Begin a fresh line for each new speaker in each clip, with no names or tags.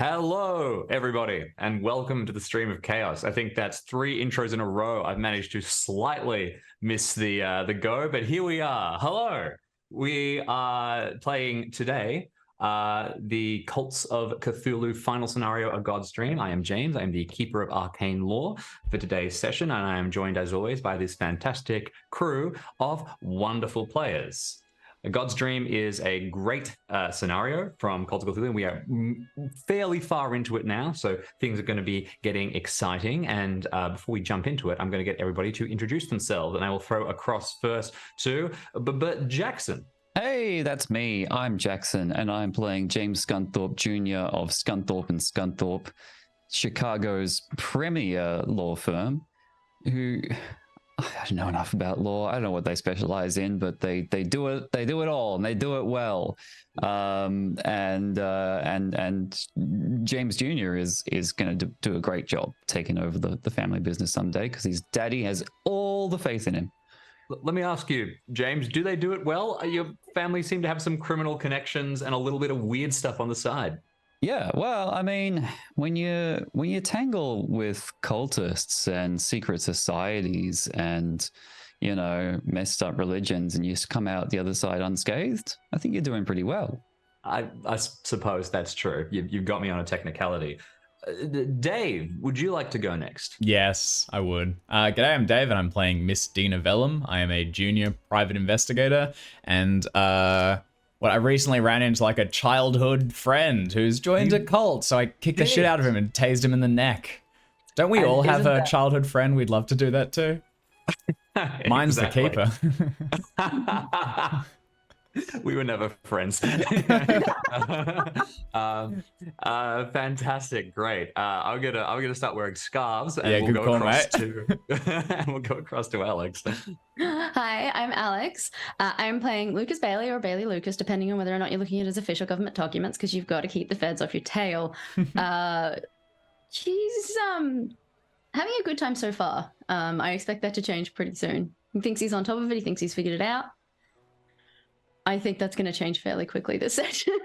Hello, everybody, and welcome to the Stream of Chaos. I think that's 3 intros in a row. I've managed to slightly miss the go, but here we are. Hello. We are playing today the Cults of Cthulhu final scenario, A God's Dream. I am James. I am the Keeper of Arcane Lore for today's session, and I am joined, as always, by this fantastic crew of wonderful players. A God's Dream is a great scenario from Cult of Cthulhu, and we are fairly far into it now, so things are going to be getting exciting. And before we jump into it, I'm going to get everybody to introduce themselves, and I will throw across first to Jackson.
Hey, that's me. I'm Jackson, and I'm playing James Scunthorpe Jr. of Scunthorpe and Scunthorpe, Chicago's premier law firm, who... I don't know enough about law. I don't know what they specialize in, but they do it all, and they do it well. And James Jr. is going to do a great job taking over the family business someday, because his daddy has all the faith in him.
Let me ask you, James, do they do it well? Your family seem to have some criminal connections and a little bit of weird stuff on the side.
Yeah, well, I mean, when you tangle with cultists and secret societies and, you know, messed up religions, and you come out the other side unscathed, I think you're doing pretty well.
I suppose that's true. You've got me on a technicality. Dave, would you like to go next?
Yes, I would. G'day, I'm Dave, and I'm playing Miss Dina Vellum. I am a junior private investigator, and I recently ran into like a childhood friend who's joined a cult, so I kicked the shit out of him and tased him in the neck. Don't we all have a childhood friend we'd love to do that to? Mine's the keeper.
We were never friends. Fantastic, great. I'm gonna start wearing scarves, and we'll go across to and we'll go across to Alex.
Hi, I'm Alex. I'm playing Lucas Bailey, or Bailey Lucas, depending on whether or not you're looking at it as official government documents, because you've got to keep the feds off your tail. He's having a good time so far. I expect that to change pretty soon. He thinks he's on top of it. He thinks he's figured it out. I think that's going to change fairly quickly this session.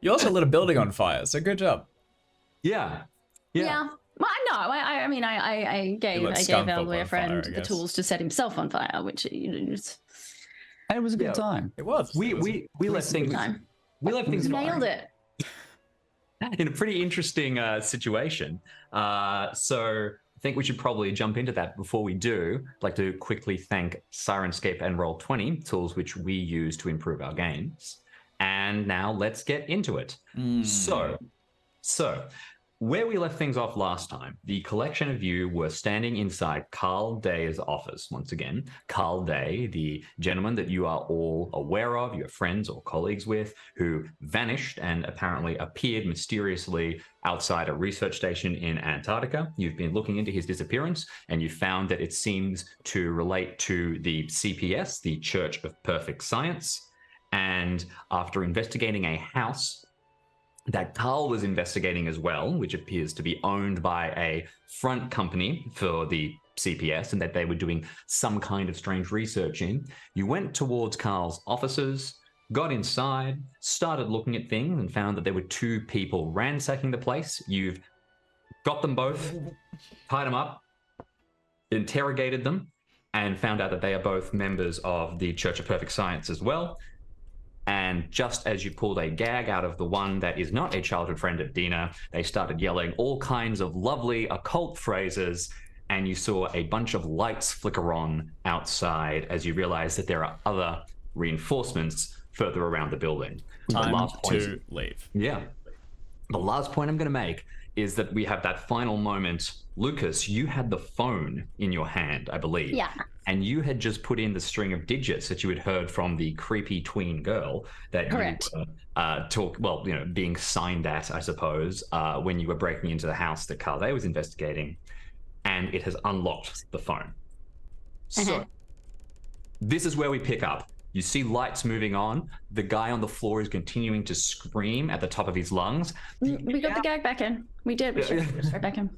You also lit a building on fire, so good job.
Yeah.
Well, no, I mean, I gave our lawyer friend the tools to set himself on fire, which
it was a good time.
It was.
We left things. We left things.
Nailed it.
In a pretty interesting situation. So I think we should probably jump into that. Before we do, I'd like to quickly thank Sirenscape and Roll20, tools which we use to improve our games. And now let's get into it. So where we left things off last time, the collection of you were standing inside Carl Day's office. Once again, Carl Day, the gentleman that you are all aware of, your friends or colleagues with, who vanished and apparently appeared mysteriously outside a research station in Antarctica. You've been looking into his disappearance, and you found that it seems to relate to the CPS, the Church of Perfect Science. And after investigating a house that Carl was investigating as well, which appears to be owned by a front company for the CPS, and that they were doing some kind of strange research in, you went towards Carl's offices, got inside, started looking at things, and found that there were 2 people ransacking the place. You've got them both, tied them up, interrogated them, and found out that they are both members of the Church of Perfect Science as well. And just as you pulled a gag out of the one that is not a childhood friend of Dina, they started yelling all kinds of lovely occult phrases, and you saw a bunch of lights flicker on outside as you realize that there are other reinforcements further around the building.
Time to leave.
Yeah. The last point I'm going to make is that we have that final moment. Lucas, you had the phone in your hand, I believe.
Yeah.
And you had just put in the string of digits that you had heard from the creepy tween girl that
Correct.
you being signed at, I suppose, when you were breaking into the house that Carl Day was investigating, and it has unlocked the phone. So this is where we pick up. You see lights moving on. The guy on the floor is continuing to scream at the top of his lungs.
We got the gag back in. We did. We should right back in.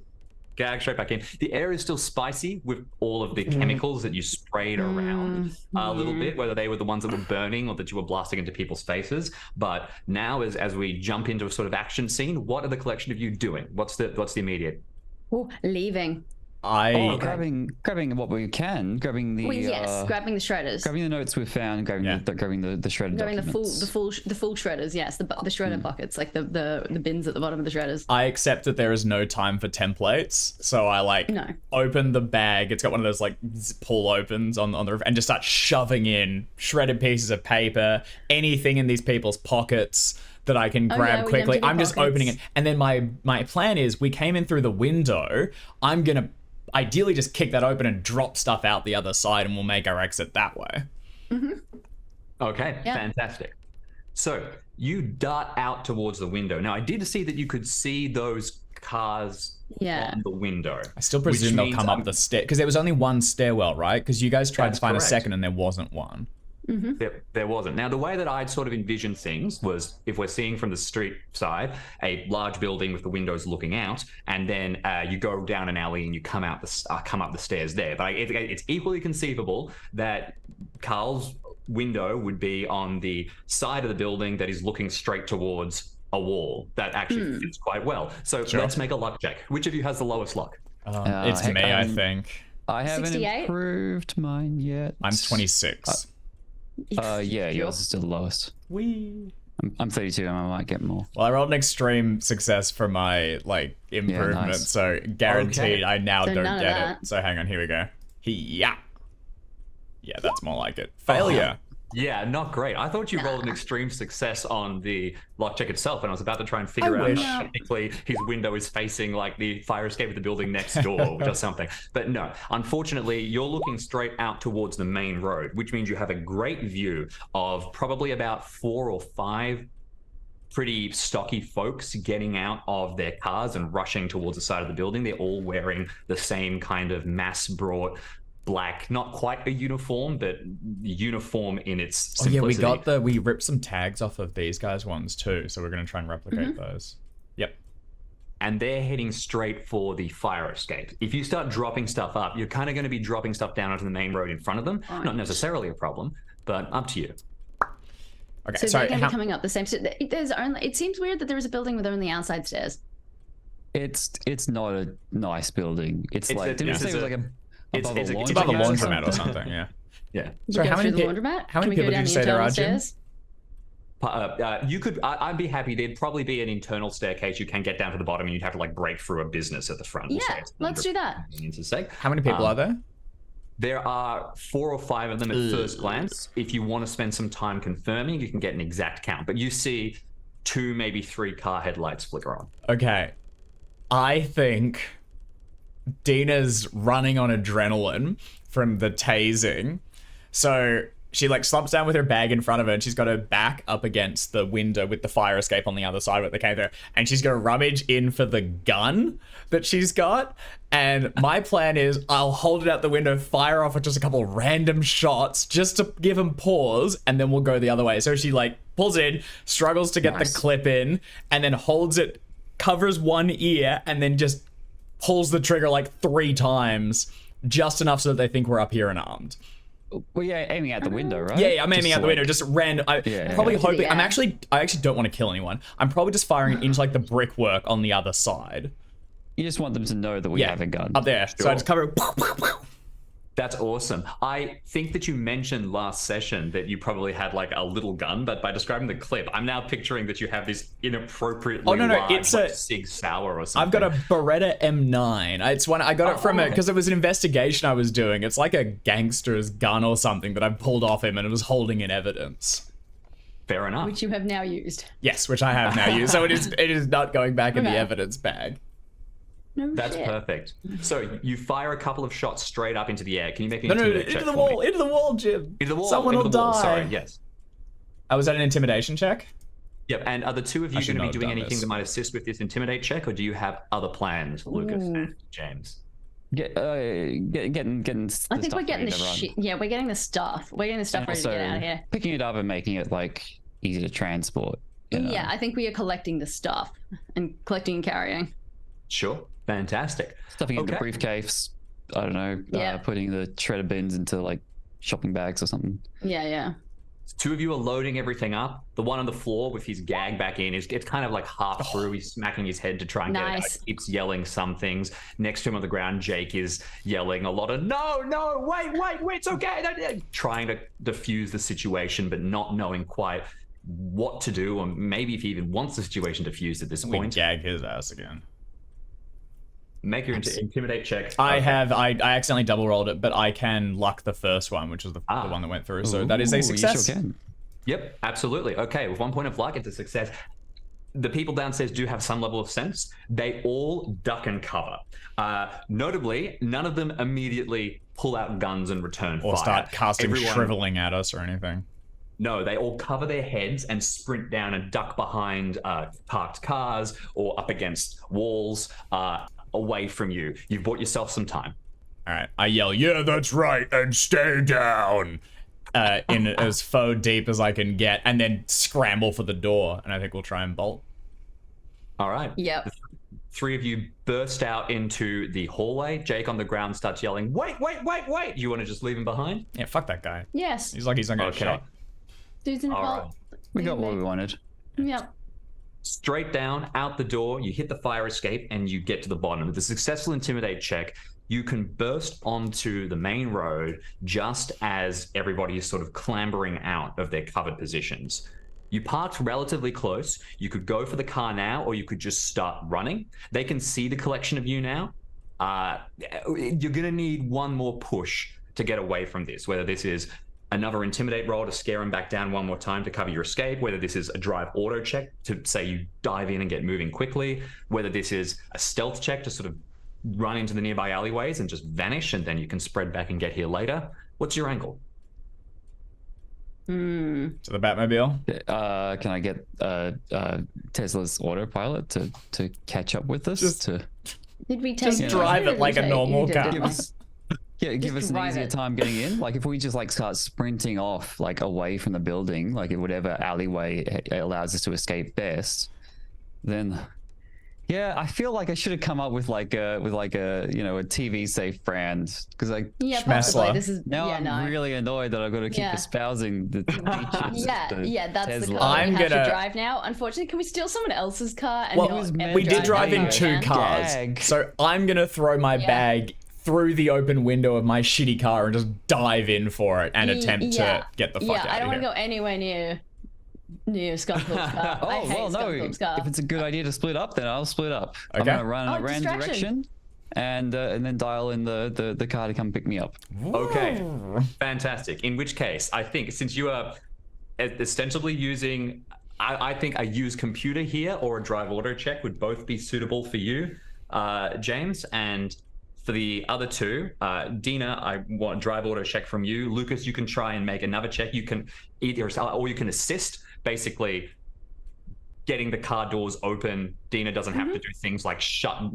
gag straight back in. The air is still spicy with all of the chemicals that you sprayed around a little bit, whether they were the ones that were burning or that you were blasting into people's faces. But now, as we jump into a sort of action scene, what are the collection of you doing? What's the immediate?
Oh, leaving.
Grabbing what we can, grabbing the
grabbing the shredders,
grabbing the notes we've found, grabbing the shredded
grabbing
documents.
the full shredders. Yes, the shredder pockets, like the bins at the bottom of the shredders.
I accept that there is no time for templates, so I open the bag. It's got one of those like pull opens on the roof, and just start shoving in shredded pieces of paper, anything in these people's pockets that I can grab quickly. I'm just opening it, and then my plan is we came in through the window. I'm gonna ideally just kick that open and drop stuff out the other side, and we'll make our exit that way.
Okay, fantastic. So you dart out towards the window. Now, I did see that you could see those cars on the window.
I still presume they'll come up the stair, because there was only one stairwell, right? Because you guys tried to find a second and there wasn't one.
There wasn't. Now, the way that I'd sort of envisioned things was, if we're seeing from the street side a large building with the windows looking out, and then you go down an alley and you come up the stairs there. But it's equally conceivable that Carl's window would be on the side of the building that is looking straight towards a wall. That actually fits quite well. So let's make a luck check. Which of you has the lowest luck?
It's me, I think.
I haven't
68?
improved mine yet.
I'm 26.
Yours is still the lowest. I'm 32 and I might get more.
Well, I rolled an extreme success for my improvement,
nice.
so guaranteed I now don't
none of
get
that.
it. So hang on, here we go. Yeah, that's more like it. Failure.
Yeah, not great. I thought you rolled an extreme success on the luck check itself, and I was about to try and figure out how technically his window is facing like the fire escape of the building next door or something. But no, unfortunately, you're looking straight out towards the main road, which means you have a great view of probably about 4 or 5 pretty stocky folks getting out of their cars and rushing towards the side of the building. They're all wearing the same kind of mass-brought black, not quite a uniform, but uniform in its simplicity.
We ripped some tags off of these guys' ones too, so we're going to try and replicate those. Yep.
And they're heading straight for the fire escape. If you start dropping stuff up, you're kind of going to be dropping stuff down onto the main road in front of them. Not necessarily a problem, but up to you.
Okay,
so
sorry.
they're going to be coming up the same. It seems weird that there is a building with only outside stairs.
It's not a nice building. It's like didn't you say it was like
it's
above
above a
a
laundromat or something. Yeah.
So how many people
did you say there are, Jim?
You could. I'd be happy. There'd probably be an internal staircase. You can get down to the bottom, and you'd have to break through a business at the front.
Yeah, let's do that.
How many people are there?
There are 4 or 5 of them at first glance. If you want to spend some time confirming, you can get an exact count. But you see 2, maybe 3 car headlights flicker on.
Okay, I think Dina's running on adrenaline from the tasing, so she slumps down with her bag in front of her, and she's got her back up against the window with the fire escape on the other side of it that came there, and she's gonna rummage in for the gun that she's got. And my plan is I'll hold it out the window, fire off with just a couple of random shots just to give him pause, and then we'll go the other way. So she pulls in, struggles to get the clip in, and then holds it, covers one ear, and then just pulls the trigger 3 times, just enough so that they think we're up here and armed.
Well, yeah, aiming out the window, right?
Yeah, I'm aiming out the window, just random. I actually don't want to kill anyone. I'm probably just firing into the brickwork on the other side.
You just want them to know that we have a gun.
Up there. Sure. So I just cover it.
That's awesome. I think that you mentioned last session that you probably had a little gun, but by describing the clip, I'm now picturing that you have this inappropriately large,
it's a
Sig Sauer or something.
I've got a Beretta M9. It's one I got it from because it was an investigation I was doing. It's like a gangster's gun or something that I pulled off him, and it was holding in evidence.
Fair enough.
Which you have now used.
Yes, which I have now used. So it is not going back in the evidence bag.
No
That's
shit.
perfect. So you fire a couple of shots straight up into the air. Can you make an
No,
intimidate check
into the
for
wall,
me?
into the wall, Jim.
Into the wall.
Someone
into
will
the wall.
die.
Sorry, yes.
Was that an intimidation check?
Yep. And are the 2 of you
I should
going to
not
be doing
have done
anything
this.
that might assist with this intimidate check, or do you have other plans, Lucas and James?
Getting
I think we're getting the shit. Yeah, we're getting the stuff. We're getting the stuff ready to get out of here.
Picking it up and making it easy to transport.
Yeah, I think we are collecting the stuff and collecting and carrying.
Sure. Fantastic.
Stuffing it in the
Okay.
briefcase. I don't know.
Yeah.
Putting the shredder bins into like shopping bags or something.
Yeah.
Two of you are loading everything up. The one on the floor with his gag back in is it's kind of like half through. He's smacking his head to try and get it out.
Nice.
He keeps yelling some things. Next to him on the ground, Jake is yelling a lot of no, wait, it's okay. Trying to diffuse the situation, but not knowing quite what to do, or maybe if he even wants the situation diffused at this
We
point.
gag his ass again.
Make your intimidate check.
I
Okay.
accidentally double rolled it, but I can luck the first one, which was the one that went through. So that is a
Ooh,
success.
You sure can.
Yep, absolutely. Okay, with 1 point of luck, it's a success. The people downstairs do have some level of sense. They all duck and cover. Notably, none of them immediately pull out guns and return
Or
fire.
start casting
Everyone-
shriveling at us or anything.
No, they all cover their heads and sprint down and duck behind parked cars or up against walls away from you. You've bought yourself some time.
All right, I yell, "Yeah, that's right, and stay down," in as faux deep as I can get, and then scramble for the door. And I think we'll try and bolt.
All right.
Yep.
Three of you burst out into the hallway. Jake on the ground starts yelling, wait. You want to just leave him behind?
Yeah, fuck that guy.
Yes.
He's like he's not gonna
Okay.
shot.
Dude's in a
All
vault.
We got what we wanted.
Yep.
Straight down, out the door, you hit the fire escape, and you get to the bottom. With a successful intimidate check, you can burst onto the main road just as everybody is sort of clambering out of their covered positions. You parked relatively close. You could go for the car now, or you could just start running. They can see the collection of you now. You're going to need one more push to get away from this, whether this is another intimidate roll to scare him back down one more time to cover your escape, whether this is a drive auto check to say you dive in and get moving quickly, whether this is a stealth check to sort of run into the nearby alleyways and just vanish, and then you can spread back and get here later. What's your angle?
To the Batmobile.
Can I get Tesla's autopilot to catch up with us?
Just-
Did we take
Just drive it like a normal car.
give us give us an
drive
easier
it.
time getting in. Like if we just like start sprinting off like away from the building, like in whatever alleyway allows us to escape best, then yeah, I feel like I should have come up with like a you know a TV safe brand, because like
Yeah,
Schmessler.
possibly. This is
now
yeah,
I'm
no.
really annoyed that I've got to keep
Yeah.
espousing the features.
Yeah, that's
Tesla.
the car
I'm
we have
gonna-
to drive now. Unfortunately, can we steal someone else's car and
Well,
not
was
ever
meant
We
to
did
drive
drive in
again.
two cars,
Gag.
so I'm gonna throw my
Yeah.
bag through the open window of my shitty car and just dive in for it and attempt to get the fuck
Yeah,
out
I don't
of
want
here.
to go anywhere near Scunthorpe's car. I
Oh
hate
well, no.
Scunthorpe's car.
If it's a good idea to split up, then I'll split up. I'm
Okay.
gonna run in
Oh,
a random
distraction.
direction, and then dial in the car to come pick me up.
Okay, fantastic. In which case, I think since you are ostensibly using, I think a use computer here or a drive auto check would both be suitable for you, James. And for the other two, Dina, I want a drive auto check from you. Lucas, you can try and make another check. You can either, or you can assist, basically getting the car doors open. Dina doesn't have to do things like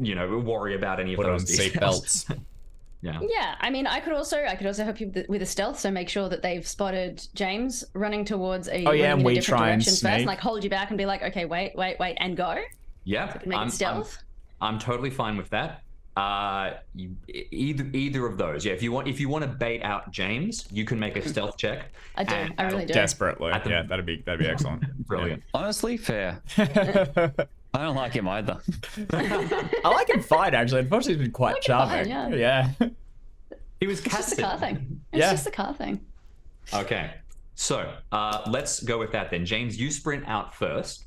worry about any of
Put on
those details.
seatbelts.
Yeah.
Yeah, I mean, I could also help you with a stealth. So make sure that they've spotted James running towards a
Oh, yeah,
running
and
in a
we
different
try and
direction
sneak.
first, like hold you back and be like, okay, wait, and go.
Yeah.
Make it stealth.
I'm totally fine with that. Either of those. Yeah, if you want to bait out James, you can make a stealth check.
I do.
and
I really do.
Desperately.
At the-
Yeah, that'd be excellent.
Brilliant.
Honestly, fair. I don't like him either.
I like him fine, actually. Unfortunately, he's been quite
like him fine,
charming.
yeah.
He was
It's just the
casted.
car thing. It's
Yeah.
just the car thing.
Okay. So let's go with that then. James, you sprint out first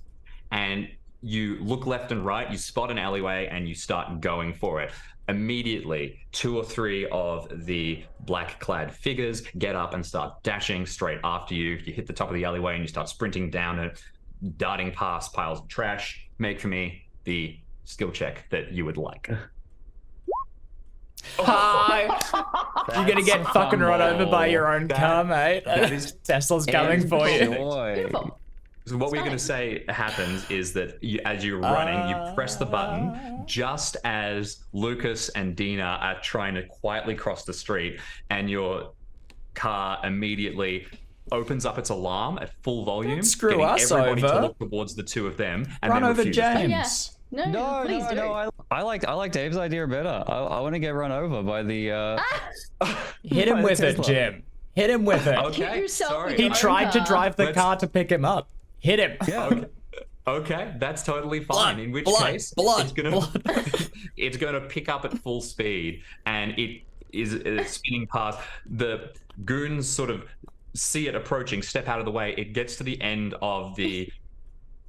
and you look left and right, you spot an alleyway and you start going for it. Immediately, 2 or 3 of the black-clad figures get up and start dashing straight after you. You hit the top of the alleyway and you start sprinting down it, darting past piles of trash. Make for me the skill check that you would like.
Hi. You're gonna get fucking run over by your own
That-
car, mate.
that is-
Tesla's coming for you.
Enjoy.
Beautiful.
So what we're going to
Nice.
say happens is that as you're running, you press the button just as Lucas and Dina are trying to quietly cross the street, and your car immediately opens up its alarm at full volume,
Don't screw
getting
us
everybody
over.
to look towards the two of them, and
Run
then
over
refuses to.
James.
Yeah. No,
No,
please
no,
do.
no. I like Dave's idea better. I want to get run over by the.
Hit him
by the
with it,
Tesla.
Jim. Hit him with it.
Okay,
Hit yourself
sorry.
with
He
your own
tried to
car.
drive the
Let's-
car to pick him up. Hit him.
Yeah.
Okay, that's totally fine. In which
blood,
case,
blood,
it's gonna
blood.
it's gonna pick up at full speed, and it is spinning past. The goons sort of see it approaching, step out of the way. It gets to the end of the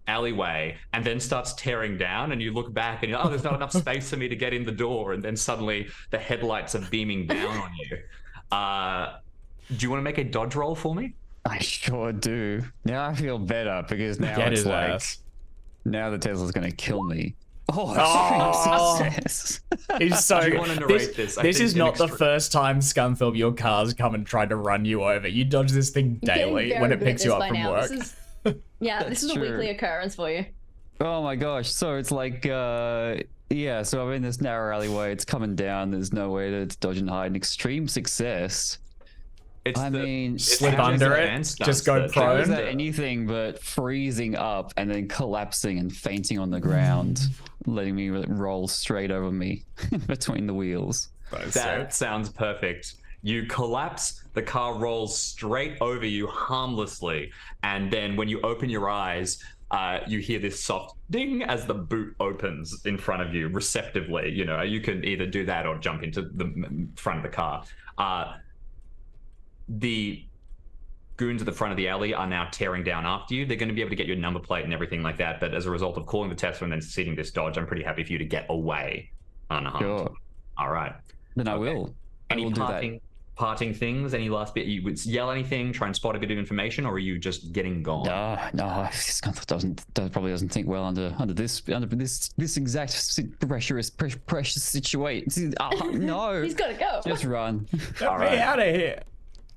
alleyway, and then starts tearing down. And you look back, and you're, oh, there's not enough space for me to get in the door. And then suddenly the headlights are beaming down on you. Do you want to make a dodge roll for me?
I sure do. Now I feel better because now
Get
it's
his
like
ass.
now the Tesla's gonna kill me. Oh,
Oh.
success.
He's so
Do you
good.
wanna narrate this? I
This
think
is
in
not the
extre-
first time, Scunthorpe, your car's come and tried to run you over. You dodge this thing
You're getting
daily
very
when it
good at
picks you
this
up
by
from
now.
work.
This is a
true.
weekly occurrence for you.
Oh my gosh. So it's like yeah, so I'm in this narrow alleyway, it's coming down, there's no way to dodge and hide. An extreme success.
It's
I mean,
Slip
how
under it,
advanced
just
stunts
go
that-
prone.
Is that anything but freezing up and then collapsing and fainting on the ground, letting me roll straight over me between the wheels.
That sounds perfect. You collapse, the car rolls straight over you harmlessly, and then when you open your eyes, you hear this soft ding as the boot opens in front of you receptively. You know, you can either do that or jump into the front of the car. The goons at the front of the alley are now tearing down after you. They're going to be able to get your number plate and everything like that, but as a result of calling the Tesla and then succeeding this dodge, I'm pretty happy for you to get away unharmed.
Sure.
All right.
Then I
Okay.
will. I
Any
will do that.
parting things? Any last bit? You would yell anything, try and spot a bit of information, or are you just getting gone?
No, this probably doesn't think well under this exact precious situation. No,
He's got to go.
just run.
Get
All
me
right.
out of here.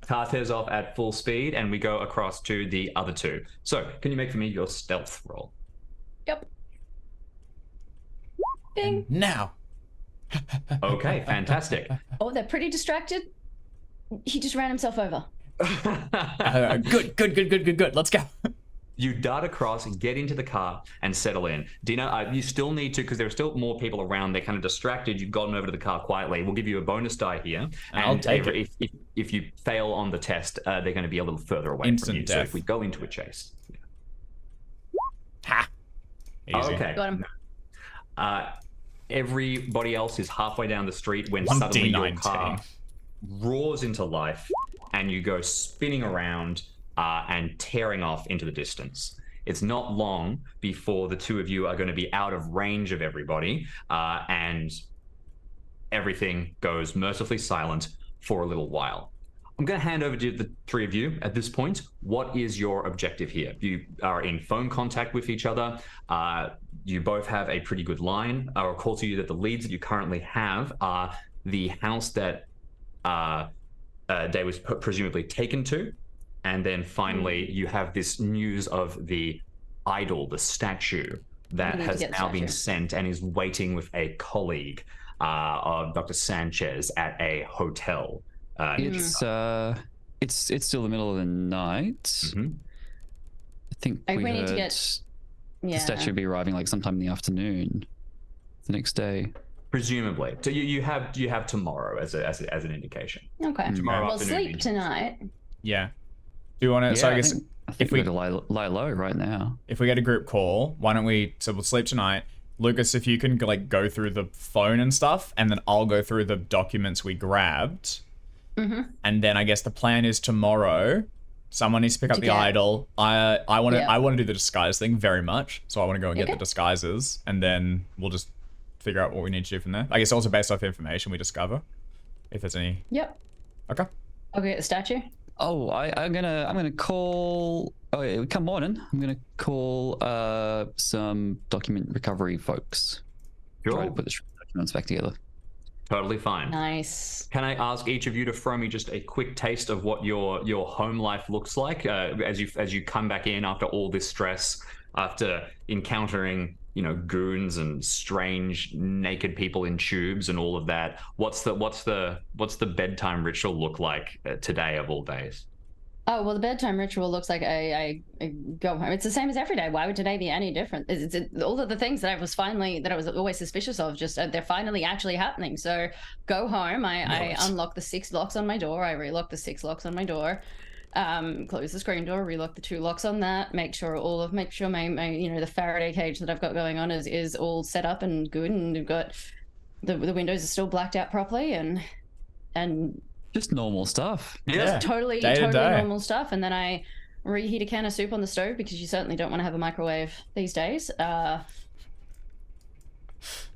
Car tears off at full speed, and we go across to the other two. So, can you make for me your stealth roll?
Yep. Ding.
Now.
Okay, fantastic.
Oh, they're pretty distracted. He just ran himself over.
Good. Let's go.
You dart across, get into the car, and settle in. Dina, you still need to, because there are still more people around. They're kind of distracted. You've gotten over to the car quietly. We'll give you a bonus die here.
I'll
And
take it.
if you fail on the test, they're going to be a little further away
Instant
from you. So
death.
if we go into a chase.
Ha. Easy.
Okay.
Got him.
Everybody else is halfway down the street when
1D19.
suddenly your car roars into life and you go spinning around and tearing off into the distance. It's not long before the two of you are going to be out of range of everybody, and everything goes mercifully silent for a little while. I'm going to hand over to the three of you at this point. What is your objective here? You are in phone contact with each other. You both have a pretty good line. I'll recall to you that the leads that you currently have are the house that Day was presumably taken to. And then finally, you have this news of the idol, the statue, that
We need to
has
get the
now been
statue.
sent and is waiting with a colleague of Dr. Sanchez at a hotel.
It's still the middle of the night.
Mhm.
I think
I
we
need to
heard
get-
the
Yeah.
statue will be arriving like sometime in the afternoon, the next day.
Presumably. So you have tomorrow as an indication.
Okay.
Tomorrow
Well,
afternoon.
sleep tonight.
Yeah. Do you want to? So I guess
think
if we
we gotta lie low right now.
if we get a group call, why don't we? So we'll sleep tonight. Lucas, if you can like go through the phone and stuff, and then I'll go through the documents we grabbed.
Mm-hmm.
And then I guess the plan is tomorrow. Someone needs to pick up
To
the
get-
idol. I want to
Yeah.
I want to do the disguise thing very much. So I want to go and get
Okay.
the disguises, and then we'll just figure out what we need to do from there. I guess also based off information we discover, if there's any.
Yep.
Okay.
I'll get the statue.
Oh, I'm gonna call. Oh, yeah, come morning. I'm gonna call some document recovery folks. Try to
Sure.
put the documents back together.
Totally fine.
Nice.
Can I ask each of you to throw me just a quick taste of what your home life looks like as you come back in after all this stress, after encountering goons and strange naked people in tubes and all of that? What's the bedtime ritual look like today of all days?
Oh, well, the bedtime ritual looks like I go home. It's the same as every day. Why would today be any different? All of the things that I was always suspicious of, just they're finally actually happening. So go home. I unlock the 6 locks on my door. I relock the 6 locks on my door. Close the screen door, relock the 2 locks on that. Make sure my the Faraday cage that I've got going on is all set up and good, and we've got the windows are still blacked out properly, and
Just normal stuff.
Yeah.
totally
Day to day.
normal stuff. And then I reheat a can of soup on the stove, because you certainly don't want to have a microwave these days.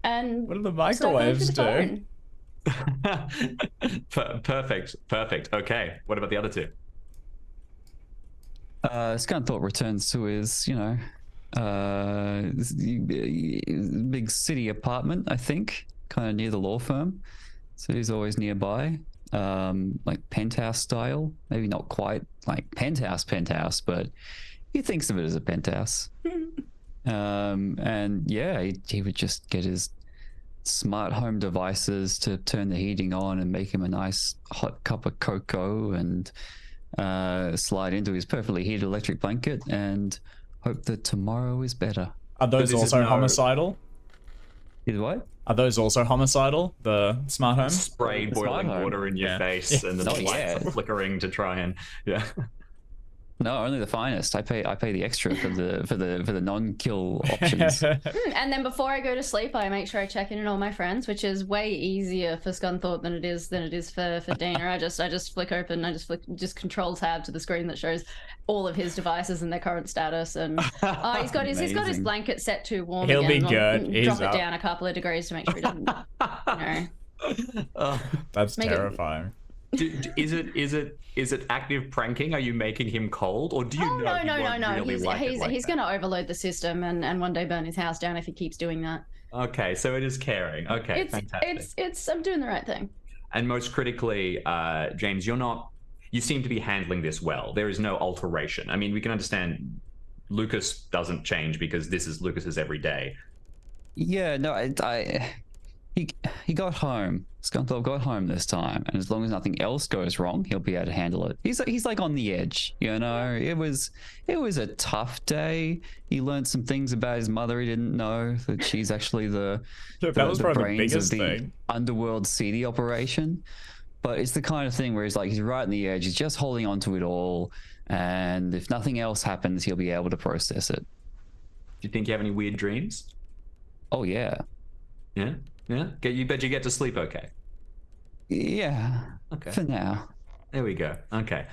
And
What do the
start going
microwaves
through the
do?
phone.
Perfect. Okay. What about the other 2?
Scunthorpe returns to his, big city apartment, I think, kind of near the law firm. So he's always nearby, like penthouse style. Maybe not quite like penthouse, but he thinks of it as a penthouse. And yeah, he would just get his smart home devices to turn the heating on and make him a nice hot cup of cocoa, and slide into his perfectly heated electric blanket and hope that tomorrow is better.
Are those
this is
also
no-
homicidal?
Is what?
Are those also homicidal? The smart home?
Spray
It's
boiling
hard.
water in your
Yeah.
face, and then
Oh,
the lights
yeah.
are flickering to try and
No, only the finest. I pay the extra for the non-kill options.
And then before I go to sleep, I make sure I check in on all my friends, which is way easier for Scunthorpe than it is for Dana. I just flick control tab to the screen that shows all of his devices and their current status. And he's got his
Amazing.
blanket set to warm.
He'll be
again.
good.
I'll
He's
drop
up.
it down a couple of degrees to make sure he doesn't.
That's
Make it-
terrifying.
Is it active pranking? Are you making him cold, or do you know he won't really like it like
He's
that?
going to overload the system and one day burn his house down if he keeps doing that.
Okay, so it is caring. Okay, fantastic.
It's I'm doing the right thing.
And most critically, James, you seem to be handling this well. There is no alteration. I mean, we can understand Lucas doesn't change because this is Lucas's every day.
Yeah, no, he got home. Scunthorpe got home this time, and as long as nothing else goes wrong, he'll be able to handle it. He's like on the edge, It was a tough day. He learned some things about his mother he didn't know, that she's actually the
That was probably the
brains
biggest
of the
thing.
underworld seedy operation. But it's the kind of thing where he's right on the edge. He's just holding on to it all, and if nothing else happens, he'll be able to process it.
Do you think you have any weird dreams?
Oh yeah,
Yeah. You bet you get to sleep okay.
yeah.
Okay.
For now.
There we go. Okay.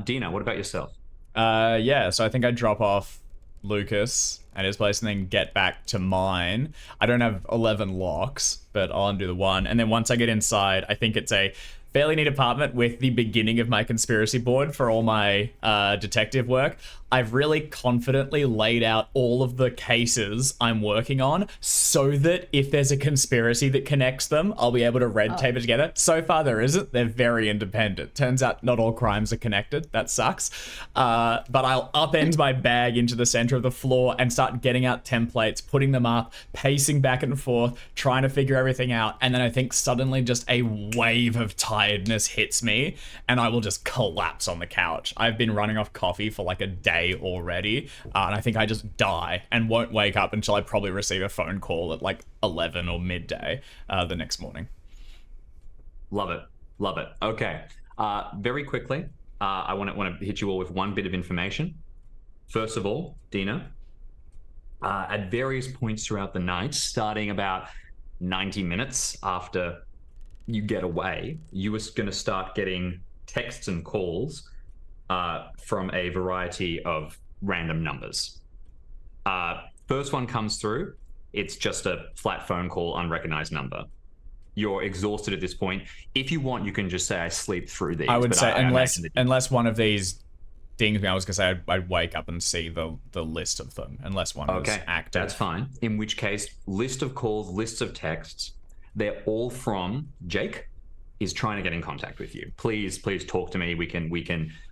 Dina, what about yourself?
Yeah, so I think I drop off Lucas at his place and then get back to mine. I don't have 11 locks, but I'll undo the 1. And then once I get inside, I think it's a fairly neat apartment with the beginning of my conspiracy board for all my detective work. I've really confidently laid out all of the cases I'm working on so that if there's a conspiracy that connects them, I'll be able to red tape it together. So far there isn't. They're very independent. Turns out not all crimes are connected. That sucks. But I'll upend my bag into the center of the floor and start getting out templates, putting them up, pacing back and forth, trying to figure everything out. And then I think suddenly just a wave of tiredness hits me and I will just collapse on the couch. I've been running off coffee for like a day already, and I think I just die and won't wake up until I probably receive a phone call at like 11 or midday the next morning.
Love it. Okay. Very quickly, I want to hit you all with one bit of information. First of all, Dina, at various points throughout the night, starting about 90 minutes after you get away, you were going to start getting texts and calls from a variety of random numbers. First one comes through, it's just a flat phone call, unrecognized number. You're exhausted at this point. If you want, you can just say I sleep through these.
I would
but
say
I
unless
imagine that
unless one of these dings me, I was gonna say I'd wake up and see the list of them. Unless one was
okay,
active.
that's fine. In which case, list of calls, lists of texts, they're all from Jake is trying to get in contact with you. Please talk to me.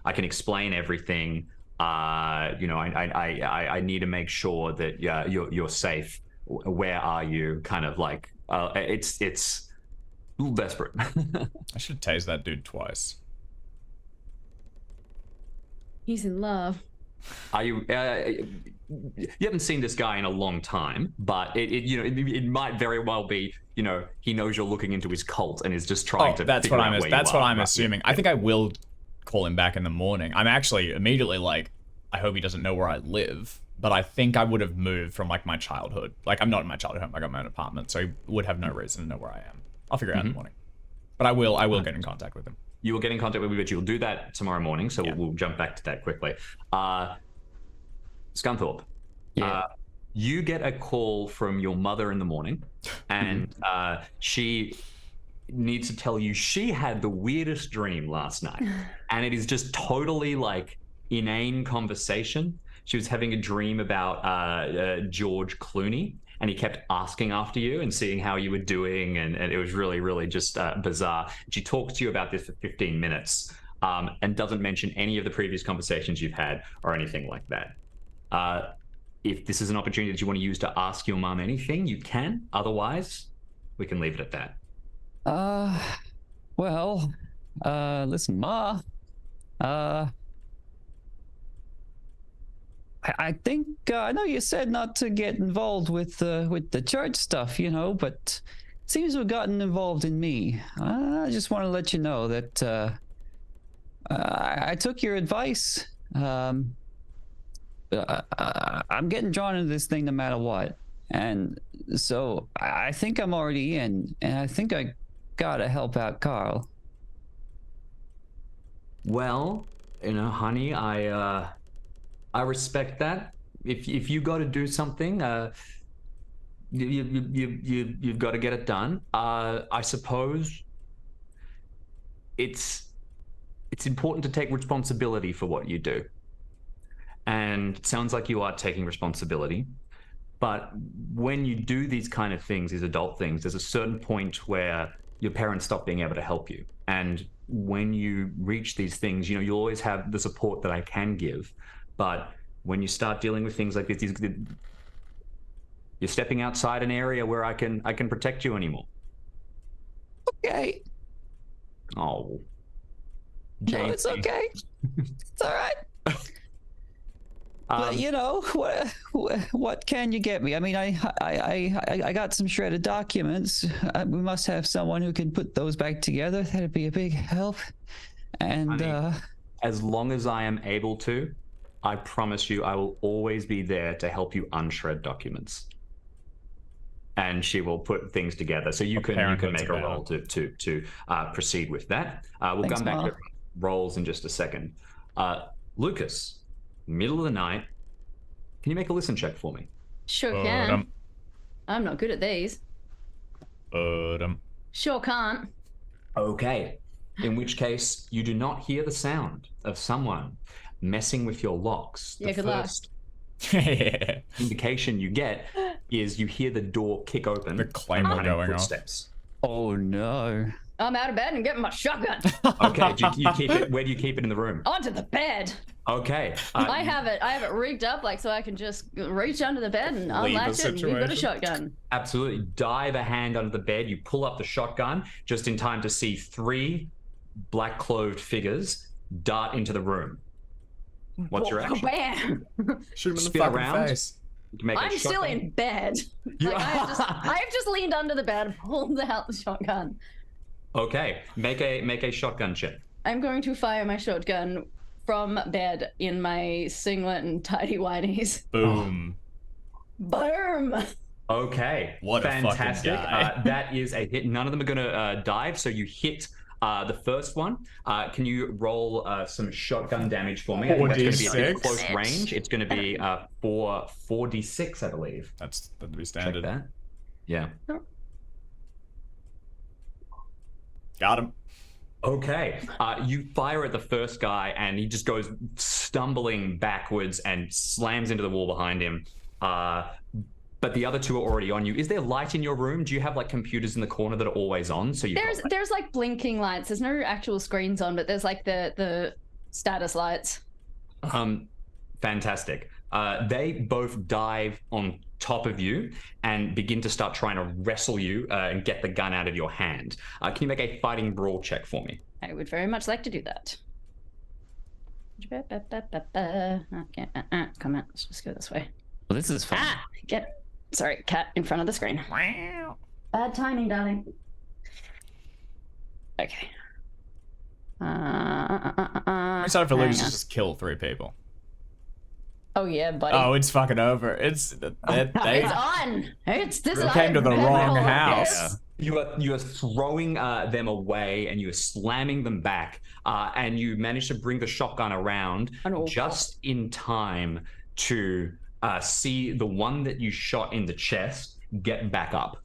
I can explain everything. I need to make sure that you're safe. Where are you? Kind of like it's a little desperate.
I should tase that dude twice.
He's in love.
Are you? You haven't seen this guy in a long time, but it might very well be, he knows you're looking into his cult and is just trying to.
That's what I'm. That's what I'm
right?
assuming. I think I will call him back in the morning. I'm actually immediately like, I hope he doesn't know where I live. But I think I would have moved from like my childhood. Like I'm not in my childhood home. I got my own apartment, so he would have no reason to know where I am. I'll figure it out in the morning. But I will get in contact with him.
You will get in contact with me, but you'll do that tomorrow morning. So we'll jump back to that quickly. Scunthorpe.
Yeah.
You get a call from your mother in the morning, and she needs to tell you she had the weirdest dream last night, and it is just totally like inane conversation. She was having a dream about George Clooney, and he kept asking after you and seeing how you were doing, and it was really, really just bizarre. She talks to you about this for 15 minutes and doesn't mention any of the previous conversations you've had or anything like that. If this is an opportunity that you want to use to ask your mom anything, you can. Otherwise, we can leave it at that.
Well, listen, Ma. I think I know you said not to get involved with the church stuff, but it seems to have gotten involved in me. I just want to let you know that I took your advice. I'm getting drawn into this thing no matter what, and so I think I'm already in, and I think I gotta help out Carl.
Well, honey, I respect that. If you got to do something, you've got to get it done. I suppose it's important to take responsibility for what you do, and it sounds like you are taking responsibility. But when you do these kind of things, these adult things, there's a certain point where your parents stop being able to help you, and when you reach these things, you'll always have the support that I can give. But when you start dealing with things like this, you're stepping outside an area where I can protect you anymore.
Okay.
Oh,
James, no, it's okay. It's all right. But what can you get me? I mean, I got some shredded documents. We must have someone who can put those back together. That'd be a big help. And
honey, as long as I am able to, I promise you, I will always be there to help you unshred documents. And she will put things together, so you can make a roll to proceed with that. We'll
Thanks,
come back
Ma.
to rolls in just a second. Lucas, middle of the night, can you make a listen check for me?
Sure can. I'm not good at these. Sure can't.
Okay. In which case, you do not hear the sound of someone messing with your locks.
Yeah, good luck.
Indication you get is you hear the door kick open.
The claymore going
footsteps.
Oh no.
I'm out of bed and getting my shotgun.
Okay, you keep it. Where do you keep it in the room?
Onto the bed.
Okay.
I have it rigged up like so I can just reach under the bed and unlatch it, and we've got a shotgun.
Absolutely. Dive a hand under the bed. You pull up the shotgun just in time to see 3 black-clothed figures dart into the room. What's your action?
Bam!
Shoot him in the
Spin
fucking
around.
face.
I'm still in bed. Like, I have just leaned under the bed, pulled out the shotgun.
Okay, make a shotgun check.
I'm going to fire my shotgun from bed in my singlet and tidy whities.
Boom.
Boom.
Okay.
What
fantastic.
a fucking guy.
That is a hit. None of them are going to dive, so you hit the first one. Can you roll some shotgun damage for me? I think that's going to be a bit close range. It's going to be 4d6, I believe.
That'd be
Check
standard.
that. Yeah.
Got him.
Okay. You fire at the first guy, and he just goes stumbling backwards and slams into the wall behind him. But the other 2 are already on you. Is there light in your room? Do you have like computers in the corner that are always on? So
there's like blinking lights. There's no actual screens on, but there's like the status lights.
Fantastic. They both dive on top of you and begin to start trying to wrestle you and get the gun out of your hand. Can you make a fighting brawl check for me?
I would very much like to do that. Okay, come on, let's just go this way.
Well, this is fun.
Sorry, cat in front of the screen. Bad timing, darling. Okay.
I'm excited for Lucas to just kill 3 people.
Oh yeah, buddy.
Oh, it's fucking over. It's
It's on. This
came to the wrong house.
Yeah. You are throwing them away and you are slamming them back, and you manage to bring the shotgun around just in time to see the one that you shot in the chest get back up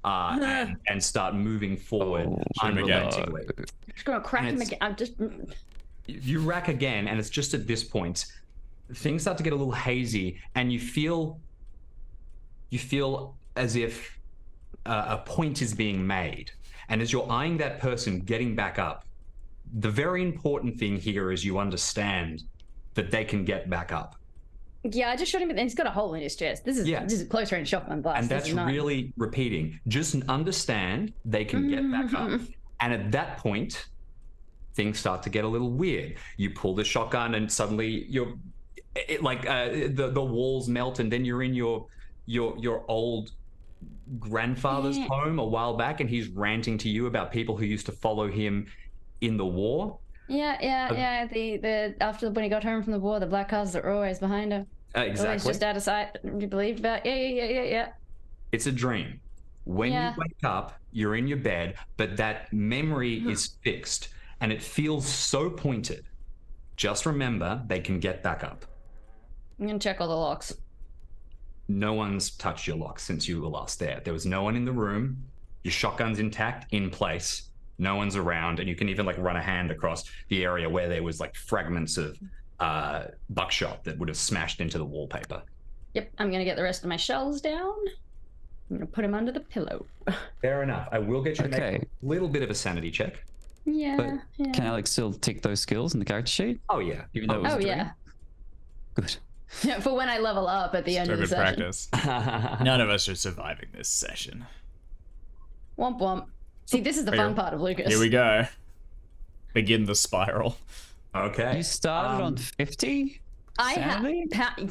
and start moving forward unrelentingly.
I'm just gonna crack him again. I'm just.
You rack again, and it's just at this point things start to get a little hazy, and you feel as if a point is being made. And as you're eyeing that person getting back up, the very important thing here is you understand that they can get back up.
Yeah, I just shot him, and he's got a hole in his chest. This is close range shotgun blast.
And that's really repeating. Just understand they can get back up. And at that point, things start to get a little weird. You pull the shotgun, and suddenly the walls melt, and then you're in your old grandfather's home a while back, and he's ranting to you about people who used to follow him in the war.
Yeah. The after when he got home from the war, the black cars that were always behind him.
Exactly.
Always just out of sight. You believed about? Yeah.
It's a dream. When you wake up, you're in your bed, but that memory is fixed, and it feels so pointed. Just remember, they can get back up.
I'm gonna check all the locks.
No one's touched your lock since you were last there. There was no one in the room. Your shotgun's intact, in place. No one's around, and you can even run a hand across the area where there was fragments of buckshot that would have smashed into the wallpaper.
Yep, I'm gonna get the rest of my shells down. I'm gonna put him under the pillow.
Fair enough. I will get you to make a little bit of a sanity check.
Yeah.
Can Alex still tick those skills in the character sheet?
Oh yeah.
Even though it was Good.
Yeah, for when I level up at the end of the session.
Practice. None of us are surviving this session.
Womp womp. See, this is the fun part of Lucas.
Here we go. Begin the spiral.
Okay.
You started on 50?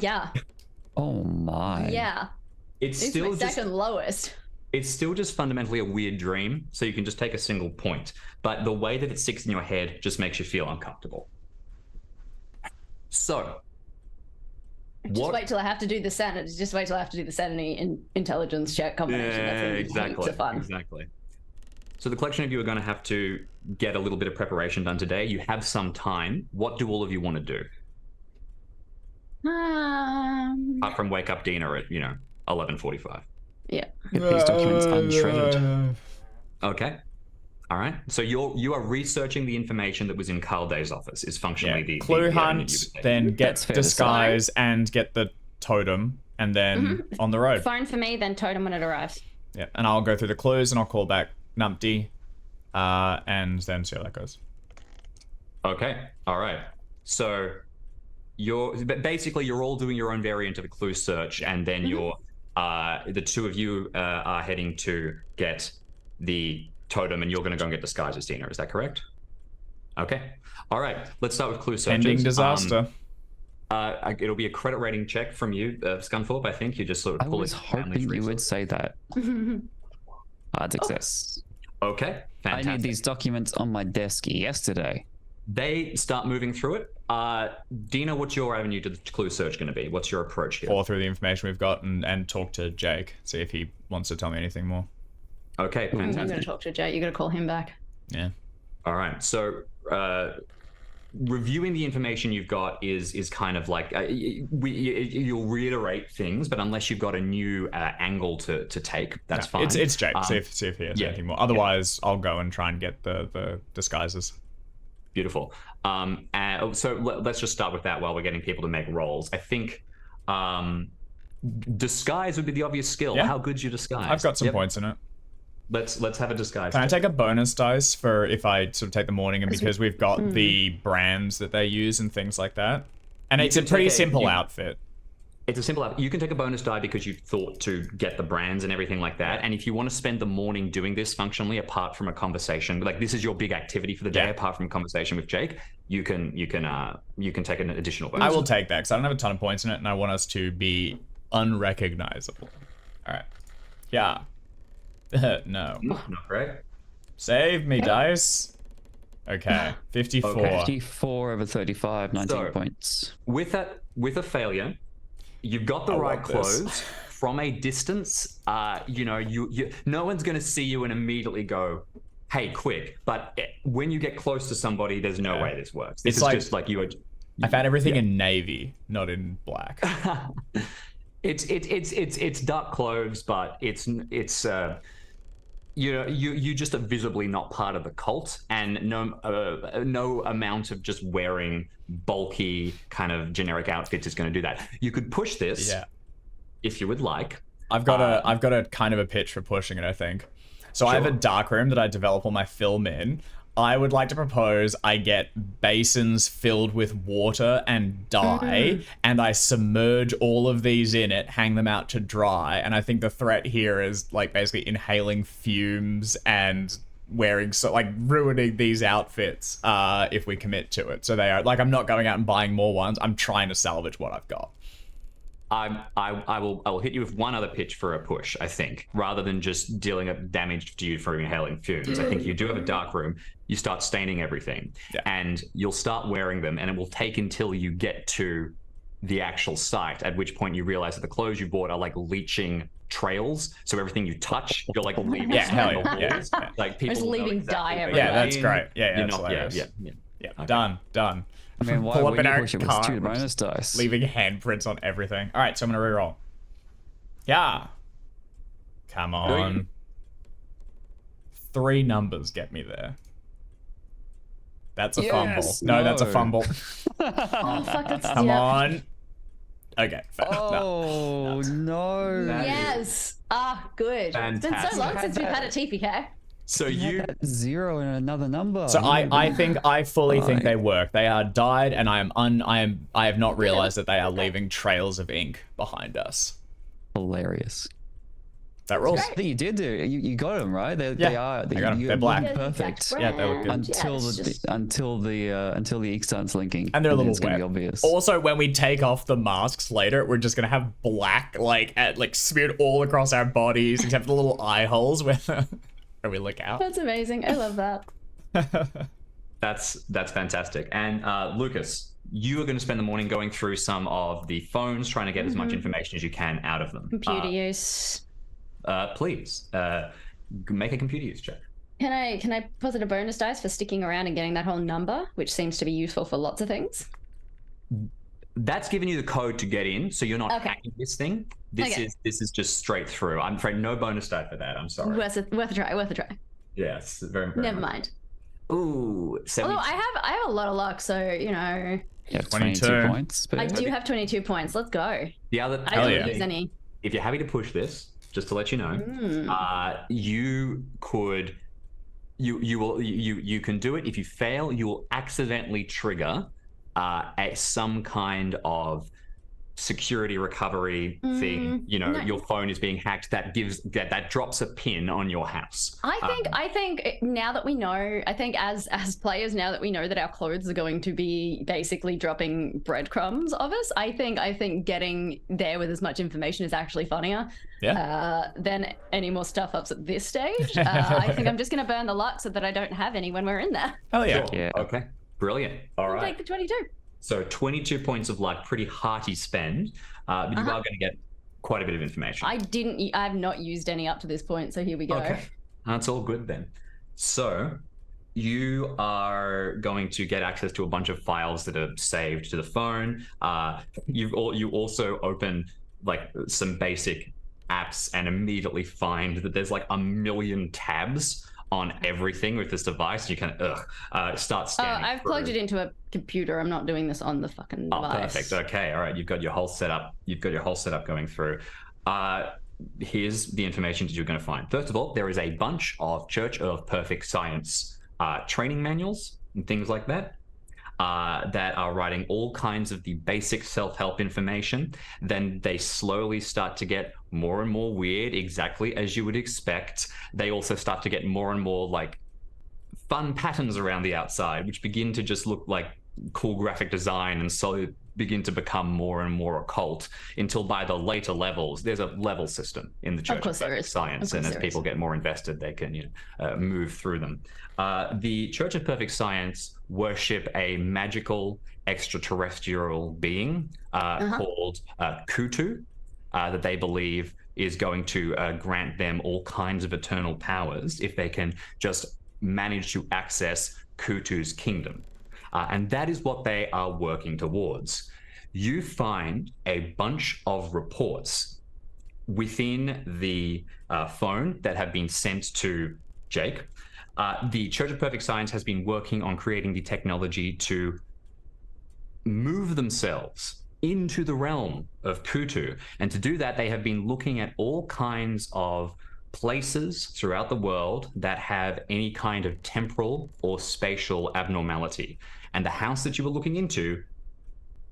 Yeah.
Oh my.
Yeah.
It's still
my second lowest.
It's still just fundamentally a weird dream, so you can just take a single point. But the way that it sticks in your head just makes you feel uncomfortable. So,
just wait till I have to do the sanity. Just wait till I have to do the sanity and intelligence check combination.
Yeah,
That's gonna be
exactly.
heaps of fun.
Exactly. So the collection of you are going to have to get a little bit of preparation done today. You have some time. What do all of you want to do? Apart from wake up Dina at 11:45.
Yeah.
Get these documents unshredded.
Okay. All right. So you are researching the information that was in Carl Day's office. Is functionally the
clue
the
hunt, then get disguise and get the totem, and then on the road.
Phone for me, then totem when it arrives.
Yeah, and I'll go through the clues and I'll call back Numpty, and then see how that goes.
Okay. All right. So you're all doing your own variant of a clue search, and then the two of you are heading to get the totem, and you're going to go and get disguises, Dina. Is that correct? Okay. All right. Let's start with clue searches.
Pending disaster.
It'll be a credit rating check from you, Scunthorpe. I think you just sort of pull it.
I was hoping you would say that. Hard success.
Okay. Fantastic.
I need these documents on my desk yesterday.
They start moving through it. Dina, what's your avenue to the clue search going to be? What's your approach here?
Pour through the information we've got and talk to Jake, see if he wants to tell me anything more.
Okay, fantastic.
I'm going to talk to Jake. You're going to call him back.
Yeah.
All right. So reviewing the information you've got is kind of like you'll reiterate things, but unless you've got a new angle to take, that's fine.
It's Jake. See if he has anything more. Otherwise, I'll go and try and get the disguises.
Beautiful. So let's just start with that while we're getting people to make rolls. I think disguise would be the obvious skill.
Yeah.
How good's your disguise?
I've got some points in it.
Let's have a disguise.
Can I take a bonus dice for if I sort of take the morning, and because we've got the brands that they use and things like that? And it's a pretty simple outfit.
It's a simple app. You can take a bonus die because you thought to get the brands and everything like that. And if you want to spend the morning doing this functionally, apart from a conversation, like this is your big activity for the day, apart from a conversation with Jake, you can take an additional bonus.
I will take that because I don't have a ton of points in it, and I want us to be unrecognizable. All right. Yeah. No.
Not great.
Save me, dice. Okay. 54.
Okay.
54 over 35, 19
So,
points.
With a failure, you've got the right clothes from a distance. You no one's going to see you and immediately go, "Hey, quick!" But when you get close to somebody, there's no way this works. This
It's
is
like-
just like you are.
I found everything in navy, not in black.
It's dark clothes, but it's you just are visibly not part of the cult, and no amount of just wearing bulky kind of generic outfits is going to do that. You could push this, if you would like.
I've got a kind of a pitch for pushing it, I think. So I have a dark room that I develop all my film in. I would like to propose I get basins filled with water and dye, and I submerge all of these in it, hang them out to dry, and I think the threat here is like basically inhaling fumes and ruining these outfits if we commit to it. So they are like, I'm not going out and buying more ones. I'm trying to salvage what I've got.
I will hit you with one other pitch for a push, I think, rather than just dealing up damage to you for inhaling fumes. I think you do have a dark room. You start staining everything, and you'll start wearing them, and it will take until you get to the actual site, at which point you realize that the clothes you bought are like leaching trails. So everything you touch, you're like leaving. Like people
just leaving dye
everywhere.
everywhere.
Yeah, that's great. Yeah,
You're
that's
not,
hilarious.
yeah. Okay.
Done.
I mean, why
Pull up
would
in
you
our
push it with
car,
2 bonus dice?
leaving handprints on everything. All right, so I'm gonna reroll. Yeah. Come on. 3 numbers get me there. That's a fumble. No, that's a fumble.
Oh fuck, that's
Come on. Okay. Fair.
Oh, no.
Yes. Good. It's been so
Fantastic.
long since we've had a TPK.
So
You had that 0 and another number.
So I fully think they work. They are dyed, and I have not realized that they are leaving trails of ink behind us.
Hilarious.
That rules.
I think you did do. You got them right. They
Yeah,
are.
I got 'em.
You
They're black.
look perfect.
Yeah, they look good.
Until the ink starts linking.
And they're a little
it's gonna be
wet.
obvious.
Also, when we take off the masks later, we're just gonna have black like smeared all across our bodies, except for the little eye holes where we look out.
That's amazing. I love that.
That's fantastic. And Lucas, you are going to spend the morning going through some of the phones, trying to get as much information as you can out of them.
Computer use.
Please make a computer use check.
Can I posit a bonus dice for sticking around and getting that whole number, which seems to be useful for lots of things?
That's giving you the code to get in, so you're not hacking this thing. This is just straight through. I'm afraid no bonus die for that. I'm sorry.
Worth a try.
Yes, very, very
Never
much.
mind.
Ooh, 70.
Although I have a lot of luck, so you know.
Yeah, 22
22
points. But
I do have 22 points. Let's go.
The other
I don't
yeah.
use any.
if you're happy to push this, just to let you know, you could, you can do it. If you fail, you will accidentally trigger some kind of security recovery thing. You know, your phone is being hacked. That drops a pin on your house.
I think now that we know, I think as players, now that we know that our clothes are going to be basically dropping breadcrumbs of us, I think getting there with as much information is actually funnier than any more stuff ups at this stage. I think I'm just going to burn the luck so that I don't have any when we're in there.
Oh yeah.
Sure. Okay. Brilliant. All
I'll
right.
take the 22.
So 22 points of luck, pretty hearty spend, but you are going to get quite a bit of information.
I have not used any up to this point, so here we go.
Okay, that's all good then. So you are going to get access to a bunch of files that are saved to the phone. You also open like some basic apps and immediately find that there's like 1 million tabs on everything with this device. You can start scanning.
I've plugged it into a computer. I'm not doing this on the fucking device.
Perfect. Okay. All right. You've got your whole setup. Going through. Here's the information that you're going to find. First of all, there is a bunch of Church of Perfect Science training manuals and things like that. that are writing all kinds of the basic self-help information. Then they slowly start to get more and more weird, exactly as you would expect. They also start to get more and more like fun patterns around the outside, which begin to just look like cool graphic design, and so begin to become more and more occult, until by the later levels, there's a level system in the Church of Perfect Science, and as people get more invested, they can move through them. The Church of Perfect Science worship a magical extraterrestrial being called Cthulhu, that they believe is going to grant them all kinds of eternal powers if they can just manage to access Cthulhu's kingdom. And that is what they are working towards. You find a bunch of reports within the phone that have been sent to Jake. The Church of Perfect Science has been working on creating the technology to move themselves into the realm of Cthulhu. And to do that, they have been looking at all kinds of places throughout the world that have any kind of temporal or spatial abnormality. And the house that you were looking into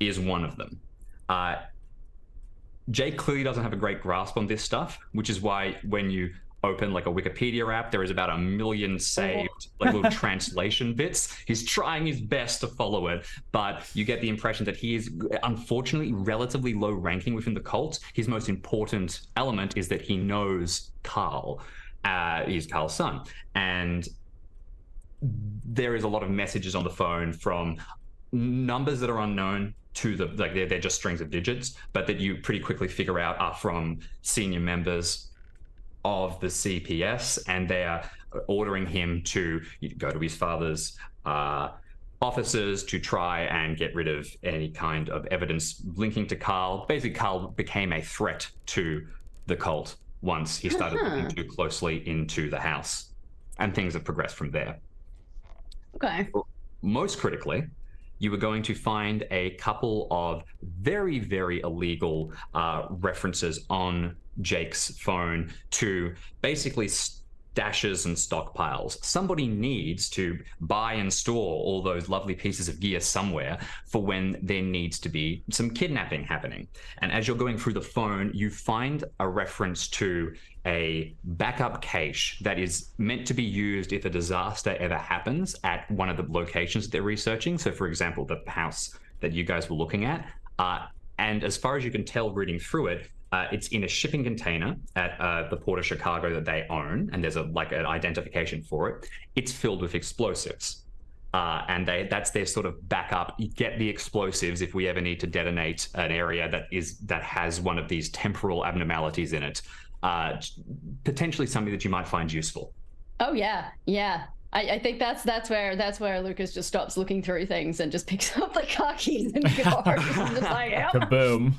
is one of them. Jake clearly doesn't have a great grasp on this stuff, which is why when you open like a Wikipedia app, there is about 1 million saved like little translation bits. He's trying his best to follow it, but you get the impression that he is unfortunately relatively low ranking within the cult. His most important element is that he knows Carl. He's Carl's son, and there is a lot of messages on the phone from numbers that are unknown to the like they're just strings of digits, but that you pretty quickly figure out are from senior members of the CPS, and they are ordering him to go to his father's offices to try and get rid of any kind of evidence linking to Carl. Basically, Carl became a threat to the cult once he started looking too closely into the house, and things have progressed from there.
Okay.
Most critically, you were going to find a couple of very, very illegal references on Jake's phone to basically stashes and stockpiles. Somebody needs to buy and store all those lovely pieces of gear somewhere for when there needs to be some kidnapping happening. And as you're going through the phone, you find a reference to a backup cache that is meant to be used if a disaster ever happens at one of the locations that they're researching. So for example, the house that you guys were looking at. And as far as you can tell reading through it, it's in a shipping container at the Port of Chicago that they own, and there's an identification for it. It's filled with explosives, and that's their sort of backup. You get the explosives if we ever need to detonate an area that has one of these temporal abnormalities in it. Potentially something that you might find useful.
Oh yeah. I think that's where Lucas just stops looking through things and just picks up the car keys and goes. Just like, yep.
Kaboom.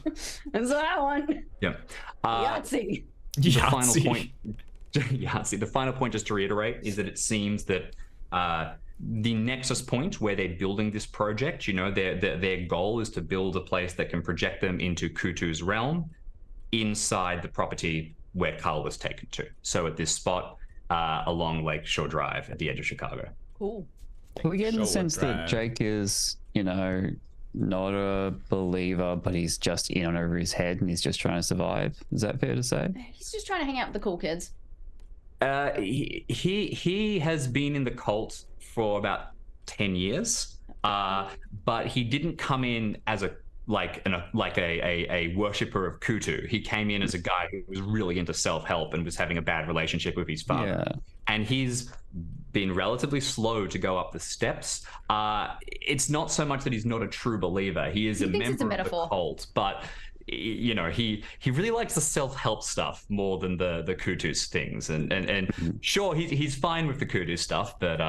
That's that one.
Yeah.
Yahtzee.
The final point. Yahtzee. The final point, just to reiterate, is that it seems that the nexus point where they're building this project, their goal is to build a place that can project them into Cthulhu's realm inside the property where Carl was taken to. So at this spot along Lake Shore Drive at the edge of Chicago.
Cool.
We get the sense that Jake is, not a believer, but he's just in on over his head and he's just trying to survive. Is that fair to say?
He's just trying to hang out with the cool kids.
He has been in the cult for about 10 years, but he didn't come in as a worshiper of Cthulhu. He came in as a guy who was really into self-help and was having a bad relationship with his father. Yeah. And he's been relatively slow to go up the steps. It's not so much that he's not a true believer. He is a member of the cult, but he really likes the self-help stuff more than the Cthulhu's things. And sure, he's fine with the Cthulhu stuff, but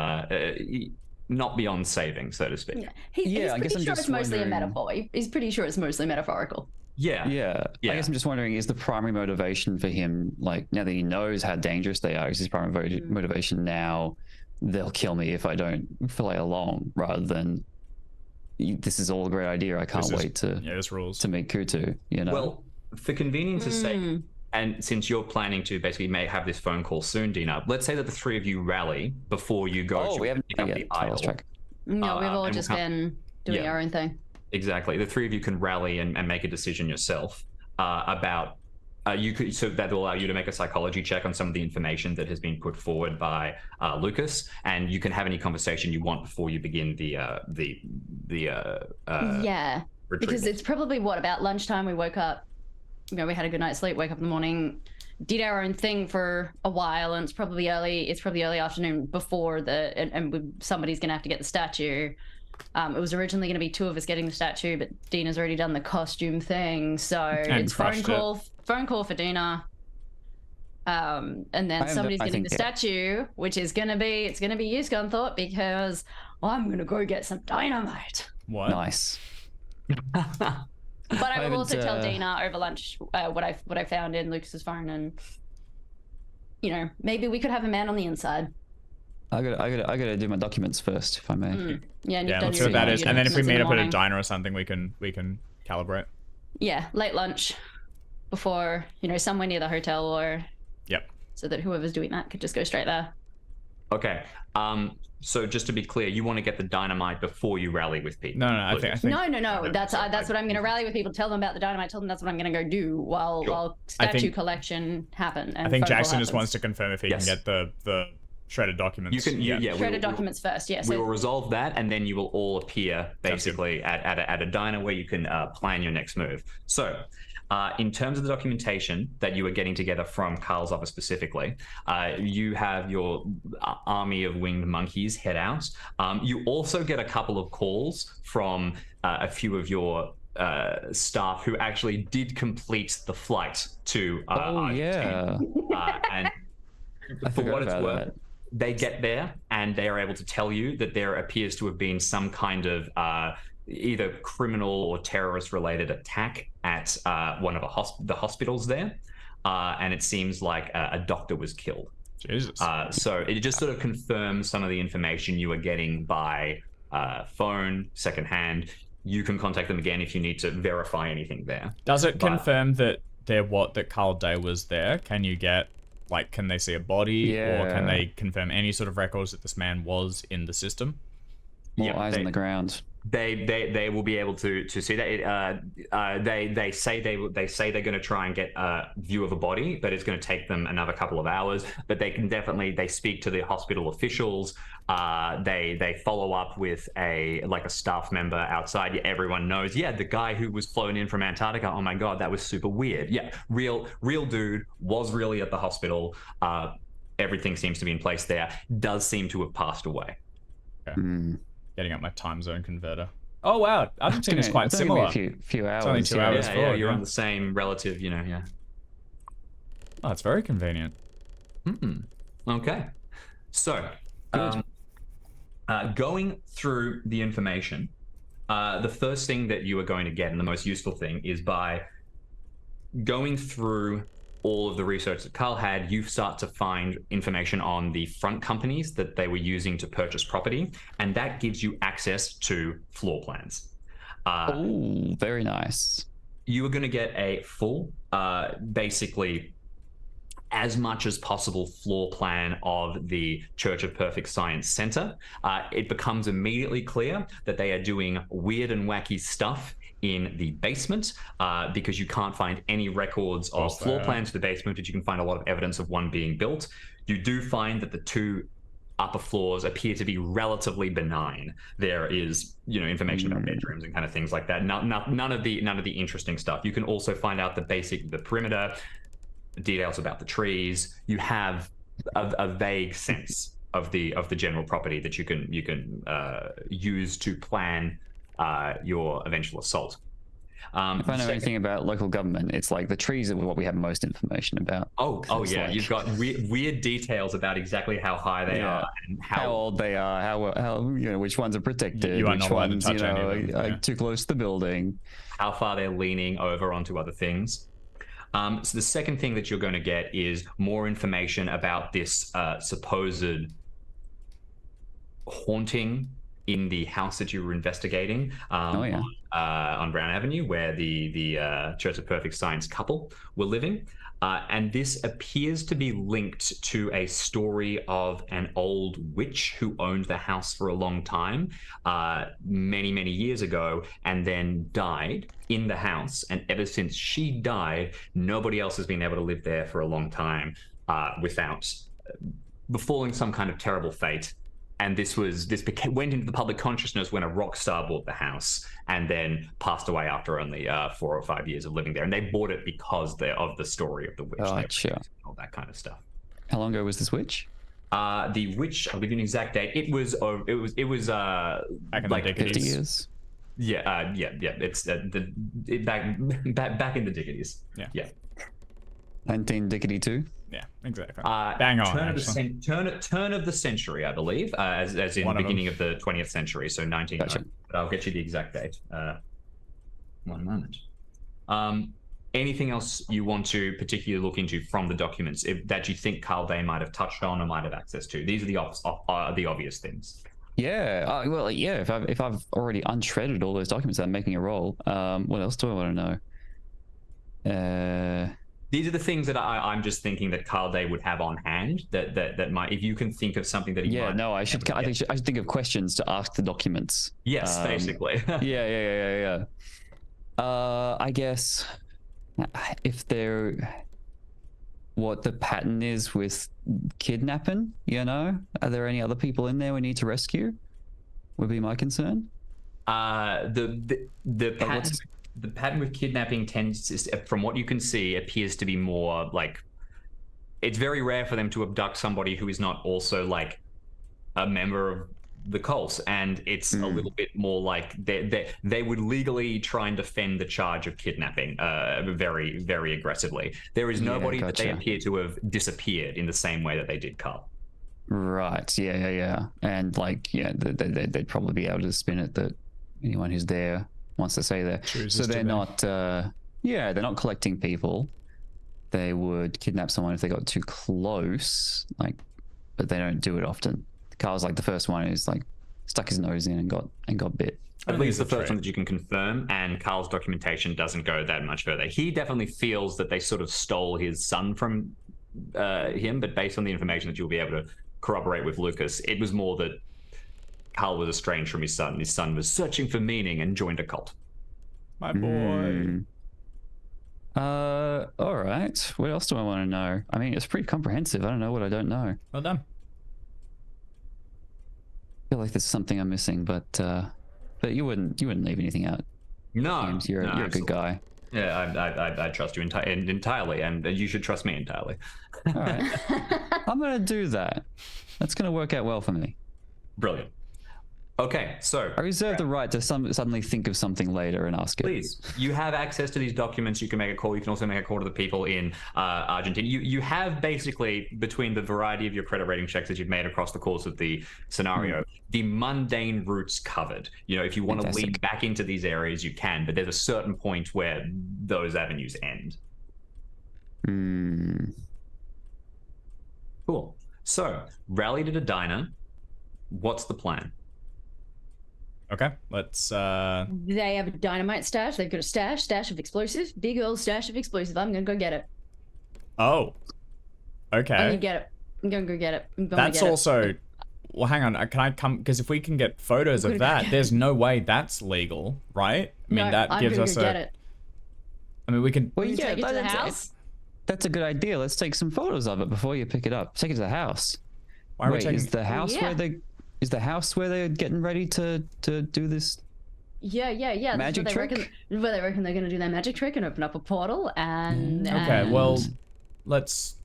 not beyond saving, so to speak.
He's pretty sure it's mostly a metaphor. He's pretty sure it's mostly metaphorical.
Yeah.
I guess I'm just wondering, is the primary motivation for him, like, now that he knows how dangerous they are, is his primary motivation now, they'll kill me if I don't fillet along, rather than this is all a great idea, I can't wait to meet Cthulhu,
Well, for convenience's sake, and since you're planning to basically may have this phone call soon, Dina, let's say that the three of you rally before you go to pick up the idol.
No, we've all just been doing our own thing.
Exactly. The three of you can rally and make a decision yourself about. So that will allow you to make a psychology check on some of the information that has been put forward by Lucas, and you can have any conversation you want before you begin the
yeah,
retrieval.
Because it's probably about lunchtime. We woke up, we had a good night's sleep. Woke up in the morning, did our own thing for a while, and it's probably early afternoon before somebody's gonna have to get the statue. It was originally going to be two of us getting the statue, but Dina's already done the costume thing, so it's phone call for Dina, and then somebody's getting the statue, which is going to be you, Scunthorpe, because I'm going to go get some dynamite.
What?
Nice.
But I will also tell Dina over lunch what I found in Lucas's phone, and maybe we could have a man on the inside.
I gotta do my documents first, if I may.
Yeah,
let's see what that is. And then if we meet up at a diner or something, we can calibrate.
Yeah, late lunch, before somewhere near the hotel, or so that whoever's doing that could just go straight there.
Okay. So just to be clear, you want to get the dynamite before you rally with people?
No, I think.
No. That's what I'm going to rally with people. Tell them about the dynamite. Tell them that's what I'm going to go do while statue collection happen. And
I think Jackson just wants to confirm if he can get the shredded documents.
You can,
shredded documents first. Yeah.
We will resolve that, and then you will all appear basically at a diner where you can plan your next move. So, in terms of the documentation that you are getting together from Carl's office specifically, you have your army of winged monkeys head out. You also get a couple of calls from a few of your staff who actually did complete the flight to Argentina. And for what it's worth, they get there and they are able to tell you that there appears to have been some kind of either criminal or terrorist related attack at one of the hospitals there, and it seems like a doctor was killed.
Jesus.
So it just sort of confirms some of the information you were getting by phone, secondhand. You can contact them again if you need to verify anything there.
Does it confirm that that Carl Day was there? Can you get, can they see a body, or can they confirm any sort of records that this man was in the system?
Eyes on the ground.
They will be able to see that. They say they're going to try and get a view of a body, but it's going to take them another couple of hours. But they speak to the hospital officials. They follow up with a staff member outside. Everyone knows. The guy who was flown in from Antarctica. Oh my God, that was super weird. Real dude was really at the hospital. Everything seems to be in place there. Does seem to have passed away.
Okay. Getting up my time zone converter. Oh wow, Argentina is quite similar.
A few hours.
It's only 2 hours forward.
You're on the same relative,
Oh, it's very convenient.
Okay. So, going through the information, the first thing that you are going to get, and the most useful thing, is by going through all of the research that Carl had, you start to find information on the front companies that they were using to purchase property, and that gives you access to floor plans.
Oh, very nice.
You are going to get a full, basically, as much as possible floor plan of the Church of Perfect Science Center. It becomes immediately clear that they are doing weird and wacky stuff in the basement, because you can't find any records of floor plans to the basement, but you can find a lot of evidence of one being built. You do find that the two upper floors appear to be relatively benign. There is, information about bedrooms and kind of things like that. None of the interesting stuff. You can also find out the perimeter, details about the trees. You have a vague sense of the general property that you can use to plan your eventual assault.
If I know anything about local government, it's like the trees are what we have most information about.
You've got weird details about exactly how high they are and
how old they are, how which ones are protected, which ones are too close to the building,
how far they're leaning over onto other things. So the second thing that you're going to get is more information about this supposed haunting in the house that you were investigating
yeah.
on Brown Avenue, where the Church of Perfect Science couple were living. And this appears to be linked to a story of an old witch who owned the house for a long time, many, many years ago, and then died in the house. And ever since she died, nobody else has been able to live there for a long time without befalling some kind of terrible fate. And went into the public consciousness when a rock star bought the house and then passed away after only 4 or 5 years of living there. And they bought it because of the story of the witch.
Gotcha.
All that kind of stuff.
How long ago was this witch?
The witch, I'll give you an exact date. It was
Back in
like
the decades.
50 years.
Yeah. It's back in the diggities.
Yeah.
19 Dickety 2.
Yeah, exactly. Bang on.
Turn of the century, I believe, as in the beginning of the 20th century, so 19.
Gotcha.
But I'll get you the exact date. One moment. Anything else you want to particularly look into from the documents that you think Carl Day might have touched on or might have access to? These are the obvious things.
Yeah. Well, yeah. If I've already unshredded all those documents, I'm making a roll. What else do I want to know?
These are the things that I'm just thinking that Carl Day would have on hand that might, if you can think of something that he might.
No, I should think of questions to ask the documents.
Yes, basically.
Yeah. I guess if what the pattern is with kidnapping, are there any other people in there we need to rescue? Would be my concern.
The pattern with kidnapping tends, from what you can see, appears to be more like, it's very rare for them to abduct somebody who is not also like a member of the cult, and it's a little bit more like they would legally try and defend the charge of kidnapping very, very aggressively. There is nobody that they appear to have disappeared in the same way that they did Carl.
Right. Yeah. And they'd probably be able to spin it that anyone who's there wants to stay there. So they're not they're not collecting people. They would kidnap someone if they got too close, but they don't do it often. Carl's like the first one who's like stuck his nose in and got bit.
I believe it's the first one that you can confirm, and Carl's documentation doesn't go that much further. He definitely feels that they sort of stole his son from him, but based on the information that you'll be able to corroborate with Lucas, it was more that Carl was estranged from his son. His son was searching for meaning and joined a cult.
My boy.
All right. What else do I want to know? I mean, it's pretty comprehensive. I don't know what I don't know.
Well done.
I feel like there's something I'm missing, but you wouldn't leave anything out.
No,
James, you're a good guy.
Yeah, I trust you entirely, and you should trust me entirely.
All right. I'm gonna do that. That's gonna work out well for me.
Brilliant. Okay, so
I reserve the right to suddenly think of something later and ask it.
Please, you have access to these documents. You can make a call. You can also make a call to the people in Argentina. You have basically, between the variety of your credit rating checks that you've made across the course of the scenario, the mundane routes covered. If you want to lead back into these areas, you can, but there's a certain point where those avenues end. Cool. So, rallied at a diner. What's the plan?
Okay, let's
They have a dynamite stash. They've got a stash of explosives, big old stash of explosives. I'm gonna go get it.
Oh. Okay.
I'm gonna get it. I'm gonna go get it.
That's also well, hang on. Can I come? Because if we can get photos of that, there's no way that's legal, right? I mean, that gives us
get it.
I mean, we can.
Well,
Take it to the house.
That's a good idea. Let's take some photos of it before you pick it up. Take it to the house.
Why are we
Wait,
taking...
is the house where they? Is the house where they're getting ready to do this?
Yeah.
Magic trick?
Where they reckon they're going to do their magic trick and open up a portal and...
Okay, well, let's...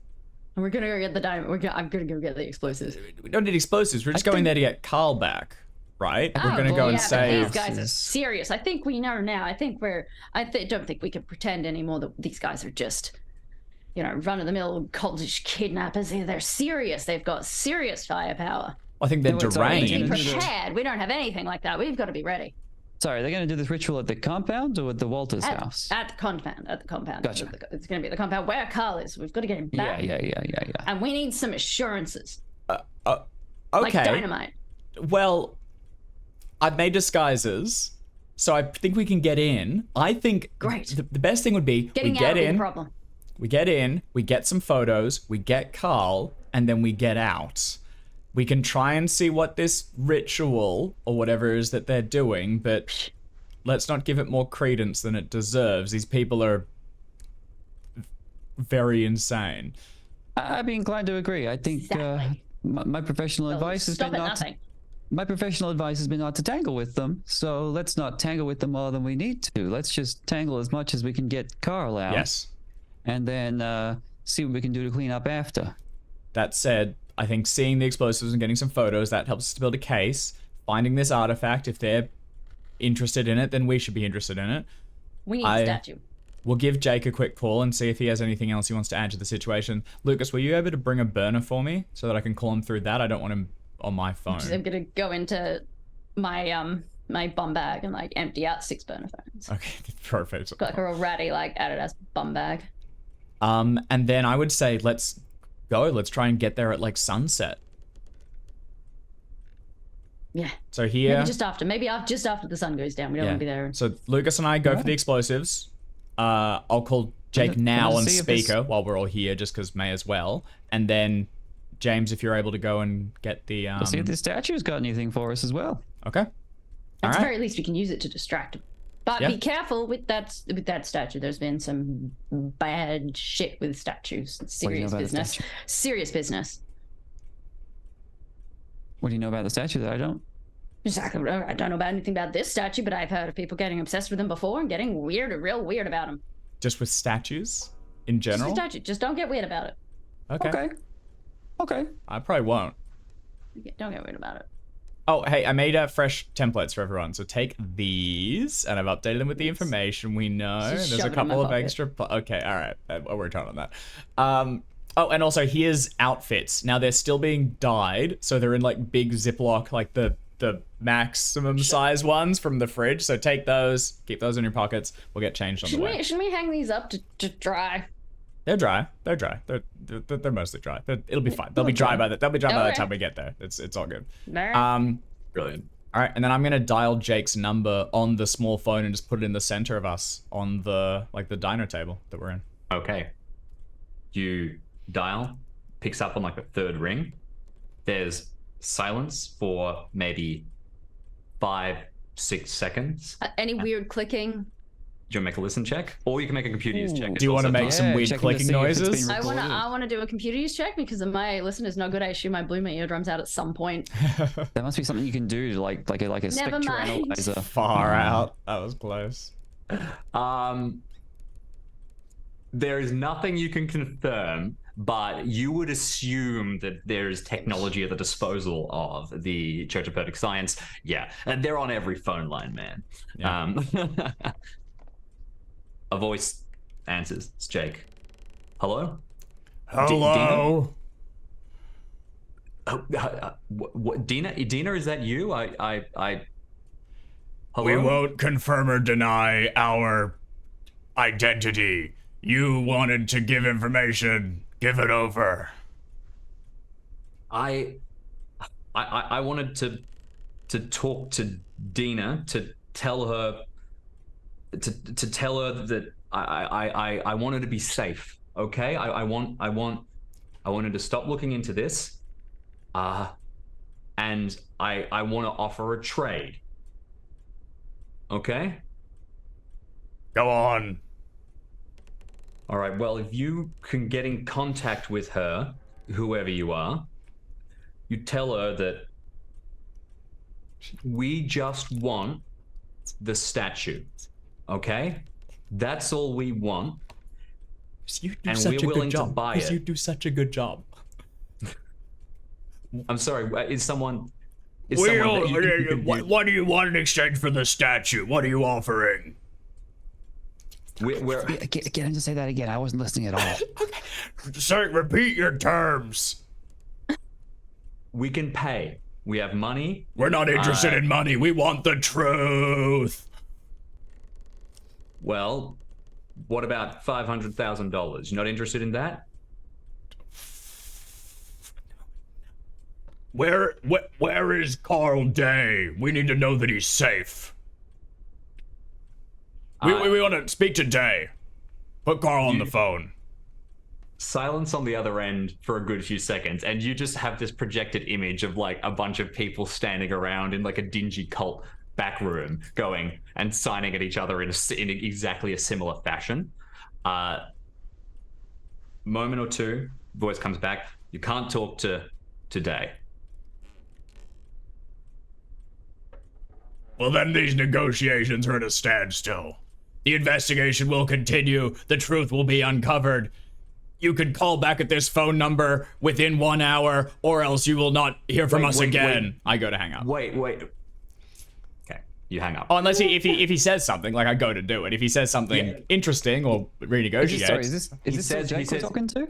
We're going to go get the diamond. I'm going to go get the explosives.
We don't need explosives. We're just going there to get Carl back, right? We're going to go and save...
These guys are serious. I think we know now. I don't think we can pretend anymore that these guys are just... run-of-the-mill cultish kidnappers. They're serious. They've got serious firepower.
I think they're deranged.
Be prepared. We don't have anything like that. We've got to be ready.
Sorry, are they going to do this ritual at the compound or at the Walters house?
At the compound.
Gotcha.
It's going to be at the compound where Carl is. We've got to get him back.
Yeah.
And we need some assurances.
Okay.
Like dynamite.
Well, I've made disguises, so I think we can get in. I think
Great.
the best thing would be
Getting
we
out
get
would be
in.
the problem.
We get in, we get some photos, we get Carl, and then we get out. We can try and see what this ritual or whatever it is that they're doing, but let's not give it more credence than it deserves. These people are very insane.
I'd be inclined to agree. I think
Exactly.
my professional advice has
Stop
been
at
not.
nothing.
My professional advice has been not to tangle with them. So let's not tangle with them more than we need to. Let's just tangle as much as we can get Carl out.
Yes.
And then see what we can do to clean up after.
That said, I think seeing the explosives and getting some photos, that helps us to build a case. Finding this artifact, if they're interested in it, then we should be interested in it.
We need a statue.
We'll give Jake a quick call and see if he has anything else he wants to add to the situation. Lucas, were you able to bring a burner for me so that I can call him through that? I don't want him on my phone.
I'm gonna go into my my bum bag and like empty out 6 burner phones.
Okay, perfect.
Got like a real ratty like Adidas bum bag.
And then I would say let's go. Let's try and get there at like sunset.
Yeah.
So here,
Maybe just after the sun goes down. We don't want to be there.
So Lucas and I go for the explosives. I'll call Jake now on speaker while we're all here, just because may as well. And then James, if you're able to go and get the
Let's see if the statue's got anything for us as well.
Okay.
At the very least, we can use it to distract him. But be careful with that statue. There's been some bad shit with statues. It's serious business. Serious business.
What do you know about the statue that I don't?
Exactly. I don't know about anything about this statue, but I've heard of people getting obsessed with them before and getting real weird about them.
Just with statues in general?
Just a statue. Just don't get weird about it.
Okay.
I probably won't.
Don't get weird about it.
Oh, hey, I made fresh templates for everyone. So take these, and I've updated them with the information we know.
Just
There's
shove
a
it in my
couple of
pocket.
extra... okay, all right. I'll work on that. Oh, and also here's outfits. Now they're still being dyed, so they're in like big Ziploc, like the maximum size ones from the fridge. So take those, keep those in your pockets. We'll get changed on the way.
Shouldn't we hang these up to dry?
They're dry. They're mostly dry. It'll be fine. They'll be dry by the time we get there. It's all good.
Brilliant.
All right, and then I'm gonna dial Jake's number on the small phone and just put it in the center of us on the the diner table that we're in.
Okay. You dial, picks up on like the 3rd ring. There's silence for maybe 5-6 seconds.
Any weird clicking?
Do you want to make a listen check? Or you can make a computer use check.
Do you want to make some weird
checking to
clicking
see if it's
noises?
been
I want to do a computer use check because if my listener's no good, I assume I blew my eardrums out at some point.
There must be something you can do to like a
Never
spectral
mind.
analyzer.
Far out. That was close.
There is nothing you can confirm, but you would assume that there is technology at the disposal of the Church of Perfect Science. Yeah, and they're on every phone line, man.
Yeah.
A voice answers. It's Jake. Hello?
Hello.
What, Dina, is that you? Hello?
We won't confirm or deny our identity. You wanted to give information. Give it over.
I wanted to talk to Dina to tell her that I want her to be safe. Okay, I want her to stop looking into this. And I want to offer a trade. Okay.
Go on.
All right. Well, if you can get in contact with her, whoever you are, you tell her that we just want the statue. Okay? That's all we want.
You do
And
such
we're
a
willing
good
to
job.
buy
Because
it.
you do such a good job.
I'm sorry. Is someone?
What do you want in exchange for the statue? What are you offering?
We're
Get him to say that again. I wasn't listening at all.
Sir, repeat your terms.
we can pay. We have money.
We're not interested in money. We want the truth.
Well, what about $500,000? You're not interested in that?
Where is Carl Day? We need to know that he's safe. We want to speak to Day. Put Carl on the phone.
Silence on the other end for a good few seconds, and you just have this projected image of like a bunch of people standing around in like a dingy cult back room, going and signing at each other in exactly a similar fashion. Moment or two, voice comes back. You can't talk to Day.
Well, then these negotiations are at a standstill. The investigation will continue. The truth will be uncovered. You can call back at this phone number within 1 hour, or else you will not hear from us again.
Wait.
I go to hang up.
Wait. Okay, you hang up.
Oh, unless if he says something, like I go to do it. If he says something interesting or renegotiates.
Sorry, is this still Jake we're talking to?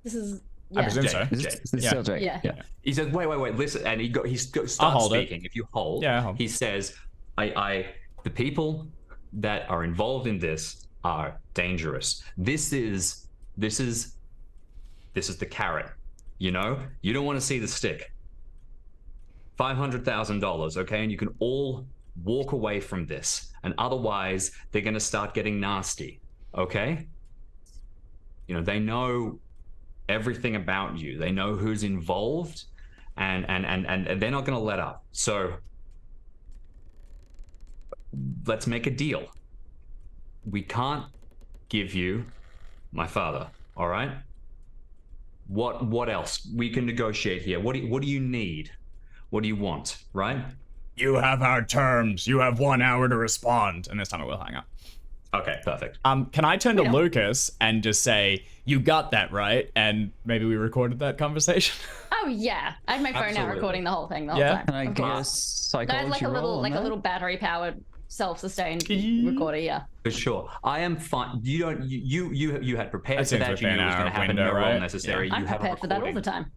This is.
I presume so.
Is this still Jake?
Yeah.
He says, wait, listen, and he starts
hold it.
speaking. If you hold,
Yeah.
he says, the people that are involved in this are dangerous. This is the carrot. You know, you don't want to see the stick. $500,000, okay, and you can all walk away from this, and otherwise they're going to start getting nasty, okay? You know, they know everything about you. They know who's involved, and they're not going to let up. So let's make a deal. We can't give you my father, all right? What else? We can negotiate here. What do you need? What do you want, right?
You have our terms. You have 1 hour to respond, and this time I will hang up.
Okay, perfect.
Can I turn to Lucas and just say, you got that, right? And maybe we recorded that conversation?
Oh yeah, I had my phone out
Absolutely.
recording the whole thing the whole
Yeah?
time.
Can I
Of
get a
course.
psychology
I had like a
roll on that?
little battery powered self-sustained recorder. Yeah.
For sure. I am fine. You had prepared
That
for
seems
that. You
within
knew it was
our
going to happen.
window,
No roll
right?
necessary.
Yeah.
You
I'm
have a
prepared for that all
recording.
the time.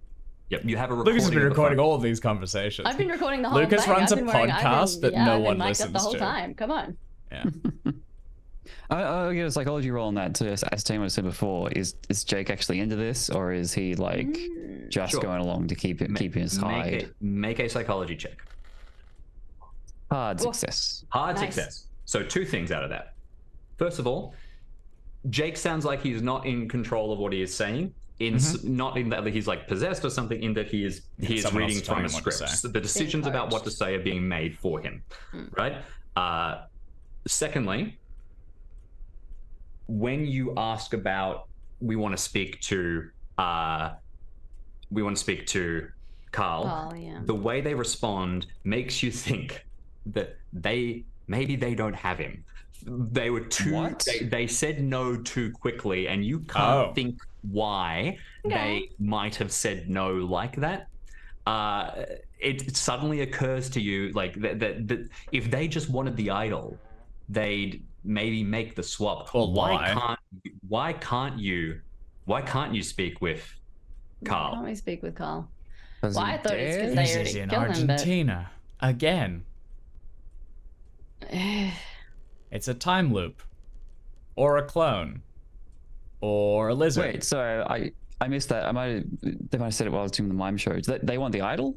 Yep, you have a recording.
Lucas has been
of the
recording
phone.
all of these conversations.
I've been recording the whole
Lucas
thing.
runs
I've
a
been wearing-
podcast that no
I've been
one
mic'd up
listens
the whole
to.
time. Come on.
Yeah.
I'll get a psychology roll on that to ascertain what I said before. Is Jake actually into this, or is he like just
Sure.
going along to keep his hide?
Make a psychology check.
Hard success.
Hard
Nice.
success. So 2 things out of that. First of all, Jake sounds like he's not in control of what he is saying. Not in that he's like possessed or something. In that he is
someone else
reading
is telling
from a
him what to
script.
say.
So the decisions about what to say are being made for him, right? Secondly, when you ask about we want to speak to Carl,
Oh yeah.
the way they respond makes you think that maybe they don't have him. They were too.
What?
They said no too quickly, and you can't think why they might have said no like that. It suddenly occurs to you like that if they just wanted the idol, they'd maybe make the swap.
Well,
Why can't you speak with
Why
Carl?
don't we speak with Carl?
Does
Well,
he
I thought it's
dare?
because they
This
already
is in
killed him, but
Argentina. Again. It's a time loop. Or a clone. Or a lizard.
Wait, sorry, I missed that. They might have said it while I was doing the mime show. They want the idol?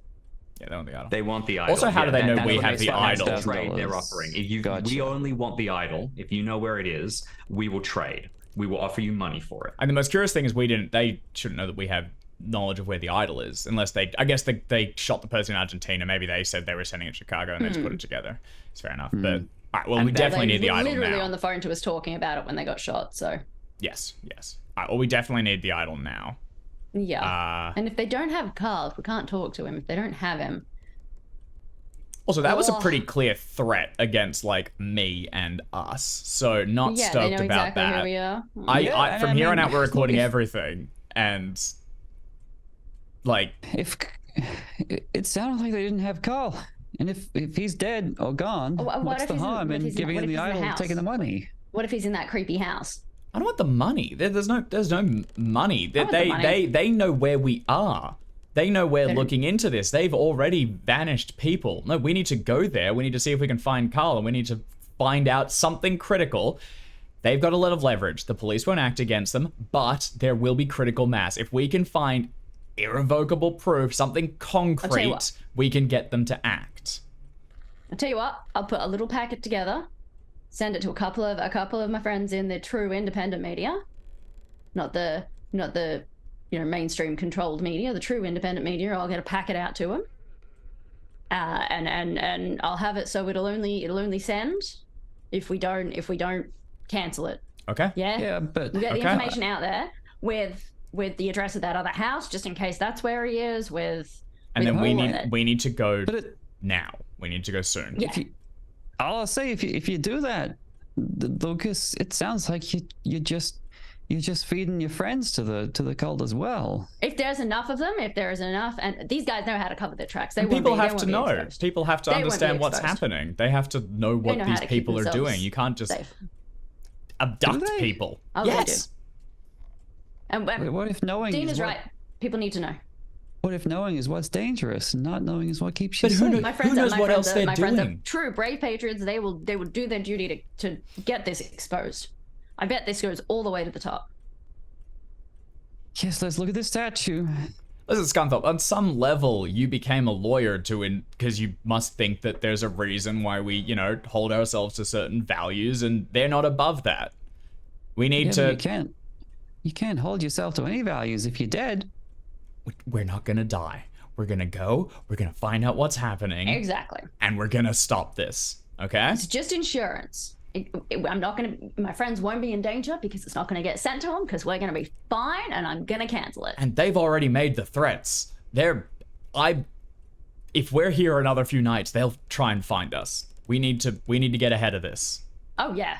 Yeah, they want the idol.
They want the idol.
Also, how do they know
that's
we
what
have
they
the
said. That's
idol?
the trade they're
$1,000.
offering. If you,
Gotcha.
we only want the idol. If you know where it is, we will trade. We will offer you money for it.
And the most curious thing is they shouldn't know that we have knowledge of where the idol is, unless I guess they shot the person in Argentina. Maybe they said they were sending it to Chicago and they just put it together. It's fair enough. But, all right, well, we definitely
they
need the
were
idol
literally
now.
on the phone to us talking about it when they got shot. So
Yes. All right, well, we definitely need the idol now.
yeah. And if they don't have Carl, if we can't talk to him, if they don't have him,
Also, that was a
Oh.
pretty clear threat against, like, me and us. So, not
yeah,
stoked
they know
about
exactly
that.
who we are.
Yeah,
From
I
here on
mean,
out, we're recording everything. And, like,
If it sounded like they didn't have Carl, and if he's dead or gone,
What
what's
if
the
he's in-
harm
what if
in
he's in-
giving
what
him
if
the
he's in the
idol and
house?
taking the money?
What if he's in that creepy house?
I don't want the money. There's no money.
I want the money.
They know where we are. They know we're looking into this. They've already vanished people. No, we need to go there. We need to see if we can find Carl, and we need to find out something critical. They've got a lot of leverage. The police won't act against them, but there will be critical mass. If we can find irrevocable proof, something
what.
concrete, we can get them to act.
I'll tell you what, I'll put a little packet together, send it to a couple of my friends in the true independent media, not the mainstream controlled media, the true independent media. I'll get a packet out to them, and I'll have it so it'll only send if we don't cancel it.
Okay.
Yeah.
Yeah, but
We'll get the information out there with the address of that other house, just in case that's where he is.
And then we need to go
But
now. We need to go soon.
Yeah.
I'll say if you do that, Lucas, it sounds like you're just feeding your friends to the cult as well.
If there's enough of them, and these guys know how to cover their tracks.
People have to know. People have to understand what's happening. They have to know what
know
these
how to keep
people are doing.
themselves
You can't just
safe.
abduct
Do they?
people.
Oh, they
Yes.
do. And
What if knowing
Dean
is
is
what,
right. People need to know.
What if knowing is what's dangerous and not knowing is what keeps you
But who
safe?
knows-
My friends,
knows what else they're
my friends are
doing?
true brave patriots. They will do their duty to get this exposed. I bet this goes all the way to the top.
Yes, let's look at this statue.
Listen, Scunthorpe, on some level, you became a lawyer because you must think that there's a reason why we, hold ourselves to certain values, and they're not above that. We need
Yeah,
to.
but you can't hold yourself to any values if you're dead.
We're not gonna die. We're gonna go. We're gonna find out what's happening,
Exactly.
and we're gonna stop this. Okay?
It's just insurance. My friends won't be in danger because it's not gonna get sent to them because we're gonna be fine, and I'm gonna cancel it.
And they've already made the threats. If we're here another few nights, they'll try and find us. We need to get ahead of this.
Oh yeah,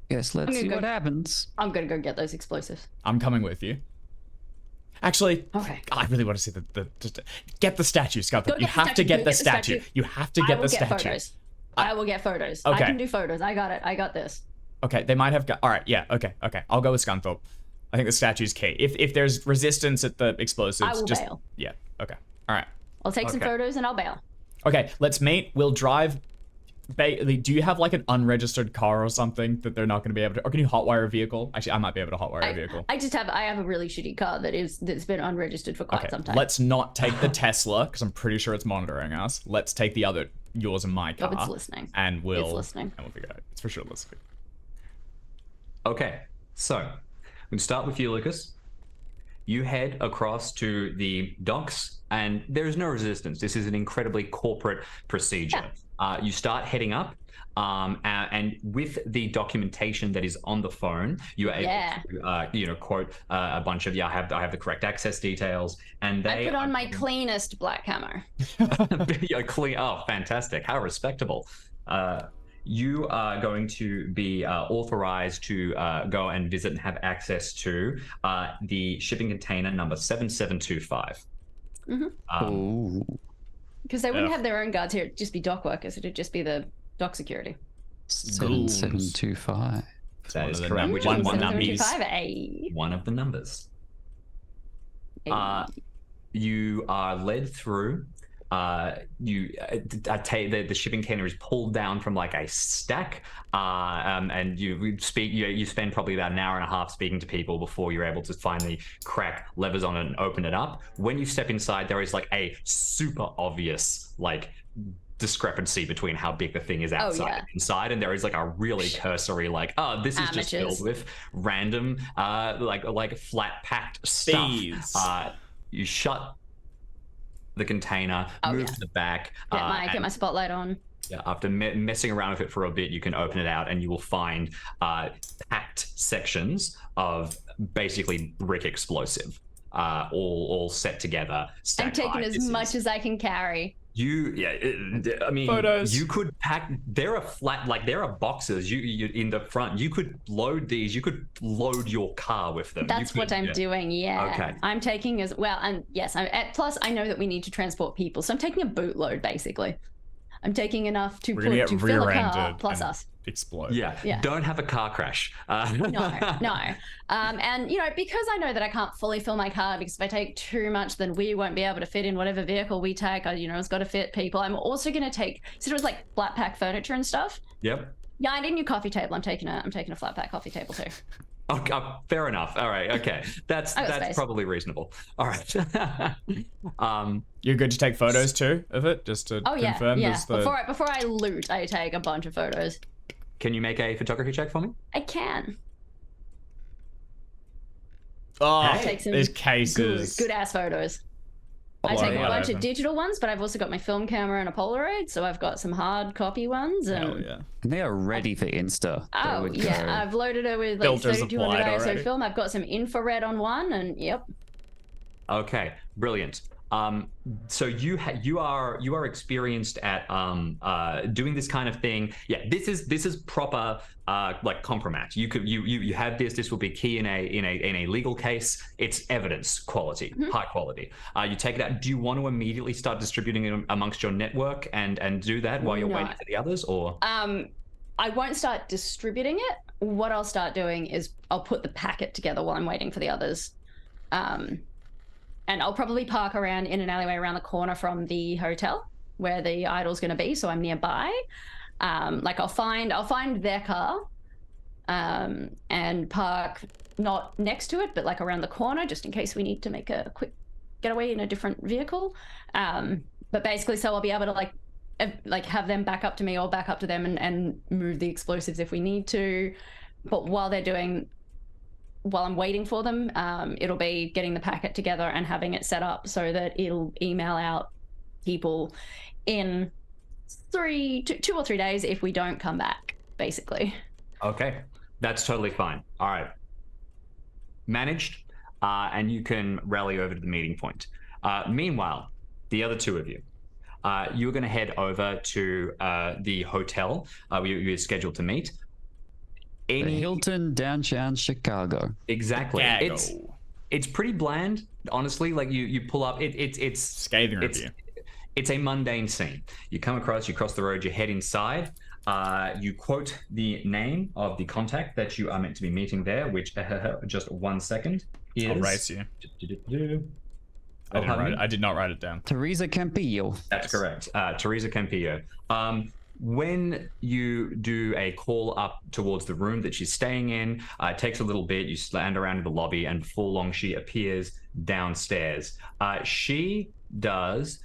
Yes, let's
gonna
see
go-
what happens.
I'm gonna go get those explosives.
I'm coming with you. Actually,
Okay.
I really want to see just get the statue, Scunthorpe.
Go
You
get the
have to
statue,
get
go
the
get the
statue.
statue.
You have to
I
get
will
the
get
statue.
photos. I will get photos.
Okay.
I can do photos. I got it. I got this.
Okay, they might have got. All right, yeah, okay. I'll go with Scunthorpe. I think the statue's key. If there's resistance at the explosives,
I will
just
bail.
yeah. Okay. All right.
I'll take some
Okay.
photos and I'll bail.
Okay, let's meet. We'll drive. Do you have like an unregistered car or something that they're not going to be able to? Or can you hotwire a vehicle? Actually, I might be able to hotwire a vehicle.
I have a really shitty car that's been unregistered for quite
Okay,
some time.
let's not take the Tesla because I'm pretty sure it's monitoring us. Let's take the other, yours and my car.
Oh, it's listening.
And we'll
It's listening.
And we'll figure it out. It's for sure listening.
Okay, so we start with you, Lucas. You head across to the docks, and there is no resistance. This is an incredibly corporate procedure. You start heading up, and with the documentation that is on the phone, you are able to, quote a bunch of, I have the correct access details, and they
I put on my cleanest black camo.
clean. Oh, fantastic! How respectable. You are going to be authorized to go and visit and have access to the shipping container number 7725.
Oh,
Because they wouldn't have their own guards here. It'd just be dock workers. It'd just be the dock security.
7725.
That is
of the
correct.
numbers.
Which
One
is
of the numbers.
725,
one of the numbers.
ay.
You are led through. The shipping container is pulled down from like a stack, and you speak. You spend probably about an hour and a half speaking to people before you're able to finally crack levers on it and open it up. When you step inside, there is like a super obvious discrepancy between how big the thing is outside and inside, and there is like a really cursory this is just filled with random like flat packed stuff.
Thieves.
You shut the container, move to the back,
Get my spotlight on.
yeah, after messing around with it for a bit, you can open it out and you will find packed sections of basically brick explosive, all set together.
I'm taking as much as I can carry.
I mean,
Photos.
you could pack. There are boxes. You in the front. You could load these. You could load your car with them.
That's what I'm doing. Yeah.
Okay.
I'm taking as well, and yes, plus I know that we need to transport people, so I'm taking a bootload basically. I'm taking enough to
We're gonna get
fill a car
rear-ended
plus
and
us.
explode.
Yeah. Don't have a car crash.
No. And because I know that I can't fully fill my car because if I take too much, then we won't be able to fit in whatever vehicle we take. It's got to fit people. I'm also going to take, so it was like flat pack furniture and stuff.
Yep.
Yeah, I need a new coffee table. I'm taking a flat pack coffee table too.
Okay, fair enough. All right. Okay. That's
space.
probably reasonable. All right.
You're good to take photos too of it, just to confirm.
Yeah.
Does the...
Before I loot, I take a bunch of photos.
Can you make a photography check for me?
I can.
Oh,
Take some
there's cases.
Good ass photos. I
Blow
take a
wide
bunch
open.
of digital ones, but I've also got my film camera and a Polaroid, so I've got some hard copy ones. And
Hell yeah.
They are ready for Insta. They
oh
would
yeah,
go-
I've loaded it with like
Filters
3200
applied
ISO
already.
film. I've got some infrared on one, and yep.
Okay, brilliant. So you are experienced at doing this kind of thing. Yeah, this is proper like compromat. You have this. This will be key in a legal case. It's evidence quality, high quality. You take it out. Do you want to immediately start distributing it amongst your network and do that while you're waiting for the others, or?
I won't start distributing it. What I'll start doing is I'll put the packet together while I'm waiting for the others. And I'll probably park around in an alleyway around the corner from the hotel where the idol's going to be, so I'm nearby. Like I'll find their car and park not next to it, but like around the corner, just in case we need to make a quick getaway in a different vehicle. But basically, so I'll be able to like have them back up to me or back up to them and move the explosives if we need to. But while I'm waiting for them, it'll be getting the packet together and having it set up so that it'll email out people in 2 or 3 days if we don't come back, basically.
Okay, that's totally fine. All right, managed, and you can rally over to the meeting point. Meanwhile, the other two of you, you're going to head over to the hotel you're scheduled to meet.
The Hilton, downtown Chicago.
Exactly.
Chicago.
It's pretty bland, honestly. Like you pull up, it's
Scathing review.
It's a mundane scene. You come across, you cross the road, you head inside. You quote the name of the contact that you are meant to be meeting there, which just 1 second is.
I'll race you. I did not write it down.
Teresa Campillo.
That's correct. Teresa Campillo. When you do a call up towards the room that she's staying in, it takes a little bit. You stand around in the lobby, and before long, she appears downstairs. She does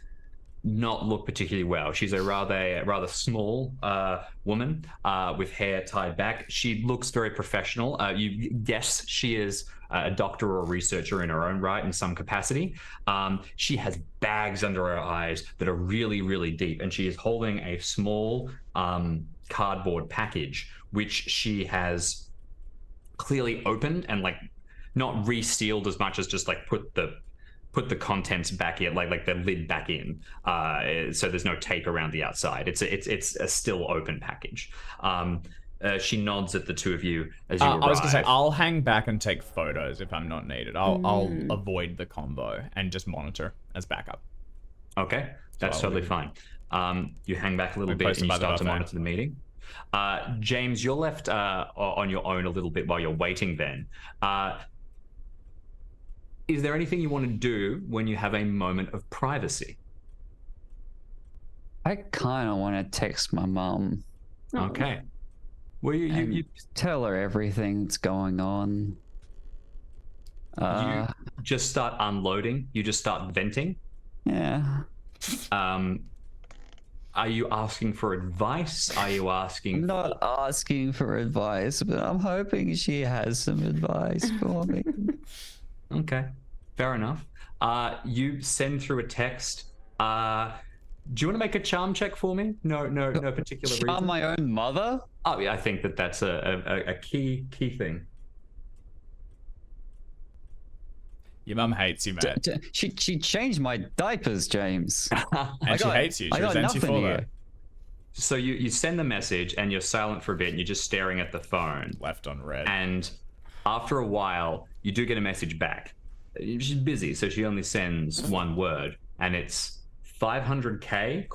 not look particularly well. She's a rather small woman with hair tied back. She looks very professional. You guess she is a doctor or a researcher in her own right in some capacity. She has bags under her eyes that are really, really deep, and she is holding a small cardboard package, which she has clearly opened and like not resealed as much as just like put the contents back in, like the lid back in, so there's no tape around the outside. It's a still open package. She nods at the two of you as you arrive.
I was gonna say I'll hang back and take photos if I'm not needed. I'll avoid the combo and just monitor as backup.
Okay, that's totally fine. You hang back a little bit and you start to monitor the meeting. James, you're left on your own a little bit while you're waiting. Then. Is there anything you want to do when you have a moment of privacy?
I kind of want to text my mom.
Okay. Well, you
tell her everything that's going on.
You just start unloading. You just start venting.
Yeah.
Are you asking for advice? Are you asking?
I'm not asking for advice, but I'm hoping she has some advice for me.
Okay, fair enough. You send through a text. Do you want to make a charm check for me? No particular reason.
Charm my own mother?
Oh yeah, I think that's a key thing.
Your mum hates you, mate.
She changed my diapers, James.
And she hates you. She resents you for that.
So you send the message and you're silent for a bit and you're just staring at the phone.
Left on red.
And after a while, you do get a message back. She's busy, so she only sends one word, and it's 500K ?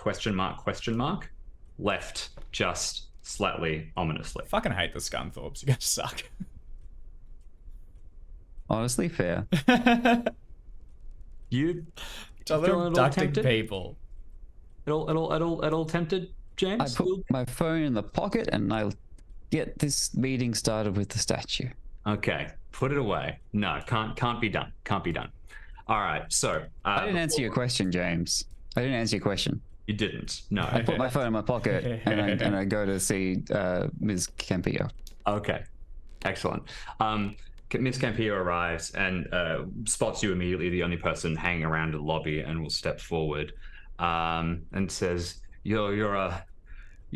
Left just slightly ominously.
Fucking hate the Scunthorpes. You guys suck.
Honestly, fair.
You
little abducting people.
At all tempted, James?
I put my phone in the pocket and I'll get this meeting started with the statue.
Okay, put it away. No, can't be done. Can't be done. All right, so
I didn't answer your question, James. I didn't answer your question.
You didn't. No.
I put my phone in my pocket and I go to see Ms. Campillo.
Okay, excellent. Miss Campillo arrives and spots you immediately, the only person hanging around the lobby, and will step forward and says, you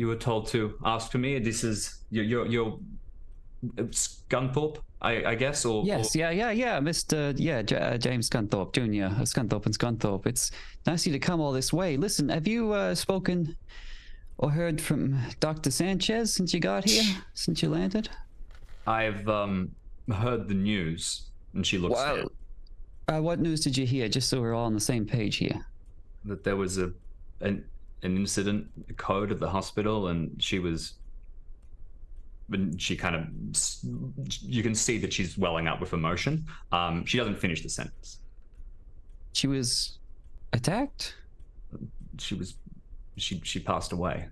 were told to ask for me. This is you're Scunthorpe, I guess, or
Yes, yeah, Mr. James Scunthorpe Jr. of Scunthorpe and Scunthorpe. It's nice of you to come all this way. Listen, have you spoken or heard from Dr. Sanchez since you got here, since you landed?
I've heard the news, and she looks down,
what news did you hear? Just so we're all on the same page here.
that there was an incident code at the hospital, and she kind of, you can see that she's welling up with emotion. She doesn't finish the sentence.
She was attacked?
She passed away.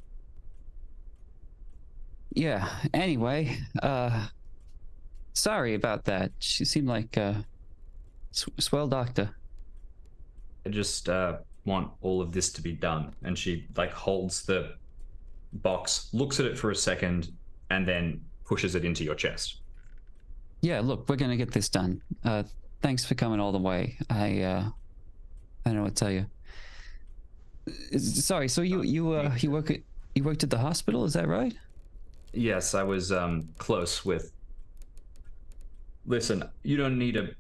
Yeah, anyway, sorry about that. She seemed like a swell doctor.
I just want all of this to be done. And she like holds the box, looks at it for a second, and then pushes it into your chest.
Yeah, look, we're gonna get this done. Thanks for coming all the way. I don't know what to tell you. Sorry, so you worked at the hospital, is that right?
Yes, I was close with. Listen, you don't need to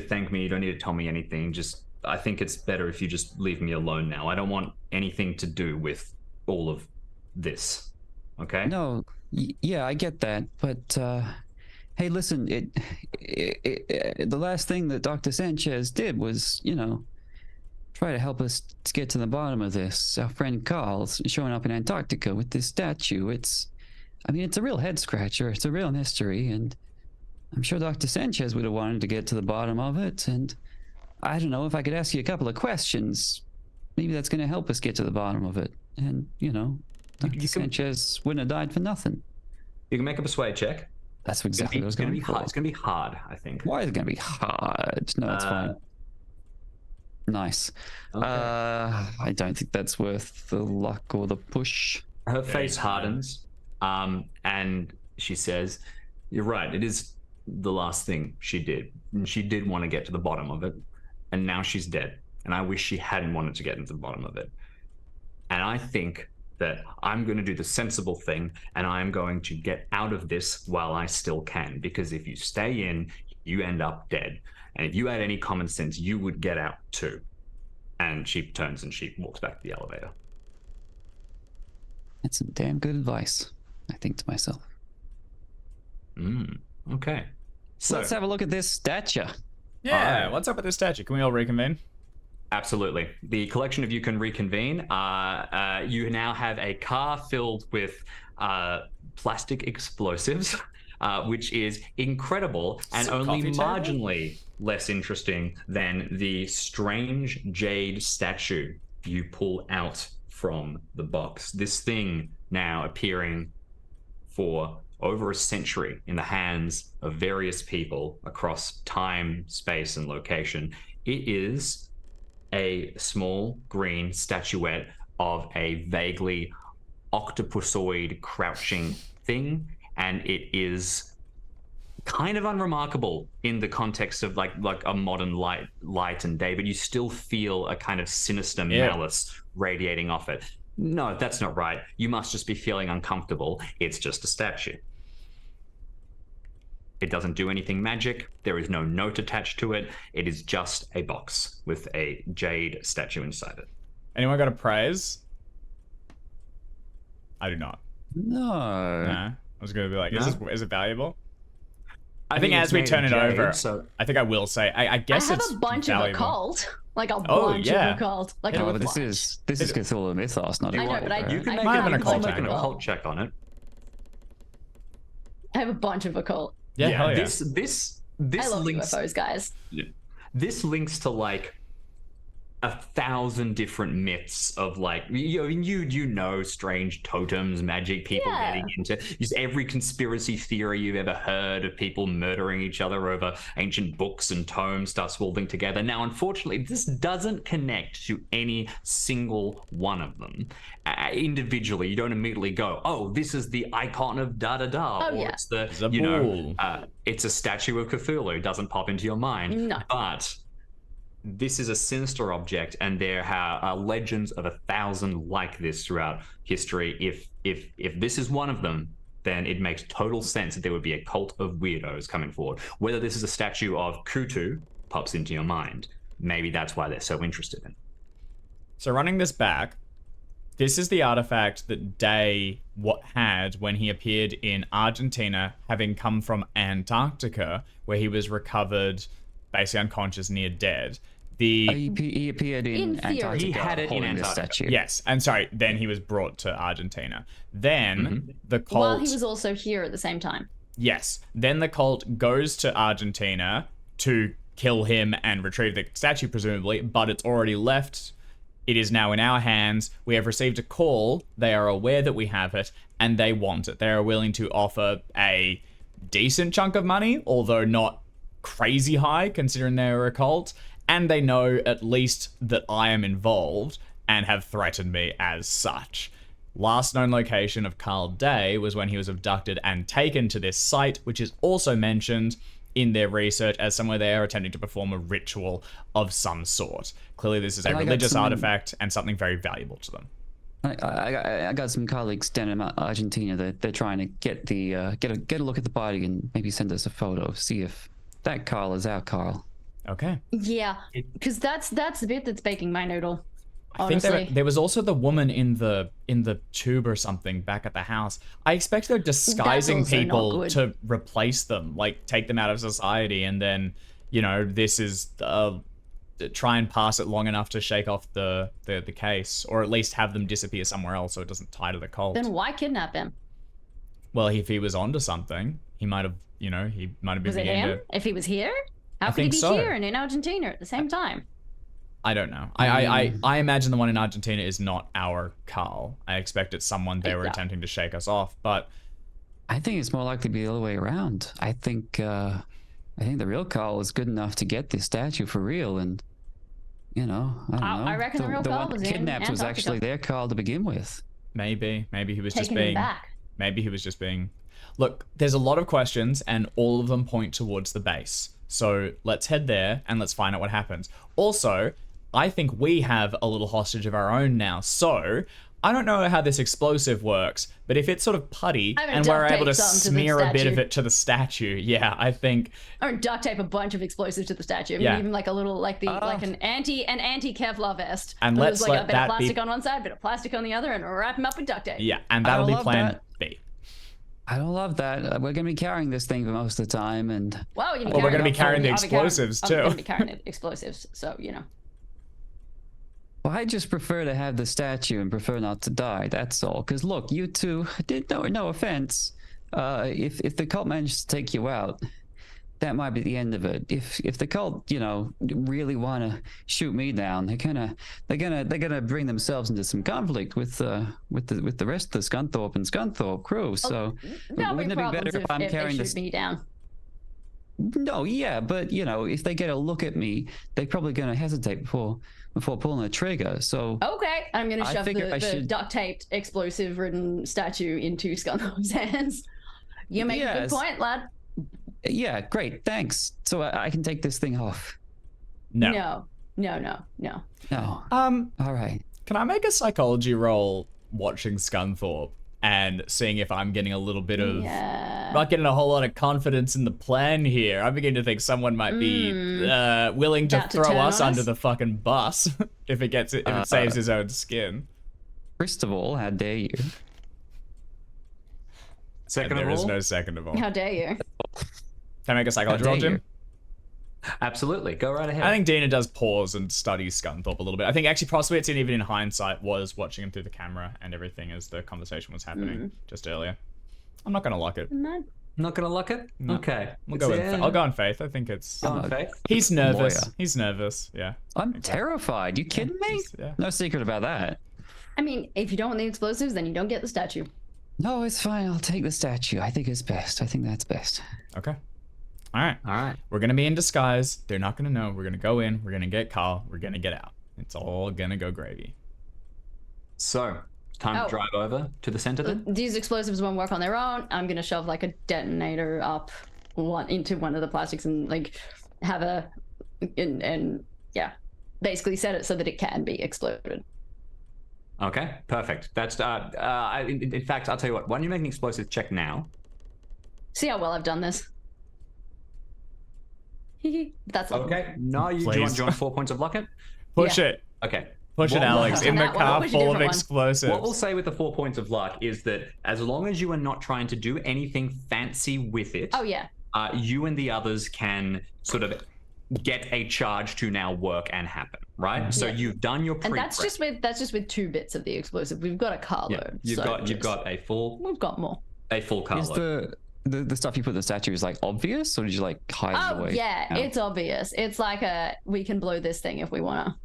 thank me. You don't need to tell me anything. Just, I think it's better if you just leave me alone now. I don't want anything to do with all of this. Okay?
No, yeah, I get that, but hey, listen, the last thing that Dr. Sanchez did was, try to help us to get to the bottom of this. Our friend Carl's showing up in Antarctica with this statue. It's a real head scratcher. It's a real mystery, and I'm sure Dr. Sanchez would have wanted to get to the bottom of it. And I don't know, if I could ask you a couple of questions, maybe that's going to help us get to the bottom of it. And, Dr. Sanchez wouldn't have died for nothing.
You can make a persuade check.
That's exactly what I was going to be hard.
It's going to be hard, I think.
Why is it going to be hard? No, it's fine. Nice.
Okay.
I don't think that's worth the luck or the push.
Her face hardens, and she says, "You're right. It is the last thing she did. And she did want to get to the bottom of it, and now she's dead. And I wish she hadn't wanted to get into the bottom of it. And I think that I'm going to do the sensible thing, and I'm going to get out of this while I still can. Because if you stay in, you end up dead. And if you had any common sense, you would get out too." And she turns and she walks back to the elevator.
That's some damn good advice, I think to myself.
Okay. So
let's have a look at this statue.
Yeah, what's up with this statue? Can we all reconvene?
Absolutely. The collection of you can reconvene. You now have a car filled with plastic explosives, which is incredible and only marginally less interesting than the strange jade statue you pull out from the box. This thing now appearing for over a century in the hands of various people across time, space, and location. It is a small green statuette of a vaguely octopusoid crouching thing, and it is kind of unremarkable in the context of like a modern light and day, but you still feel a kind of sinister malice radiating off it. No, that's not right. You must just be feeling uncomfortable. It's just a statue. It doesn't do anything magic. There is no note attached to it. It is just a box with a jade statue inside it.
Anyone got a prize? I do not.
No.
Nah. I was going to be like, is it valuable? I think
mean,
as we turn it
jade,
over,
so
I think I will say, I guess
I have
it's
a bunch
valuable.
of occult. Like a bunch of occult. Like
No,
a
but this
bunch.
is Cthulhu Mythos, not
I know,
occult,
but
right?
you can
I
make,
have an occult
make an
check.
occult check on it.
I have a bunch of occult.
Yeah, hell yeah.
This
I love
links
UFOs, guys.
this links to like 1,000 different myths of like you know strange totems, magic, people getting into just every conspiracy theory you've ever heard of people murdering each other over ancient books and tomes starts linked together. Now, unfortunately, this doesn't connect to any single one of them individually. You don't immediately go, oh, this is the icon of da da da, or it's the it's a statue of Cthulhu. Doesn't pop into your mind.
No.
But this is a sinister object, and there are legends of 1,000 like this throughout history. If this is one of them, then it makes total sense that there would be a cult of weirdos coming forward. Whether this is a statue of Cthulhu pops into your mind, maybe that's why they're so interested in.
So running this back, this is the artifact that Day had when he appeared in Argentina, having come from Antarctica, where he was recovered basically unconscious, near dead.
He appeared in Antarctica.
He had it in Antarctica.
Statue.
Yes, and sorry, then he was brought to Argentina. Then the cult...
While he was also here at the same time.
Yes. Then the cult goes to Argentina to kill him and retrieve the statue, presumably, but it's already left. It is now in our hands. We have received a call. They are aware that we have it, and they want it. They are willing to offer a decent chunk of money, although not crazy high, considering they're a cult. And they know at least that I am involved and have threatened me as such. Last known location of Carl Day was when he was abducted and taken to this site, which is also mentioned in their research as somewhere they are attempting to perform a ritual of some sort. Clearly this is a religious artifact and something very valuable to them.
I got some colleagues down in Argentina that they're trying to get a look at the body and maybe send us a photo, see if that Carl is our Carl.
Okay.
Yeah, because that's the bit that's baking my noodle.
I think there was also the woman in the tube or something back at the house. I expect they're disguising people to replace them, like take them out of society, and then this is try and pass it long enough to shake off the case, or at least have them disappear somewhere else so it doesn't tie to the cult.
Then why kidnap him?
Well, if he was onto something, he might have been.
Was it him? If he was here, how could he be here and in Argentina at the same time?
I don't know. I imagine the one in Argentina is not our Carl. I expect it's someone they were attempting to shake us off, but
I think it's more likely to be the other way around. I think the real Carl is good enough to get this statue for real, and I don't know.
I reckon the real Carl was
kidnapped was actually their Carl to begin with.
Maybe he was
taking him back.
Maybe he was just being. Look, there's a lot of questions, and all of them point towards the base. So let's head there and let's find out what happens. Also, I think we have a little hostage of our own now. So I don't know how this explosive works, but if it's sort of putty and we're able to smear a bit of it to the statue, yeah, I think.
Or duct tape a bunch of explosives to the statue. I mean, even like a little, like an anti Kevlar vest.
And let's
like
let
a bit of plastic on one side, bit of plastic on the other, and wrap them up with duct tape.
Yeah, and that'll be plan B.
I don't love that. We're going to be carrying this thing for most of the time, and
well, we're
going to be carrying the explosives too.
I'm going to be carrying the explosives, so
Well, I just prefer to have the statue and prefer not to die. That's all. Because look, you two did no offense. If the cult manages to take you out, that might be the end of it. If the cult, really want to shoot me down, they're gonna bring themselves into some conflict with the rest of the Scunthorpe and Scunthorpe crew. So wouldn't it be better if I'm carrying
they shoot me down?
No, yeah, but if they get a look at me, they're probably gonna hesitate before pulling the trigger. So
okay, I'm gonna shove the duct taped explosive ridden statue into Scunthorpe's hands. You make a good point, lad.
Yeah, great, thanks. So I can take this thing off.
No.
All right.
Can I make a psychology roll watching Scunthorpe and seeing if I'm getting a little bit of not getting a whole lot of confidence in the plan here? I'm beginning to think someone might be willing to throw us under the fucking bus if it saves his own skin.
First of all, how dare you?
Second of all, there is no second of all.
How dare you?
Can I make a psychology roll, Jim?
Absolutely. Go right ahead.
I think Dina does pause and study Scunthorpe a little bit. I think actually possibly it's even in hindsight was watching him through the camera and everything as the conversation was happening just earlier. I'm not going to lock it.
Not gonna luck it?
No.
Okay.
We'll go with. I'll go on faith. I think it's.
Go on
a
faith.
He's nervous.
lawyer.
He's nervous. Yeah.
I'm terrified. You kidding me?
Yeah.
No secret about that.
I mean, if you don't want the explosives, then you don't get the statue.
No, it's fine. I'll take the statue. I think it's best. I think that's best.
Okay. All right.
All right.
We're gonna be in disguise. They're not gonna know. We're gonna go in. We're gonna get Carl. We're gonna get out. It's all gonna go gravy.
So, time to drive over to the center then?
These explosives won't work on their own. I'm gonna shove like a detonator up into one of the plastics and like have and yeah, basically set it so that it can be exploded.
Okay, perfect. That's in fact, I'll tell you what. Why don't you make an explosive check now?
See how well I've done this. That's lovely.
Okay. No, you
Please.
join 4 points of luck it.
Push
Yeah.
it.
Okay.
Push it,
What-
Alex. In the
That one,
car
push a
full of
different one.
explosives.
What we'll say with the 4 points of luck is that as long as you are not trying to do anything fancy with it,
Oh yeah.
you and the others can sort of get a charge to now work and happen, right? So
Yeah.
you've done your pre-prep.
And that's just with 2 bits of the explosive. We've got a carload.
You've
so
got
just-
a full
We've got more.
Is
carload.
the stuff you put in the statue is like obvious, or did you like hide it
Oh
away?
yeah,
No.
it's obvious. It's like we can blow this thing if we wanna.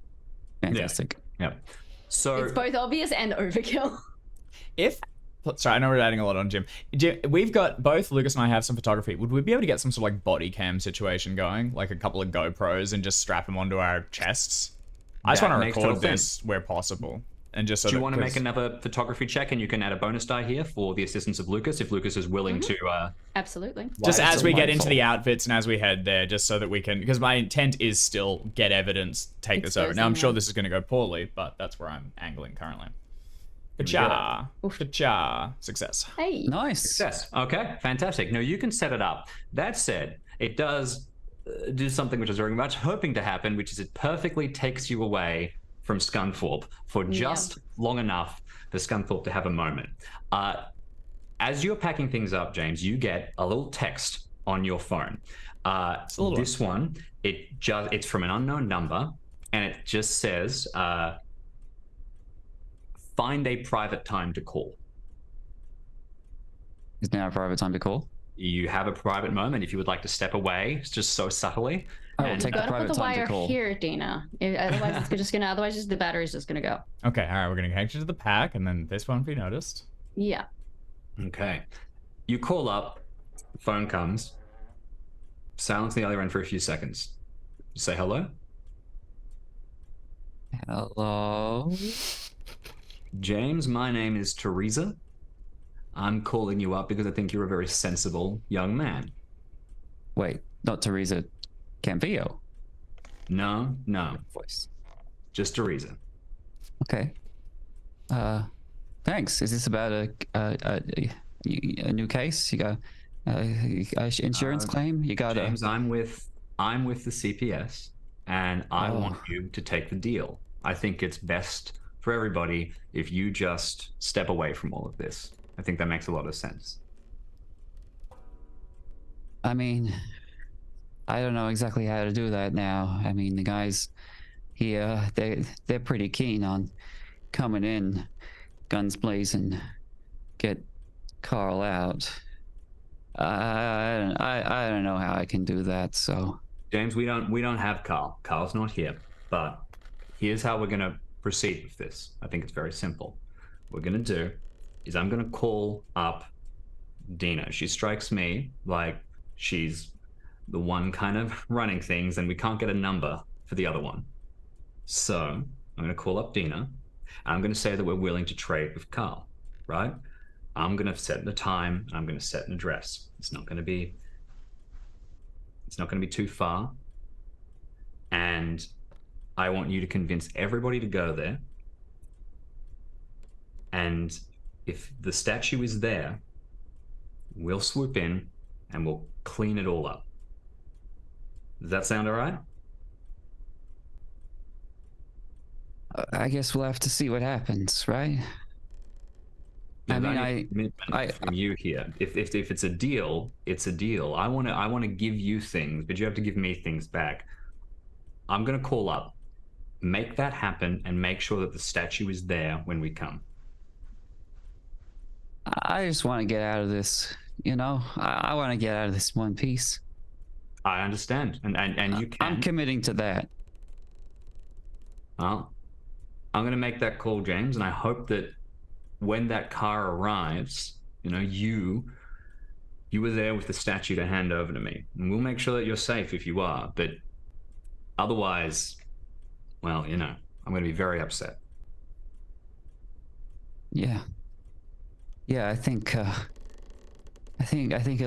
Fantastic.
Yeah. So
It's both obvious and overkill.
Sorry, I know we're adding a lot on Jim. We've got both Lucas and I have some photography. Would we be able to get some sort of like body cam situation going, like a couple of GoPros, and just strap them onto our chests? I just
That
want to
makes
record
total
this where possible, and just so
do you
that-
want to make
'cause-
another photography check, and you can add a bonus die here for the assistance of Lucas if Lucas is willing to.
Absolutely.
just
Why,
as
it's
we
a
get into
wonderful-
the outfits and as we head there, just so that we can, because my intent is still get evidence, take this over. Now I'm
Exposing
sure
them.
this is going to go poorly, but that's where I'm angling currently.
go.
Ka-cha. Ka-cha. Success.
Hey.
Nice.
Yes. Okay. Fantastic. No, you can set it up. That said, it does do something which I was very much hoping to happen, which is it perfectly takes you away from Scunthorpe for just long enough for Scunthorpe to have a moment. As you're packing things up, James, you get a little text on your phone. This one, it's from an unknown number, and it just says, "Find a private time to call."
Is now a private time to call?
You have a private moment if you would like to step away, just so subtly.
I will
And-
take the
Gotta put
private
the
time to
wire
call.
here, Dina. Otherwise, it's just gonna. Otherwise, the battery's just gonna go.
Okay, all right, we're going to connect you to the pack, and then this won't be noticed.
Yeah.
Okay. You call up, phone comes, silence on the other end for a few seconds. You say hello.
Hello.
James, my name is Teresa. I'm calling you up because I think you're a very sensible young man.
Wait, not Teresa Campillo.
No,
Voice.
just Teresa.
Okay. Thanks. Is this about a new case? You got insurance claim? You got
James, I'm with the CPS, and I want you to take the deal. I think it's best for everybody if you just step away from all of this. I think that makes a lot of sense.
I mean, I don't know exactly how to do that now. I mean, the guys here, they're pretty keen on coming in, guns blazing, get Carl out. I don't know how I can do that. So
James, we don't have Carl. Carl's not here. But here's how we're gonna proceed with this. I think it's very simple. What we're gonna do is I'm gonna call up Dina. She strikes me like she's the one kind of running things, and we can't get a number for the other one. So I'm gonna call up Dina, and I'm gonna say that we're willing to trade with Carl, right? I'm gonna set the time, and I'm gonna set an address. It's not gonna be too far. And I want you to convince everybody to go there. And if the statue is there, we'll swoop in and we'll clean it all up. Does that sound all right?
I guess we'll have to see what happens, right? I mean,
commitment from you here. If it's a deal, it's a deal. I want to give you things, but you have to give me things back. I'm gonna call up, make that happen, and make sure that the statue is there when we come.
I just want to get out of this you know, I want to get out of this one piece.
I understand, and you can.
I'm committing to that.
Well, I'm going to make that call, James, and I hope that when that car arrives, you know, you were there with the statue to hand over to me, and we'll make sure that you're safe if you are. But otherwise, well, you know, I'm going to be very upset.
Yeah. Yeah, I think at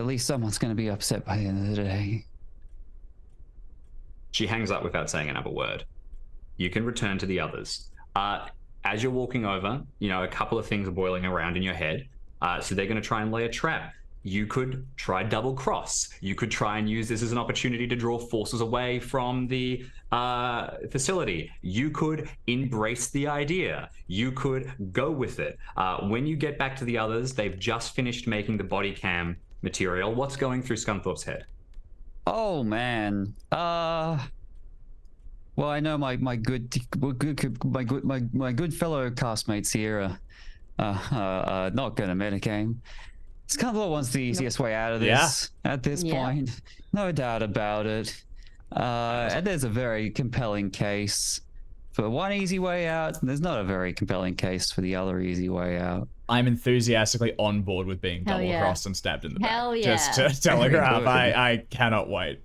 least someone's going to be upset by the end of the day.
She hangs up without saying another word. You can return to the others. As you're walking over, you know, a couple of things are boiling around in your head. So they're going to try and lay a trap. You could try double cross. You could try and use this as an opportunity to draw forces away from the facility. You could embrace the idea. You could go with it. When you get back to the others, they've just finished making the body cam material. What's going through Scunthorpe's head?
Oh man. Well, I know my good fellow castmates here are not gonna metagame. Scunthorpe wants the easiest way out of this at this point. No doubt about it. And there's a very compelling case for one easy way out, and there's not a very compelling case for the other easy way out.
I'm enthusiastically on board with being double-crossed and stabbed in the back.
Hell yeah.
Just to telegraph, I cannot wait.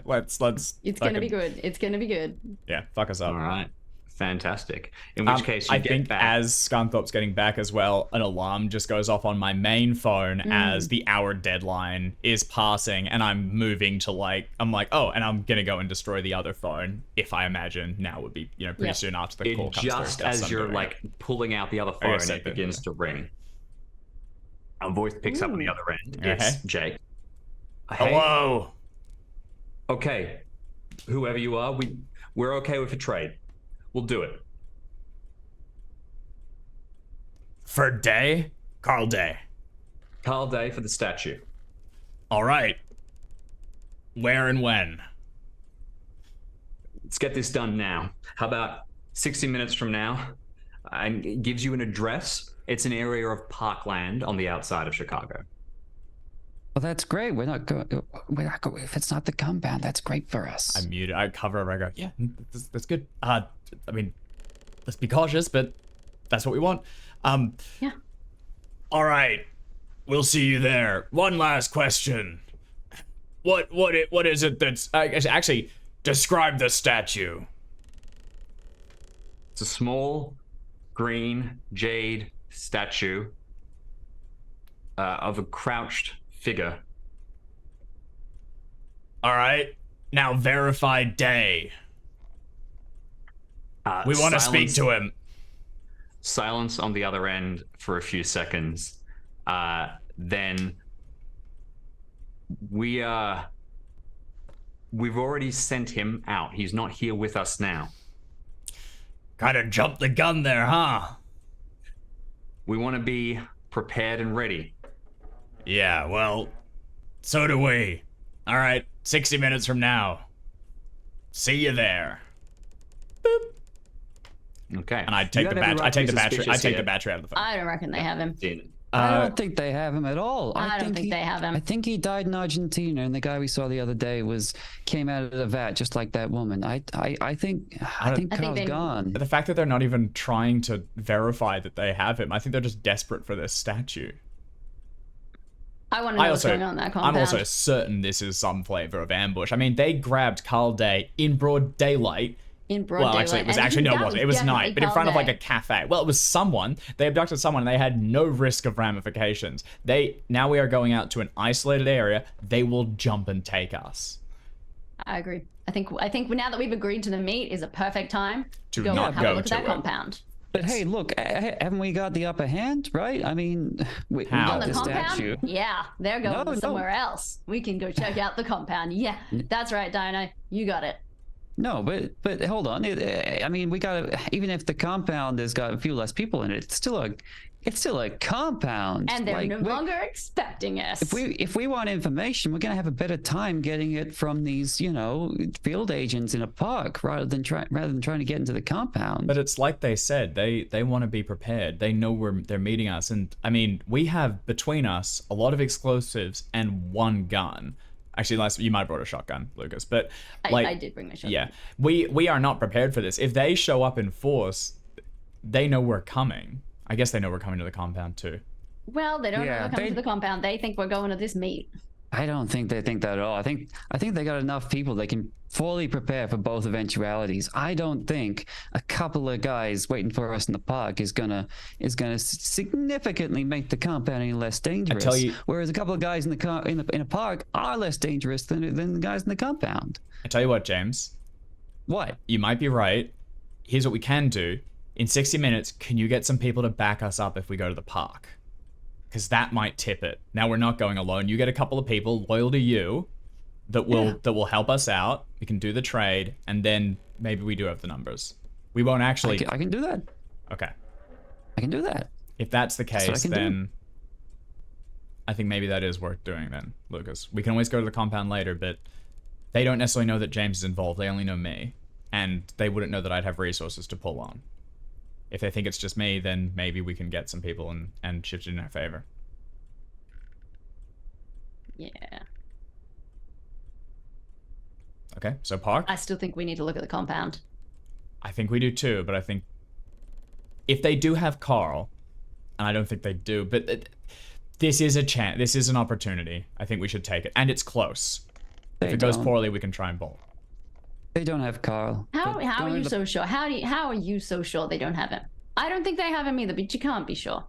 let's.
It's gonna be good. It's gonna be good.
Yeah, fuck us up.
All right. Fantastic. In which case, you
I
get
think
back.
as Scunthorpe's getting back as well, an alarm just goes off on my main phone as the hour deadline is passing, and I'm moving to I'm like, oh, and I'm gonna go and destroy the other phone. If I imagine now would be, you know, pretty soon after the call comes through.
Just as you're pulling out the other phone, it begins to ring. A voice picks up on the other end. It's Jake. Hey.
Hello.
Okay, whoever you are, we're okay with a trade. We'll do it.
For Day? Carl Day.
Carl Day for the statue.
All right. Where and when?
Let's get this done now. How about 60 minutes from now? And it gives you an address. It's an area of parkland on the outside of Chicago.
Well, that's great. We're not going. If it's not the compound, that's great for us.
I mute it. I cover it. I go, yeah, that's good. I mean, let's be cautious, but that's what we want.
Yeah.
All right. We'll see you there. One last question. What is it that's actually describe the statue?
It's a small green jade statue of a crouched figure.
All right. Now verify Day. We want to speak to him.
Silence on the other end for a few seconds. Then we've already sent him out. He's not here with us now.
Kind of jumped the gun there, huh?
We want to be prepared and ready.
Yeah, well, so do we. All right, 60 minutes from now. See you there. Boop.
Okay.
And I take the battery. I take the battery out of the phone.
I don't reckon they have him.
I don't think they have him at all.
I don't think they have him.
I think he died in Argentina, and the guy we saw the other day came out of the vat just like that woman. I think Carl's gone.
The fact that they're not even trying to verify that they have him, I think they're just desperate for this statue.
I want to know what's going on in that compound.
I'm also certain this is some flavor of ambush. I mean, they grabbed Carl Day in broad daylight.
In broad daylight.
Well, actually, it was no, it wasn't. It was night, but in front of like a cafe. Well, it was someone. They abducted someone, and they had no risk of ramifications. Now we are going out to an isolated area. They will jump and take us.
I agree. I think now that we've agreed to the meet is a perfect time to go
not
have a
go
look
to
at that
it.
compound.
But hey, look, haven't we got the upper hand, right? I mean, we
How?
got
On the
the
compound?
statue.
Yeah, they're going somewhere else. We can go check out the compound. Yeah, that's right, Dino. You got it.
No, but hold on. I mean, we got even if the compound has got a few less people in it, it's still a compound.
And they're
Like,
no longer expecting us.
if we want information, we're gonna have a better time getting it from these, you know, field agents in a park rather than trying to get into the compound.
But it's like they said, they want to be prepared. They know they're meeting us, and I mean, we have between us a lot of explosives and one gun. Actually, you might have brought a shotgun, Lucas, but like
I did bring my shotgun.
Yeah, we are not prepared for this. If they show up in force, they know we're coming. I guess they know we're coming to the compound too.
Well, they don't know we're coming to the compound. They think we're going to this meet.
I don't think they think that at all. I think they got enough people they can fully prepare for both eventualities. I don't think a couple of guys waiting for us in the park is gonna significantly make the compound any less dangerous.
I tell you,
whereas a couple of guys in a park are less dangerous than the guys in the compound.
I tell you what, James.
What?
You might be right. Here's what we can do. In 60 minutes, can you get some people to back us up if we go to the park? Because that might tip it. Now we're not going alone. You get a couple of people loyal to you that will help us out. We can do the trade, and then maybe we do have the numbers. We won't actually.
I can do that.
Okay.
I can do that.
If that's the case, then
do.
I think maybe that is worth doing then, Lucas. We can always go to the compound later, but they don't necessarily know that James is involved. They only know me, and they wouldn't know that I'd have resources to pull on. If they think it's just me, then maybe we can get some people and shift it in our favor.
Yeah.
Okay, so park?
I still think we need to look at the compound.
I think we do too, but I think if they do have Carl, and I don't think they do, but this is a chance. This is an opportunity. I think we should take it. And it's close. If it goes poorly, we can try and bolt.
They don't have Carl.
How are you so sure? How are you so sure they don't have him? I don't think they have him either, but you can't be sure.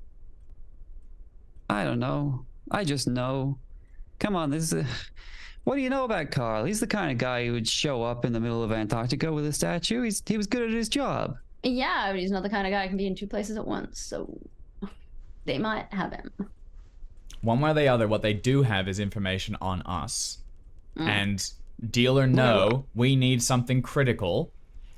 I don't know. I just know. Come on, what do you know about Carl? He's the kind of guy who would show up in the middle of Antarctica with a statue. He was good at his job.
Yeah, but he's not the kind of guy who can be in two places at once, so they might have him.
One way or the other, what they do have is information on us. And deal or no, we need something critical.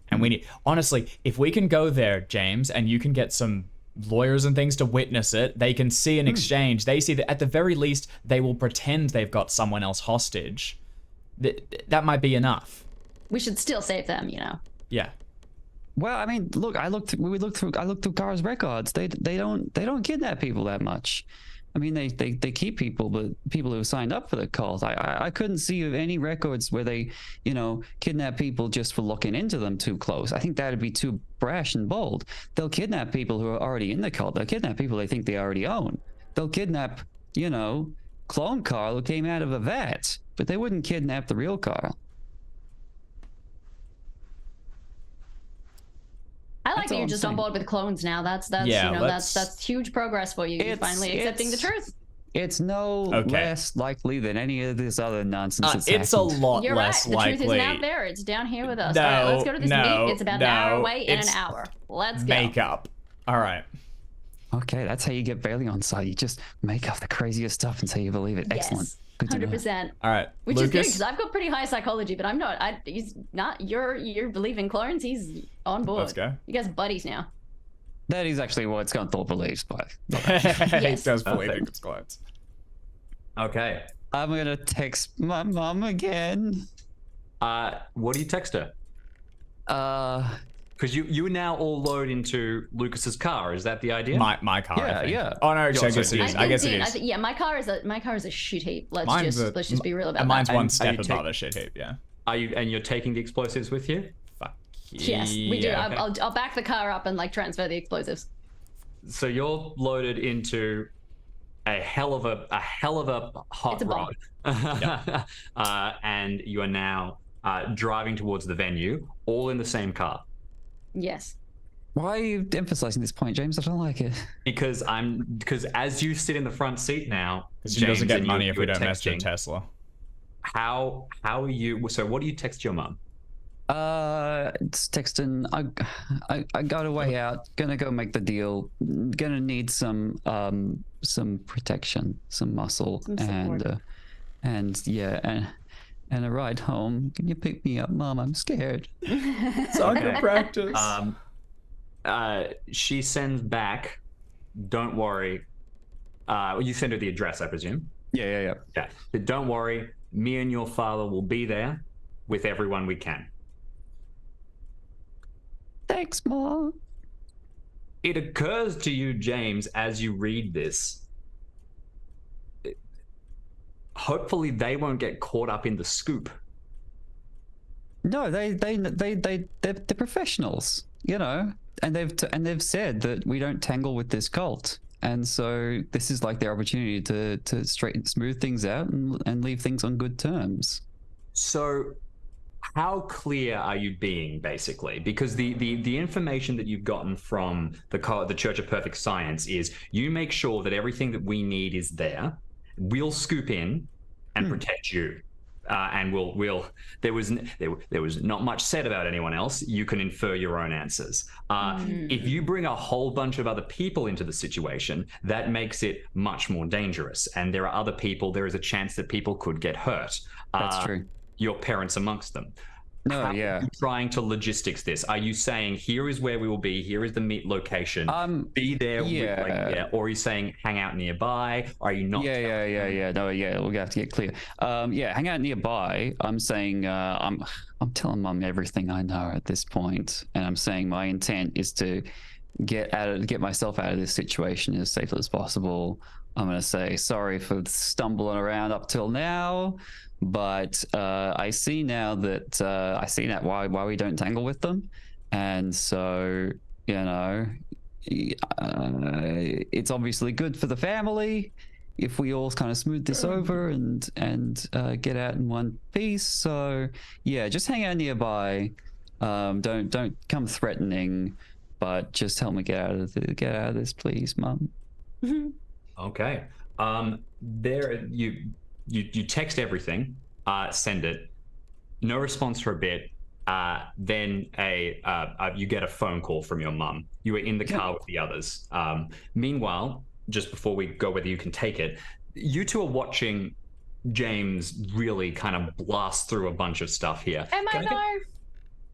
And we need, honestly, if we can go there, James, and you can get some lawyers and things to witness it, they can see an exchange. They see that at the very least, they will pretend they've got someone else hostage. That might be enough.
We should still save them, you know.
Yeah.
Well, I mean, look, I looked through Carl's records. They don't kidnap people that much. I mean, they keep people, but people who signed up for the cult, I couldn't see of any records where they, you know, kidnap people just for looking into them too close. I think that'd be too brash and bold. They'll kidnap people who are already in the cult. They'll kidnap people they think they already own. They'll kidnap, you know, clone Carl who came out of a vat, but they wouldn't kidnap the real Carl.
I like that you're just on board with clones now. That's
Yeah,
you know, that's huge progress for you. You're finally accepting the truth.
It's no less likely than any of this other nonsense that's
It's
happened.
a lot
You're
less
right. The
likely.
truth isn't out there. It's down here with us.
No,
All right, let's go to this
no,
meet. It's about an hour
no,
away in an
it's
hour. Let's go.
Makeup. All right.
Okay, that's how you get Bailey on side. You just make up the craziest stuff until you believe it. Excellent.
Yes,
Good to know.
100%.
All right.
Which is good
Lucas?
because I've got pretty high psychology, but I'm not. He's not. You're believing clones. He's on board.
Let's go.
You guys are buddies now.
That is actually what Scunthorpe believes, but
He does believe
Perfect.
it's clones.
Okay.
I'm gonna text my mom again.
What do you text her?
Uh,
Because you now all load into Lucas's car. Is that the idea?
My car.
Yeah,
I think.
yeah.
Oh no, actually, I guess it is. I guess it is.
Yeah, my car is a shit heap. Let's
Mine's
just be real about
mine's
that.
one
And
step
are you
above a shit heap. Yeah.
And you're taking the explosives with you?
Fuck.
Yes, we do.
Yeah.
okay.
I'll back the car up and like transfer the explosives.
So you're loaded into a hell of a hot
It's a bomb.
rod. And you are now driving towards the venue, all in the same car.
Yes.
why are you emphasizing this point, James? I don't like it.
Because as you sit in the front seat now,
Because she doesn't
James,
get
and
money if we
you're
don't mess with
texting,
Tesla.
How are you? So what do you text your mum?
It's texting. I got a way out. Gonna go make the deal. Gonna need some protection, some muscle,
Some support.
and yeah, and a ride home. Can you pick me up, Mom? I'm scared.
Soccer
Okay.
practice.
She sends back, don't worry. You send her the address, I presume.
Yeah.
Yeah. But don't worry, me and your father will be there with everyone we can.
Thanks, Mom.
It occurs to you, James, as you read this, hopefully they won't get caught up in the scoop.
No, they're professionals, you know, and they've said that we don't tangle with this cult, and so this is like their opportunity to smooth things out and leave things on good terms.
So how clear are you being, basically? Because the information that you've gotten from the Church of Perfect Science is you make sure that everything that we need is there. We'll scoop in and protect you. And there was not much said about anyone else. You can infer your own answers. If you bring a whole bunch of other people into the situation, that makes it much more dangerous. And there are other people, there is a chance that people could get hurt.
That's true.
Your parents amongst them.
No,
How
yeah.
are you trying to logistics this? Are you saying here is where we will be, here is the meet location, be there,
yeah.
or are you saying hang out nearby? Are you not?
Yeah. No, yeah, we're gonna have to get clear. Yeah, hang out nearby. I'm saying I'm telling Mum everything I know at this point, and I'm saying my intent is to get myself out of this situation as safely as possible. I'm gonna say sorry for stumbling around up till now, but I see now why we don't tangle with them, and so you know, it's obviously good for the family if we all kind of smooth this over and get out in one piece. So yeah, just hang out nearby. Don't come threatening, but just help me get out of this, please, Mum.
Okay. There you text everything, send it. No response for a bit. Then you get a phone call from your mum. You were in the car with the others. Meanwhile, just before we go whether you can take it, you two are watching James really kind of blast through a bunch of stuff here.
Am I though?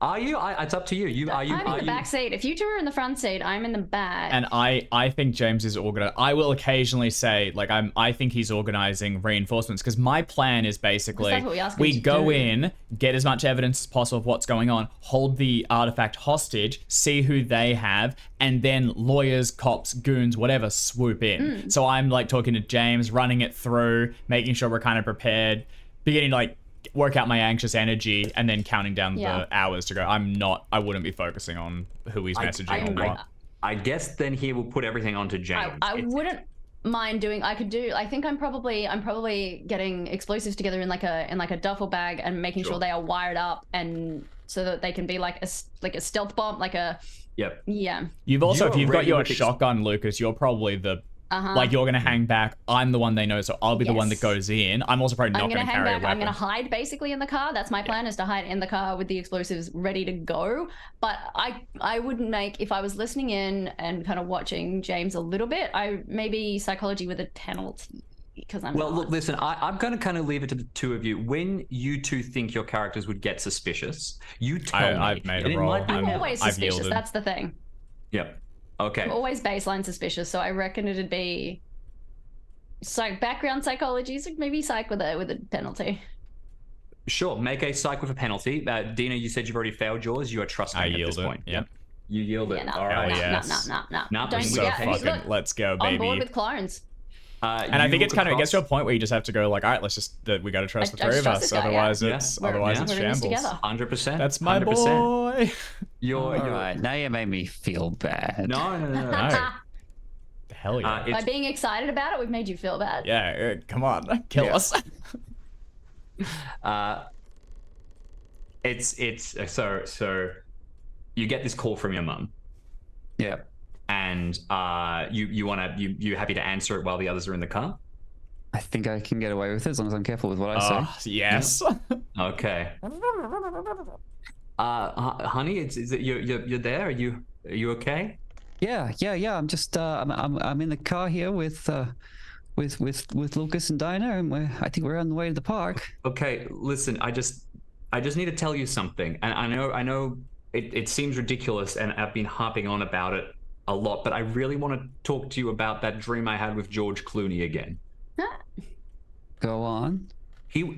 Are you? It's up to you.
I'm in the back seat. If you two are in the front seat, I'm in the back.
And I think James is organized. I will occasionally say, like, I think he's organizing reinforcements, because my plan is basically we go in, get as much evidence as possible of what's going on, hold the artifact hostage, see who they have, and then lawyers, cops, goons, whatever, swoop in. So I'm like talking to James, running it through, making sure we're kind of prepared, beginning to like work out my anxious energy, and then counting down the hours to go. I wouldn't be focusing on who he's messaging or what.
I guess then he will put everything onto James.
I wouldn't mind doing. I think I'm probably getting explosives together in like a duffel bag and making sure they are wired up, and so that they can be like a stealth bomb, like a.
Yep.
Yeah.
You've got your shotgun, Lucas, you're probably the. Like, you're going to hang back. I'm the one they know, so I'll be the one that goes in. I'm also probably not going to carry a weapon.
I'm going to hide basically in the car. That's my plan, is to hide in the car with the explosives ready to go. But I wouldn't make, if I was listening in and kind of watching James a little bit, maybe psychology with a penalty. Because
look, listen, I'm going to kind of leave it to the two of you. When you two think your characters would get suspicious, you tell me.
I've made a roll.
I'm always suspicious. That's the thing.
Yep. Okay.
I'm always baseline suspicious, so I reckon it'd be background psychology, so maybe psych with a penalty.
Sure, make a psych with a penalty. Dina, you said you've already failed yours. You are trusting at this point.
Yep.
You yield it.
No,
All right.
No.
Let's go, baby.
On board with clones.
And I think it's kind of, it gets to a point where you just have to go like, all right, we got to trust the three of us. Otherwise it's shambles.
100%.
That's my 100%. Boy.
You're right. Now you made me feel bad.
No.
Hell yeah.
By being excited about it, we've made you feel bad.
Yeah, come on. Kill us.
So you get this call from your mum.
Yeah.
And you happy to answer it while the others are in the car?
I think I can get away with it as long as I'm careful with what I say.
Yes.
Yeah. Okay. Honey, is it you're there? Are you okay?
Yeah. I'm just I'm in the car here with with Lucas and Dinah, and I think we're on the way to the park.
Okay, listen, I just need to tell you something. And I know it seems ridiculous and I've been harping on about it a lot, but I really want to talk to you about that dream I had with George Clooney again.
Go on.
He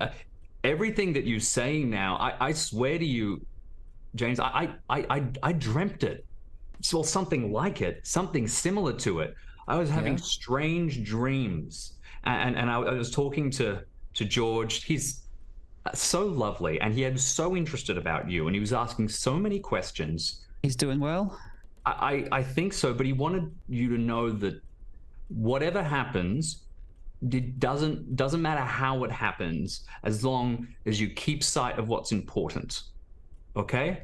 everything that you're saying now, I swear to you, James, I dreamt it. Well, something like it, something similar to it. I was having strange dreams. And I was talking to George. He's so lovely, and he was so interested about you, and he was asking so many questions.
He's doing well?
I think so, but he wanted you to know that whatever happens, it doesn't matter how it happens, as long as you keep sight of what's important. Okay?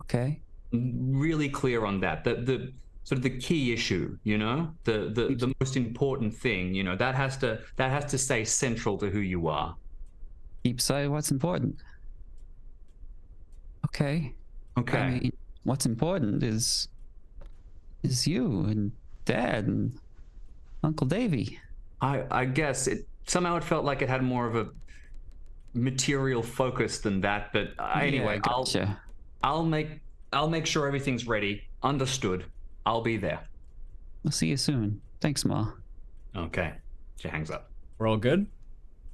Okay.
Really clear on that. The sort of the key issue, you know, the most important thing, you know, that has to stay central to who you are.
Keep sight of what's important. Okay.
Okay.
I mean, what's important is you and Dad and Uncle Davy.
I guess it felt like it had more of a material focus than that, but anyway,
gotcha.
I'll make sure everything's ready. Understood. I'll be there.
I'll see you soon. Thanks, Ma.
Okay. She hangs up.
We're all good?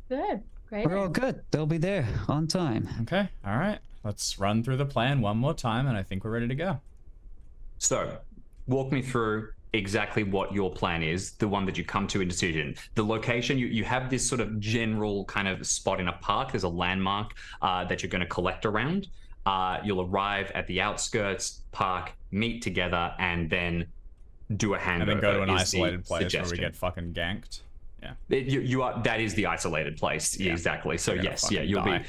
Good. Great.
We're all good. They'll be there on time.
Okay, all right. Let's run through the plan one more time, and I think we're ready to go.
So, walk me through exactly what your plan is, the one that you come to a decision. The location, you have this sort of general kind of spot in a park. There's a landmark that you're going to collect around. You'll arrive at the outskirts, park, meet together, and then do a handover.
And then go to an isolated place where we get fucking ganked. Yeah.
You are. That is the isolated place. Yeah. Exactly. So yes, you'll
die.
be.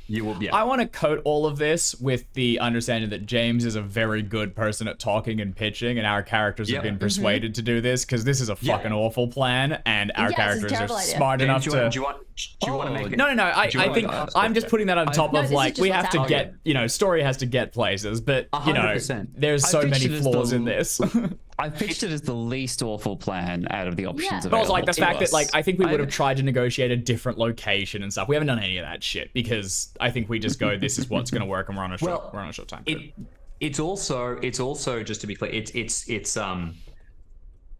You will. Yeah.
I want to coat all of this with the understanding that James is a very good person at talking and pitching, and our characters have been persuaded to do this because this is a fucking awful plan, and our characters are smart enough to.
Do you want to make it?
No. I think I'm just putting that on top of like we have to get story has to get places, but
100%.
There's so many flaws in this.
I pitched it as the least awful plan out of the options available.
But also, like the fact that
us.
I think we would have tried to negotiate a different location and stuff. We haven't done any of that shit because I think we just go, this is what's going to work, and we're on a short time.
It's also just to be clear, it's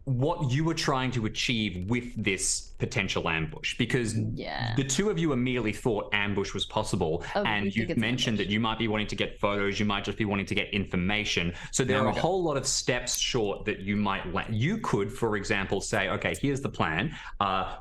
what you were trying to achieve with this potential ambush, because the two of you immediately thought ambush was possible, and you mentioned that you might be wanting to get photos, you might just be wanting to get information, so there are a whole lot of steps short that you might you could, for example, say, okay, here's the plan,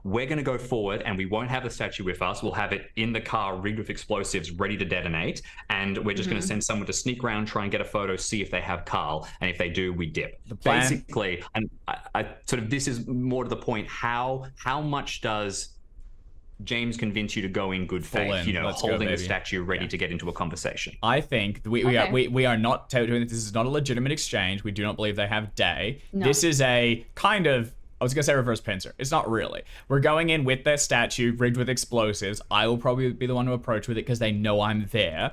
we're going to go forward and we won't have the statue with us, we'll have it in the car rigged with explosives ready to detonate, and we're just going to send someone to sneak around, try and get a photo, see if they have Carl, and if they do, we dip. Basically, and I sort of, this is more to the point, how much does James convince you to go in good faith, holding the statue ready to get into a conversation?
I think we are not doing this. This is not a legitimate exchange. We do not believe they have Day. No. This is a kind of, I was going to say reverse pincer. It's not really. We're going in with their statue rigged with explosives. I will probably be the one to approach with it because they know I'm there.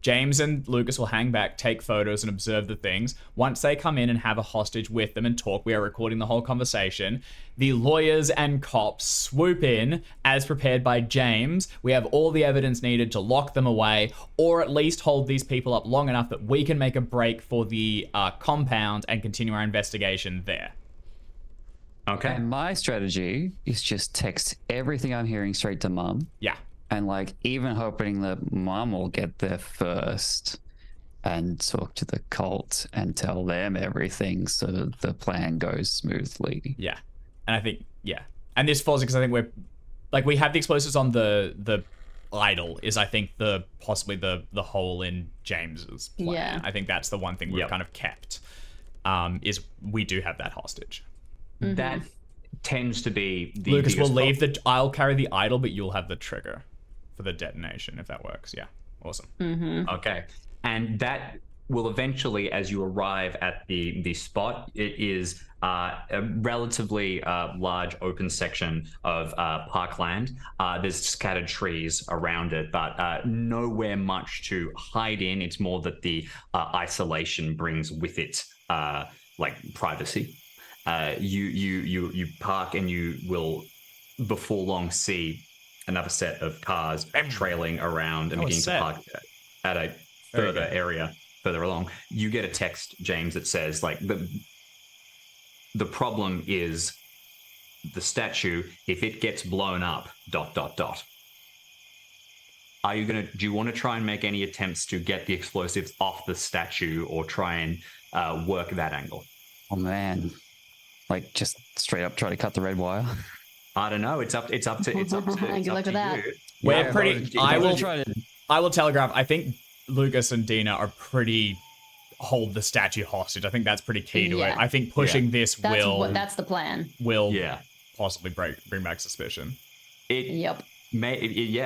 James and Lucas will hang back, take photos, and observe the things. Once they come in and have a hostage with them and talk, we are recording the whole conversation. The lawyers and cops swoop in, as prepared by James. We have all the evidence needed to lock them away, or at least hold these people up long enough that we can make a break for the compound and continue our investigation there.
Okay.
And my strategy is just text everything I'm hearing straight to Mum.
Yeah.
And even hoping that Mom will get there first and talk to the cult and tell them everything so the plan goes smoothly.
Yeah. And I think, and this falls because I think we have the explosives on the idol is I think possibly the hole in James's plan. Yeah. I think that's the one thing we've kind of kept, is we do have that hostage.
Mm-hmm. That tends to be the
Lucas will leave I'll carry the idol, but you'll have the trigger for the detonation, if that works. Yeah, awesome.
Mm-hmm.
Okay, and that will eventually, as you arrive at the spot, it is a relatively large open section of parkland. There's scattered trees around it, but nowhere much to hide in. It's more that the isolation brings with it privacy. You park and you will before long see another set of cars trailing around and beginning to park at a further area further along. You get a text, James, that says like the problem is the statue. If it gets blown up, ... Are you do you want to try and make any attempts to get the explosives off the statue, or try and work that angle?
Oh man, like just straight up try to cut the red wire.
I don't know. It's up to
Good luck with that.
you.
We're pretty. I will
try to.
I will telegraph. I think Lucas and Dina are pretty hold the statue hostage. I think that's pretty key to it. I think pushing this
that's the plan.
Will possibly bring back suspicion.
Yep.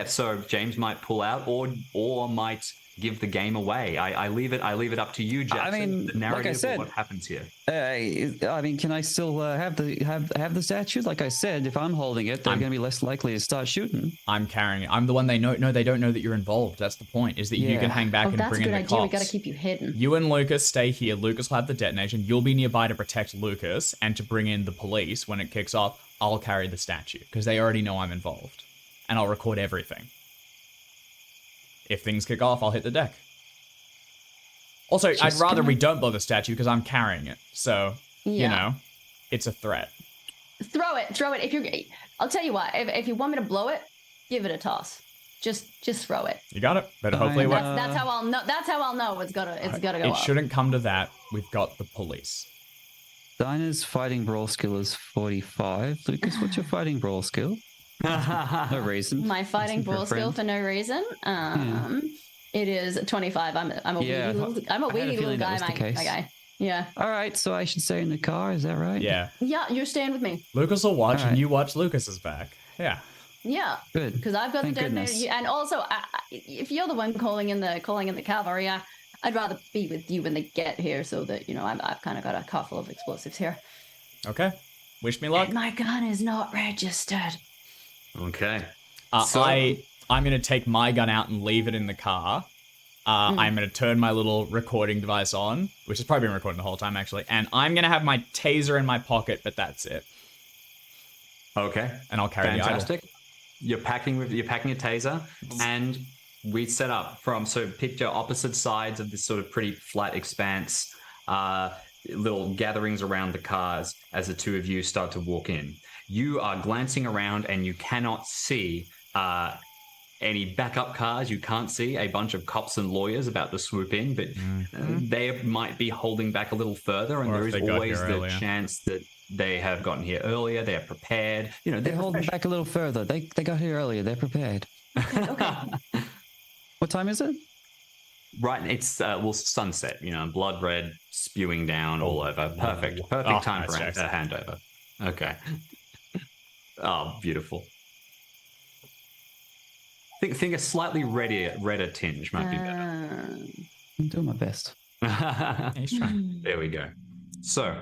So James might pull out or might give the game away. I leave it up to you, Jackson.
I mean,
the narrative
like I said,
of what happens here.
I mean, can I still have the statue? Like I said, if I'm holding it, they're going to be less likely to start shooting.
I'm carrying it. I'm the one they know. No, they don't know that you're involved. That's the point. Is that you can hang back and bring in the cops.
That's a good idea. We got to keep you hidden.
You and Lucas stay here. Lucas will have the detonation. You'll be nearby to protect Lucas and to bring in the police when it kicks off. I'll carry the statue because they already know I'm involved, and I'll record everything. If things kick off, I'll hit the deck. Also, I'd rather we don't blow the statue because I'm carrying it. So, you know, it's a threat.
Throw it. I'll tell you what. If you want me to blow it, give it a toss. Just throw it.
You got it. But hopefully,
that's how I'll know. That's how I'll know it's gotta go.
It shouldn't come to that. We've got the police.
Dinah's fighting brawl skill is 45. Lucas, what's your fighting brawl skill? No reason.
My fighting brawl skill for no reason. It is 25. I'm a weedy little guy, my guy. Yeah.
All right, so I should stay in the car. Is that right?
Yeah.
Yeah, you're staying with me.
Lucas will watch, and you watch Lucas's back. Yeah.
Yeah.
Good.
Because I've got the detonator, and also, if you're the one calling in the cavalry, I'd rather be with you when they get here, so that I've kind of got a car full of explosives here.
Okay. Wish me luck.
And my gun is not registered.
Okay.
I'm going to take my gun out and leave it in the car. I'm going to turn my little recording device on, which has probably been recording the whole time, actually. And I'm going to have my taser in my pocket, but that's it.
Okay.
And I'll carry
Fantastic.
the idol.
You're packing a taser, and we set up so picture opposite sides of this sort of pretty flat expanse, little gatherings around the cars as the two of you start to walk in. You are glancing around and you cannot see any backup cars. You can't see a bunch of cops and lawyers about to swoop in, but they might be holding back a little further, and there is always the chance that they have gotten here earlier. They are prepared.
They're holding back a little further. They got here earlier. They're prepared.
Okay.
What time is it?
Right, it's sunset. Blood red spewing down all over. Perfect time for a handover. Okay. Oh, beautiful. Think a slightly redder tinge might be better.
I'm doing my best.
He's trying.
There we go. So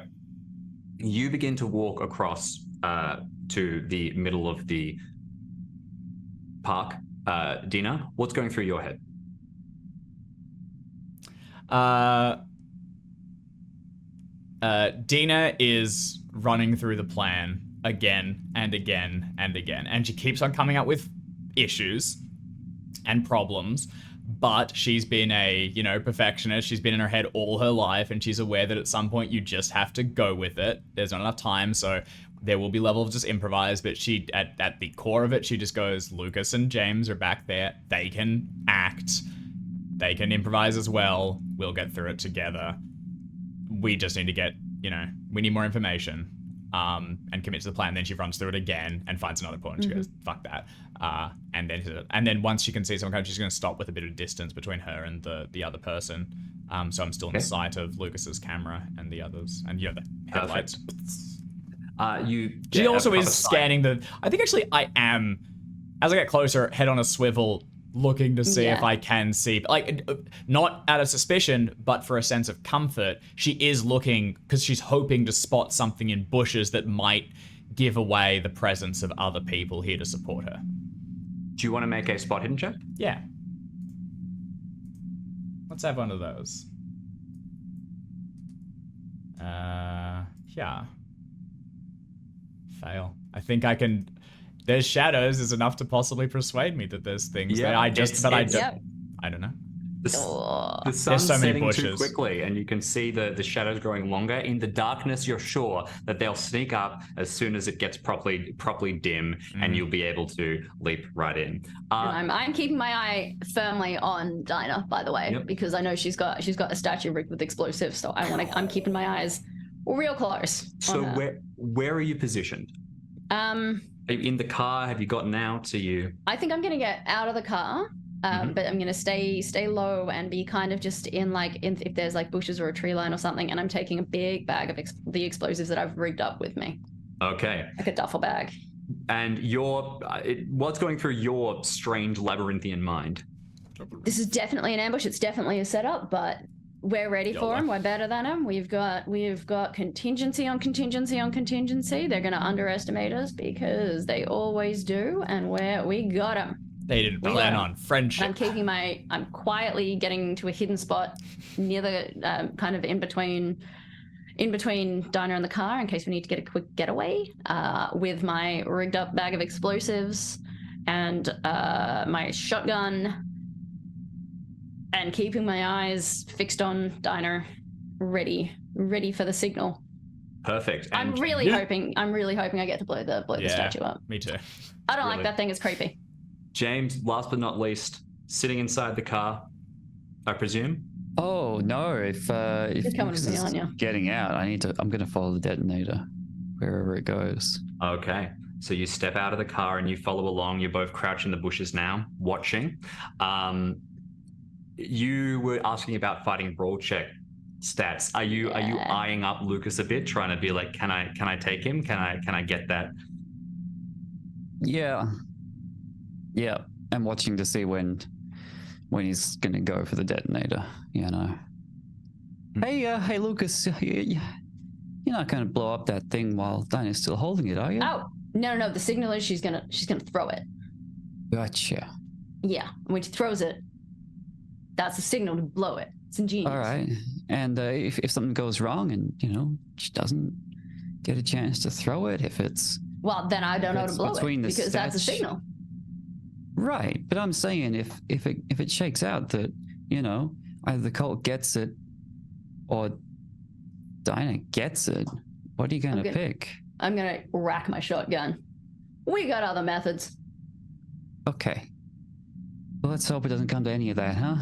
you begin to walk across to the middle of the park. Dina, what's going through your head?
Dina is running through the plan again and again and again, and she keeps on coming up with issues and problems, but she's been a perfectionist. She's been in her head all her life, and she's aware that at some point you just have to go with it. There's not enough time, so there will be levels of just improvise, but she at the core of it, she just goes, Lucas and James are back there, they can act, they can improvise as well, we'll get through it together. We just need to get, we need more information. And commit to the plan. Then she runs through it again and finds another point. And she goes, "Fuck that!" And then once she can see someone coming, she's going to stop with a bit of distance between her and the other person. So I'm still in the sight of Lucas's camera and the others, and the headlights. She also is scanning the. I think actually I am. As I get closer, head on a swivel, looking to see if I can see, like, not out of suspicion, but for a sense of comfort. She is looking because she's hoping to spot something in bushes that might give away the presence of other people here to support her.
Do you want to make a spot hidden check?
Yeah. Let's have one of those. Yeah. Fail. I think I can. there's shadows is enough to possibly persuade me that there's things
Yeah,
that I
Yep.
I don't know.
The sun's
so many
setting too
bushes.
quickly, and you can see the shadows growing longer. In the darkness, you're sure that they'll sneak up as soon as it gets properly dim, and you'll be able to leap right in.
And I'm keeping my eye firmly on Dinah, by the way,
Yep.
because I know she's got a statue rigged with explosives. So I'm keeping my eyes real close.
So
on her.
where are you positioned? Are you in the car? Have you gotten out? Are you?
I think I'm gonna get out of the car. But I'm gonna stay low and be kind of just if there's like bushes or a tree line or something, and I'm taking a big bag of the explosives that I've rigged up with me,
Okay.
like a duffel bag.
And what's going through your strange labyrinthian mind?
This is definitely an ambush. It's definitely a setup, but we're ready for them. We're better than them. We've got contingency on contingency on contingency. They're gonna underestimate us because they always do, and we got them.
They didn't plan on friendship.
I'm quietly getting to a hidden spot near the kind of in between Dinah and the car in case we need to get a quick getaway, with my rigged up bag of explosives and my shotgun, and keeping my eyes fixed on Dinah, ready for the signal.
Perfect.
I'm
And
really hoping I get to blow the statue up.
Me too.
I don't
Really?
like that thing. It's creepy.
James, last but not least, sitting inside the car, I presume.
Oh no! If
coming
Lucas
to me,
is
aren't you?
getting out, I'm gonna follow the detonator wherever it goes.
Okay. So you step out of the car and you follow along. You're both crouched in the bushes now, watching. You were asking about fighting brawl check stats. Are you eyeing up Lucas a bit, trying to be like, can I take him? Can I get that?
Yeah. I'm watching to see when he's gonna go for the detonator. You know. Hey, Lucas, you're not gonna blow up that thing while Dinah's still holding it, are you?
Oh no! The signal is she's gonna throw it.
Gotcha.
Yeah, when she throws it, that's the signal to blow it. It's ingenious.
All right. And if something goes wrong and she doesn't get a chance to throw it, if it's
Well, then I don't know to blow it because that's a signal.
Right, but I'm saying if it shakes out that either the cult gets it or Dinah gets it, what are you gonna pick?
I'm gonna rack my shotgun. We got other methods.
Okay. Well, let's hope it doesn't come to any of that, huh?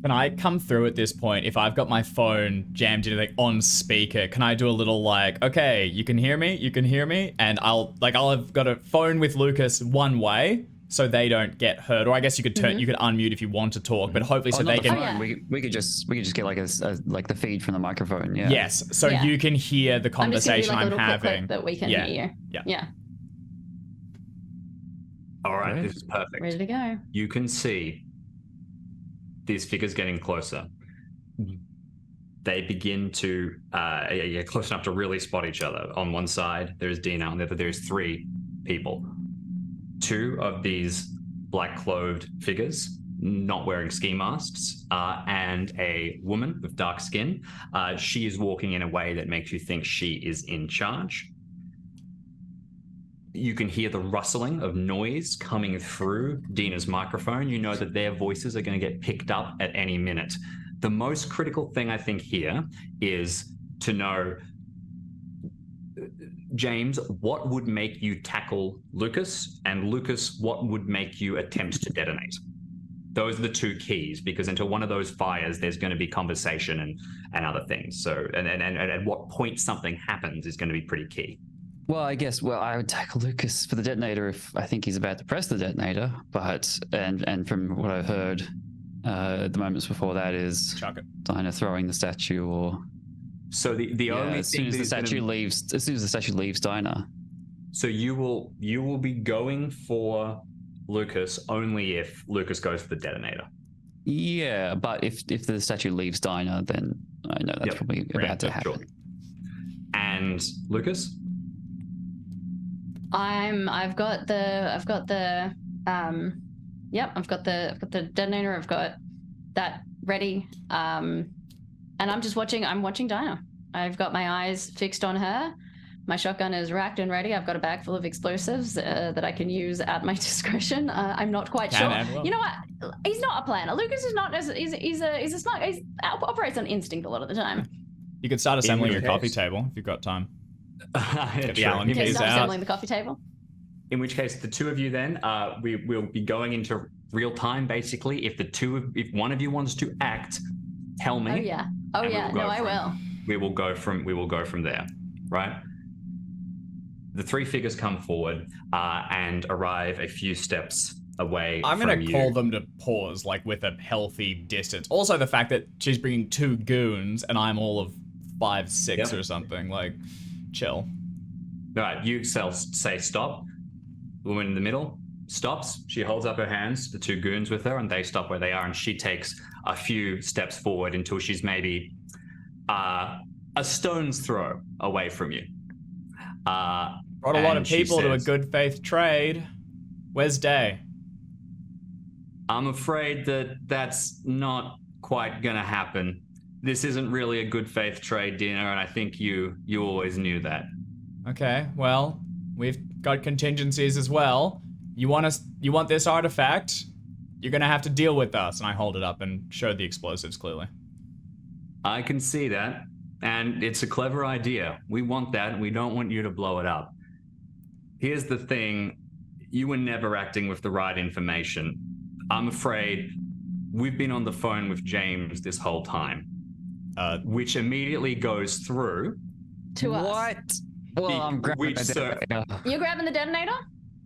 Can I come through at this point if I've got my phone jammed into on speaker? Can I do a little okay, you can hear me, and I'll have got a phone with Lucas one way so they don't get hurt, or I guess you could you could unmute if you want to talk, but hopefully so they can.
Phone. We could just get like the feed from the microphone. Yeah.
Yes, so you can hear the conversation I'm having.
Clip that we can hear. Yeah.
All right,
Great.
this is perfect.
Ready to go.
You can see these figures getting closer. They begin to close enough to really spot each other. On one side, there's Dina. On the other, there's 3 people. 2 of these black-clothed figures, not wearing ski masks, and a woman with dark skin. She is walking in a way that makes you think she is in charge. You can hear the rustling of noise coming through Dina's microphone. You know that their voices are going to get picked up at any minute. The most critical thing I think here is to know, James, what would make you tackle Lucas? And Lucas, what would make you attempt to detonate? Those are the 2 keys, because until one of those fires, there's going to be conversation and other things. So, and at what point something happens is going to be pretty key.
Well, I guess I would tackle Lucas for the detonator if I think he's about to press the detonator. But and from what I've heard, the moments before that is
Chuck it.
Dinah throwing the statue, or
So the only
as soon as the statue leaves Dinah.
So you will be going for Lucas only if Lucas goes for the detonator.
Yeah, but if the statue leaves Dinah, then I know that's probably about to happen.
Sure. And Lucas?
I've got the detonator. I've got that ready. And I'm watching Dinah. I've got my eyes fixed on her. My shotgun is racked and ready. I've got a bag full of explosives that I can use at my discretion. I'm not quite sure. You know what? He's not a planner. Lucas is not. He's a smart. He operates on instinct a lot of the time.
You could start assembling your coffee table if you've got time. Get the Allen keys
Start
out.
assembling the coffee table.
In which case, the two of you then, we will be going into real time. Basically, if one of you wants to act, tell me.
Oh yeah. Oh yeah. No, I will.
We will go from there, right? The three figures come forward and arrive a few steps away.
I'm gonna call them to pause, like with a healthy distance. Also, the fact that she's bringing 2 goons and I'm all of 5, 6 or something. Like, chill.
All right, you say stop. The woman in the middle stops. She holds up her hands, the 2 goons with her, and they stop where they are. And she takes a few steps forward until she's maybe a stone's throw away from you.
Brought a lot of people to a good faith trade. Where's Day?
I'm afraid that's not quite gonna happen. This isn't really a good faith trade dinner, and I think you always knew that.
Okay, well, we've got contingencies as well. You want this artifact? You're gonna have to deal with us. And I hold it up and show the explosives clearly.
I can see that, and it's a clever idea. We want that, and we don't want you to blow it up. Here's the thing, you were never acting with the right information. I'm afraid we've been on the phone with James this whole time, which immediately goes through
to us.
What? Well, I'm grabbing the detonator.
You're grabbing the detonator?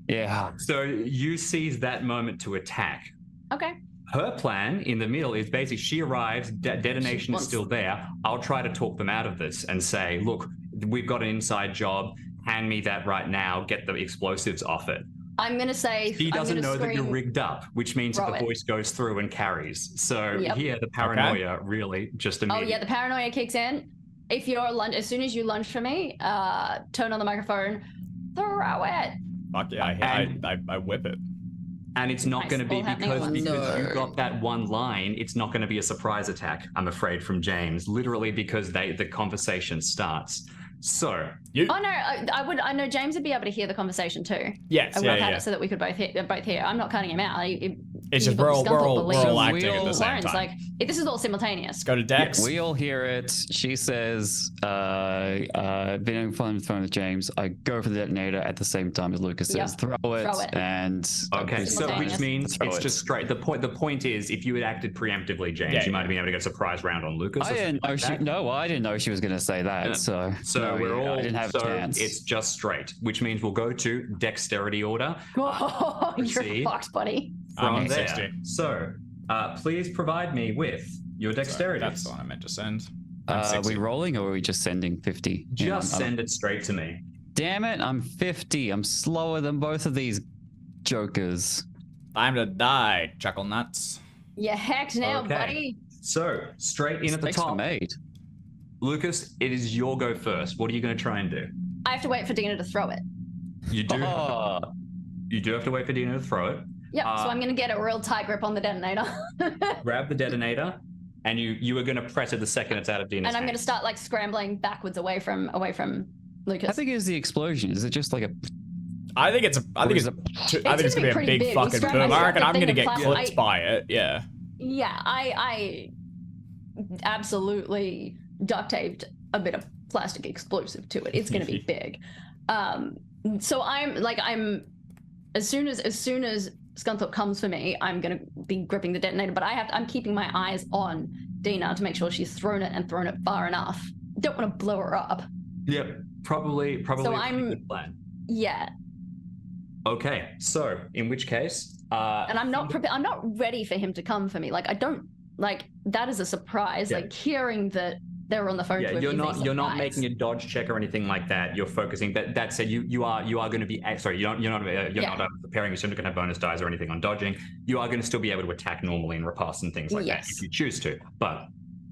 Yeah.
So you seize that moment to attack.
Okay.
Her plan in the middle is basically she arrives, detonation is still there. I'll try to talk them out of this and say, look, we've got an inside job. Hand me that right now. Get the explosives off it.
I'm going to say...
She doesn't know that you're rigged up, which means that the voice goes through and carries. So here, the paranoia really just immediately...
Oh, yeah, the paranoia kicks in. If you're as soon as you lunge for me, turn on the microphone, throw it.
Fuck yeah, I whip it.
And it's not going to be because you got that one line, it's not going to be a surprise attack, I'm afraid, from James. Literally because the conversation starts. So
I know James would be able to hear the conversation too.
Yes,
I would have had it so that we could both hear. I'm not cutting him out.
It's just we're all acting at the same time.
Like this is all simultaneous.
Let's go to Dex.
We all hear it. She says, been on the phone with James. I go for the detonator at the same time as Lucas says, throw it. And
okay, so which means it's just straight. The point is, if you had acted preemptively, James, you might have been able to get a surprise round on Lucas.
I didn't know she was going to say that. Yeah. So
we're all.
I didn't have a chance.
It's just straight, which means we'll go to dexterity order.
Oh, you're fucked, buddy.
From there. 60. So, please provide me with your dexterity.
That's the one I meant to send.
Are we rolling or are we just sending 50?
Just send it straight to me.
Damn it, I'm 50. I'm slower than both of these jokers.
Time to die, chuckle nuts.
You're hacked now, buddy.
So, straight in at the top. Lucas, it is your go first. What are you going to try and do?
I have to wait for Dina to throw it.
You do. You do have to wait for Dina to throw it.
Yep. So I'm going to get a real tight grip on the detonator.
Grab the detonator, and you are going to press it the second it's out of Dina's
And I'm going to start like scrambling backwards away from Lucas.
I think it was the explosion. Is it just like a?
I think it's going to be a big fucking boom. I reckon I'm going to get clipped by it. Yeah. Yeah.
I absolutely duct taped a bit of plastic explosive to it. It's going to be big. So I'm as soon as Scunthorpe comes for me, I'm going to be gripping the detonator, but I'm keeping my eyes on Dina to make sure she's thrown it far enough. Don't want to blow her up.
Yep. Probably
so
a good plan.
Yeah.
Okay. So in which case,
and I'm not prepared. I'm not ready for him to come for me. Like I don't like that is a surprise. Yeah. Like hearing that they're on the phone.
Yeah, you're not making a dodge check or anything like that. You're focusing. That said, you are going to be sorry. You're not preparing. You're not going to have bonus dice or anything on dodging. You are going to still be able to attack normally and riposte and things like that if you choose to. But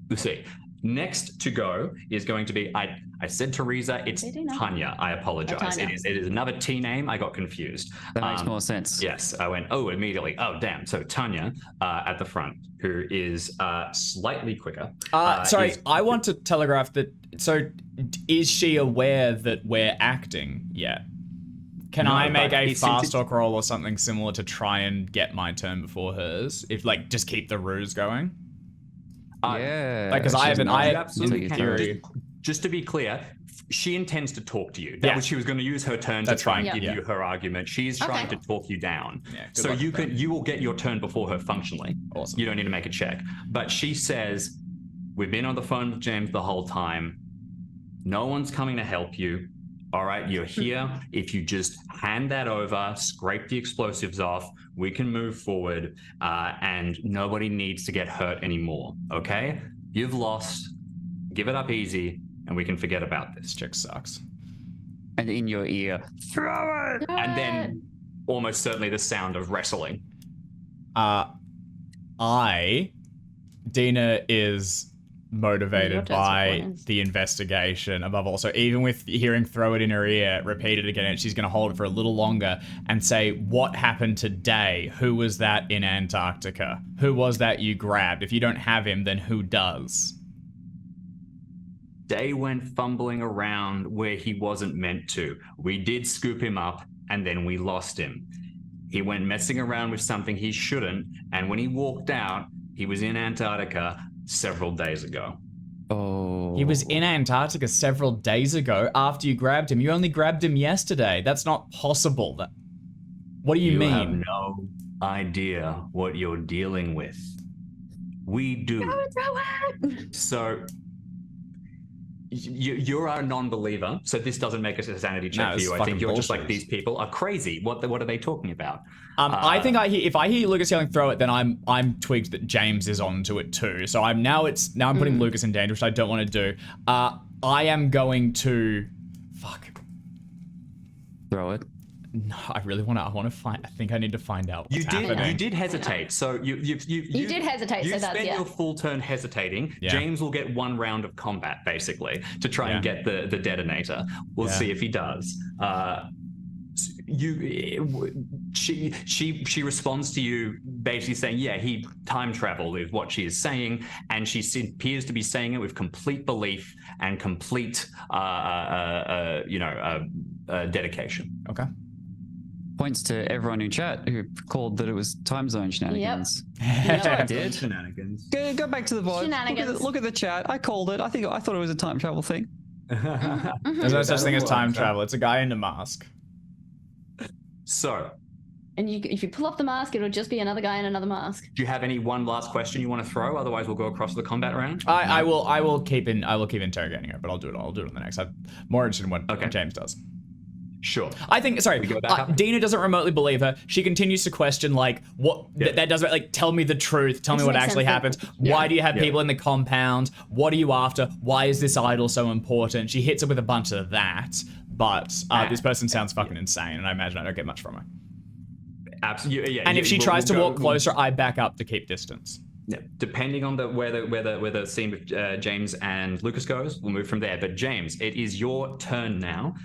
you see, next to go is going to be, I said Teresa, it's Tanya. I apologize.
Tanya.
It is another T name. I got confused.
That makes more sense.
Yes, I went, oh, immediately. Oh, damn. So Tanya at the front, who is slightly quicker.
Sorry, I want to telegraph that. So, is she aware that we're acting yet? Can I make a fast talk roll or something similar to try and get my turn before hers? If like just keep the ruse going.
Yeah,
because I haven't. I
absolutely
theory.
Just to be clear, she intends to talk to you. She was going to use her turn
That's
to try
fine.
and give you her argument. She's trying to talk you down. So you will get your turn before her functionally.
Awesome.
You don't need to make a check. But she says, we've been on the phone with James the whole time. No one's coming to help you. All right, you're here. If you just hand that over, scrape the explosives off, we can move forward, and nobody needs to get hurt anymore, okay? You've lost. Give it up easy, and we can forget about this.
This chick sucks.
And in your ear, throw it!
And then almost certainly the sound of wrestling.
Dina is motivated by the investigation above all. So even with hearing throw it in her ear, repeat it again, she's going to hold it for a little longer and say, what happened today? Who was that in Antarctica? Who was that you grabbed? If you don't have him, then who does?
Day went fumbling around where he wasn't meant to. We did scoop him up, and then we lost him. He went messing around with something he shouldn't, and when he walked out, he was in Antarctica several days ago.
Oh.
He was in Antarctica several days ago after you grabbed him. You only grabbed him yesterday. That's not possible. What do you mean?
You have no idea what you're dealing with. We do.
Go and throw it!
So you're a non-believer, so this doesn't make us a sanity check for you. I think you're just like, these people are crazy. What are they talking about?
I think if I hear Lucas yelling throw it, then I'm twigged that James is onto it too. So I'm putting Lucas in danger, which I don't want to do. I am going to
throw it.
No, I think I need to find out what's happening.
You did hesitate, so you
did hesitate.
You
so
spent your full turn hesitating.
Yeah.
James will get one round of combat basically to try and get the detonator. We'll see if he does. She responds to you basically saying, yeah, he time traveled is what she is saying, and she appears to be saying it with complete belief and complete dedication.
Okay.
Points to everyone in chat who called that it was time zone shenanigans.
Yep.
I did.
Shenanigans.
Go back to the VOD.
Shenanigans.
Look at the chat. I called it. I thought it was a time travel thing.
There's no such thing as time travel. It's a guy in a mask.
So,
and if you pull off the mask, it'll just be another guy in another mask.
do you have one last question you want to throw? Otherwise, we'll go across to the combat round.
I will keep interrogating her, but I'll do it on the next. I'm more interested in what James does.
Sure.
I think, Dina doesn't remotely believe her. She continues to question, like, what, that doesn't, like, tell me the truth. Tell me what actually happens. Why do you have people in the compound? What are you after? Why is this idol so important? She hits her with a bunch of that, but this person sounds fucking insane, and I imagine I don't get much from her.
Absolutely, yeah.
And if she tries to walk closer, I back up to keep distance.
Yeah, depending on where the scene with James and Lucas goes, we'll move from there. But James, it is your turn now.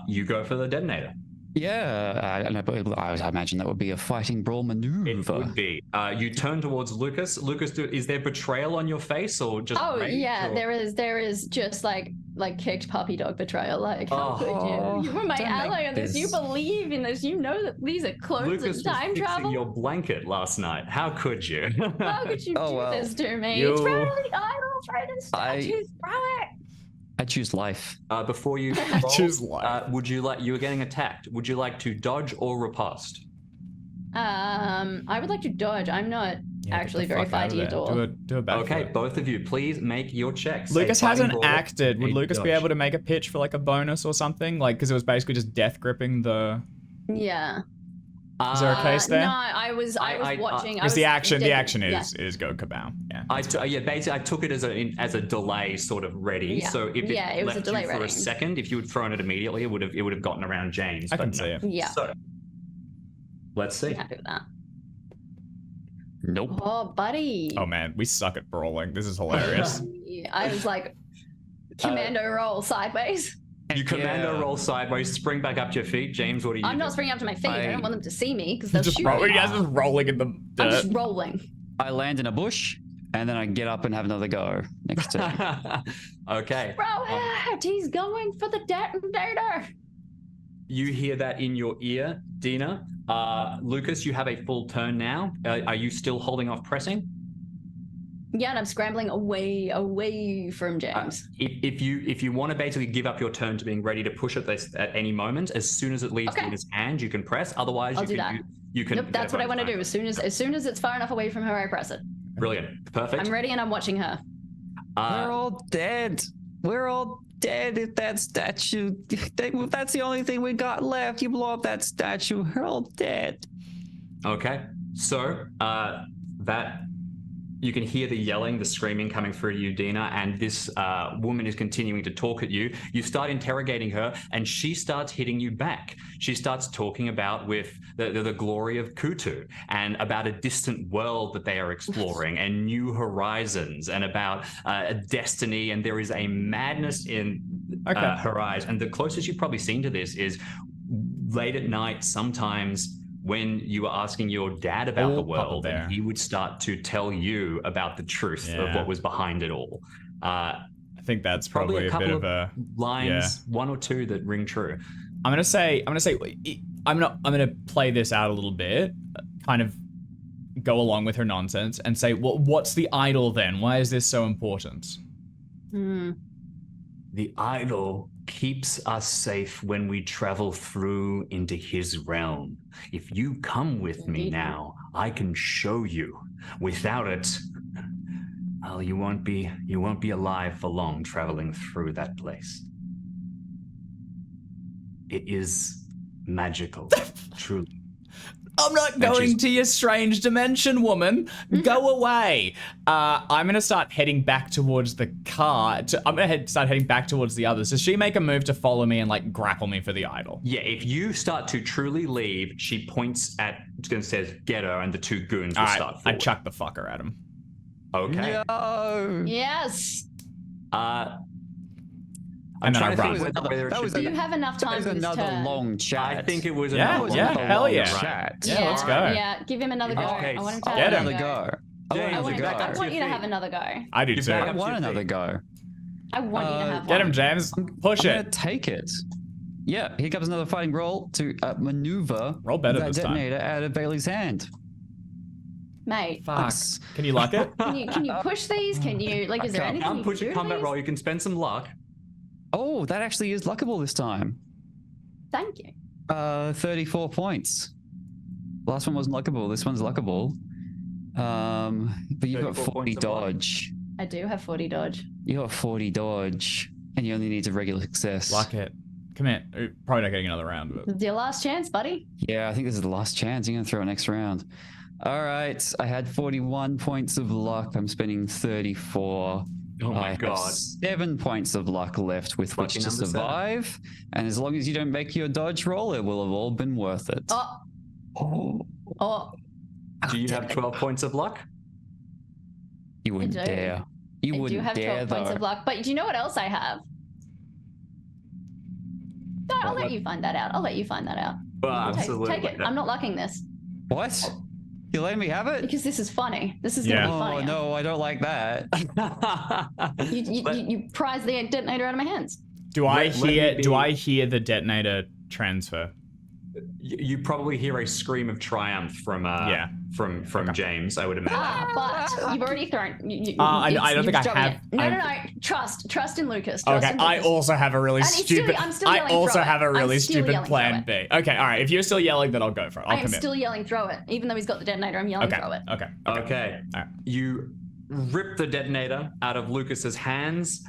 You go for the detonator.
Yeah, I imagine that would be a fighting brawl maneuver.
It would be. You turn towards Lucas. Lucas, is there betrayal on your face or just?
There is just like kicked puppy dog betrayal. Like, how could you? You were my ally in this. You believe in this. You know that these are clones
Lucas
of time
was fixing
travel.
your blanket last night. How could you?
How could you do this to me? Throw the idol, throw the statues, throw it.
I choose life.
Before you roll,
choose life.
Would you like? You were getting attacked. Would you like to dodge or riposte?
I would like to dodge. I'm not actually very fighty at all.
Do a backflip.
Okay, both of you, please make your checks.
Lucas
Say
hasn't
fighting brawl,
acted. Would Lucas be
dodge.
able to make a pitch for like a bonus or something? Like, because it was basically just death gripping the.
Yeah.
Is there a case there?
No, I was watching.
Because the action is go kabow. Yeah.
Basically, I took it as a delay, sort of ready.
Yeah.
So if
it was
left
a delay
you for
ready.
a second, if you had thrown it immediately, it would have gotten around James.
I can see it.
Yeah.
So let's see.
Happy with that.
Nope.
Oh, buddy.
Oh man, we suck at brawling. This is hilarious.
I was like, commando roll sideways.
You commando roll sideways, spring back up to your feet. James, what are you
I'm not
doing?
springing up to my feet. I don't want them to see me because they'll
Just
shoot
roll,
me.
you guys just rolling in the
I'm
dirt.
just rolling.
I land in a bush, and then I get up and have another go next turn.
Okay.
Bro, he's going for the detonator.
You hear that in your ear, Dina. Lucas, you have a full turn now. Are you still holding off pressing?
Yeah, and I'm scrambling away from James.
If you want to basically give up your turn to being ready to push at this at any moment, as soon as it leaves Dina's hand, you can press. Otherwise,
I'll do that.
You can.
Nope, that's what I want to do. As soon as it's far enough away from her, I press it.
Brilliant. Perfect.
I'm ready and I'm watching her.
We're all dead. We're all dead if that statue. That's the only thing we got left. You blow up that statue, we're all dead.
Okay. So that you can hear the yelling, the screaming coming through you, Dina, and this woman is continuing to talk at you. You start interrogating her, and she starts hitting you back. She starts talking about with the glory of Cthulhu and about a distant world that they are exploring and new horizons and about a destiny, and there is a madness in her eyes. And the closest you've probably seen to this is late at night sometimes when you were asking your dad about the world, and he would start to tell you about the truth of what was behind it all.
I think that's probably a bit of a
lines, one or two that ring true.
I'm gonna play this out a little bit, kind of go along with her nonsense and say, well, what's the idol then? Why is this so important?
The idol keeps us safe when we travel through into his realm. If you come with me now, I can show you. Without it, well, you won't be alive for long traveling through that place. It is magical, truly.
I'm not going to your strange dimension, woman. Go away. I'm going to start heading back towards the car. I'm going to start heading back towards the others. Does she make a move to follow me and like grapple me for the idol?
Yeah, if you start to truly leave, she points at, and says, get her, and the two goons will start forward.
I chuck the fucker at him.
Okay.
No.
Yes.
I'm
And then
trying to
I
think whether it should
Do
be.
you have enough time
That
for
was
this
another
turn?
long chat.
I think it was
Yeah,
another
yeah,
long
hell yeah.
chat.
Yeah, let's go.
Yeah, give him another go.
Okay,
I want him to
get
have
him.
another
Another
go.
go.
James,
I
I
want
you back
want,
up to
you
your
to have
feet.
another go.
I do
You
too.
back
I
up.
want another go.
I want you to have
Get
one.
him, James. Push
I'm
it.
gonna take it. Yeah, here comes another fighting roll to maneuver
Roll better
that
this time.
detonator out of Bailey's hand.
Mate,
Fuck.
Nice.
Can you lock it?
can you push these? Can you, like, is there anything
Can't
you
push
can
a
do to
combat
these?
roll. You can spend some luck.
Oh, that actually is luckable this time.
Thank you.
34 points. Last one wasn't luckable. This one's luckable. But you've got
34
40
points of luck.
dodge.
I do have 40 dodge.
You got 40 dodge, and you only need a regular success.
Lock it. Come here. Probably not getting another round of it.
It's your last chance, buddy.
Yeah, I think this is the last chance. You're gonna throw a next round. All right, I had 41 points of luck. I'm spending 34.
Oh my
I have
god.
7 points of luck left with which
Lucky
to
number 7.
survive. And as long as you don't make your dodge roll, it will have all been worth it.
Oh,
Do you have 12 points of luck?
You wouldn't
do.
dare. You
I do
wouldn't
have 12
dare,
points
though.
of luck. But do you know what else I have? No, I'll let you find that out. I'll let you find that out.
Well, absolutely.
Take it. I'm not lucking this
What? You letting me have it?
because this is funny. This is
Yeah.
gonna be
Oh
funny.
no, I don't like that.
You prize the detonator out of my hands.
Do I
Let me
hear?
be-
Do I hear the detonator transfer?
You probably hear a scream of triumph from from James, I would imagine.
But you've already thrown.
I don't think I have-
No. Trust in Lucas. Trust
Okay,
in
I
Lucas.
also have a really
And it's still-
stupid.
I'm still
I
yelling,
also
throw it.
have a
I'm
really
still
stupid
yelling,
plan
throw
B. Okay, all right. If you're still yelling, then I'll go for it. I'll
I am
commit.
still yelling, throw it. Even though he's got the detonator, I'm yelling,
Okay.
throw it.
Okay.
Okay.
Alright.
You rip the detonator out of Lucas's hands,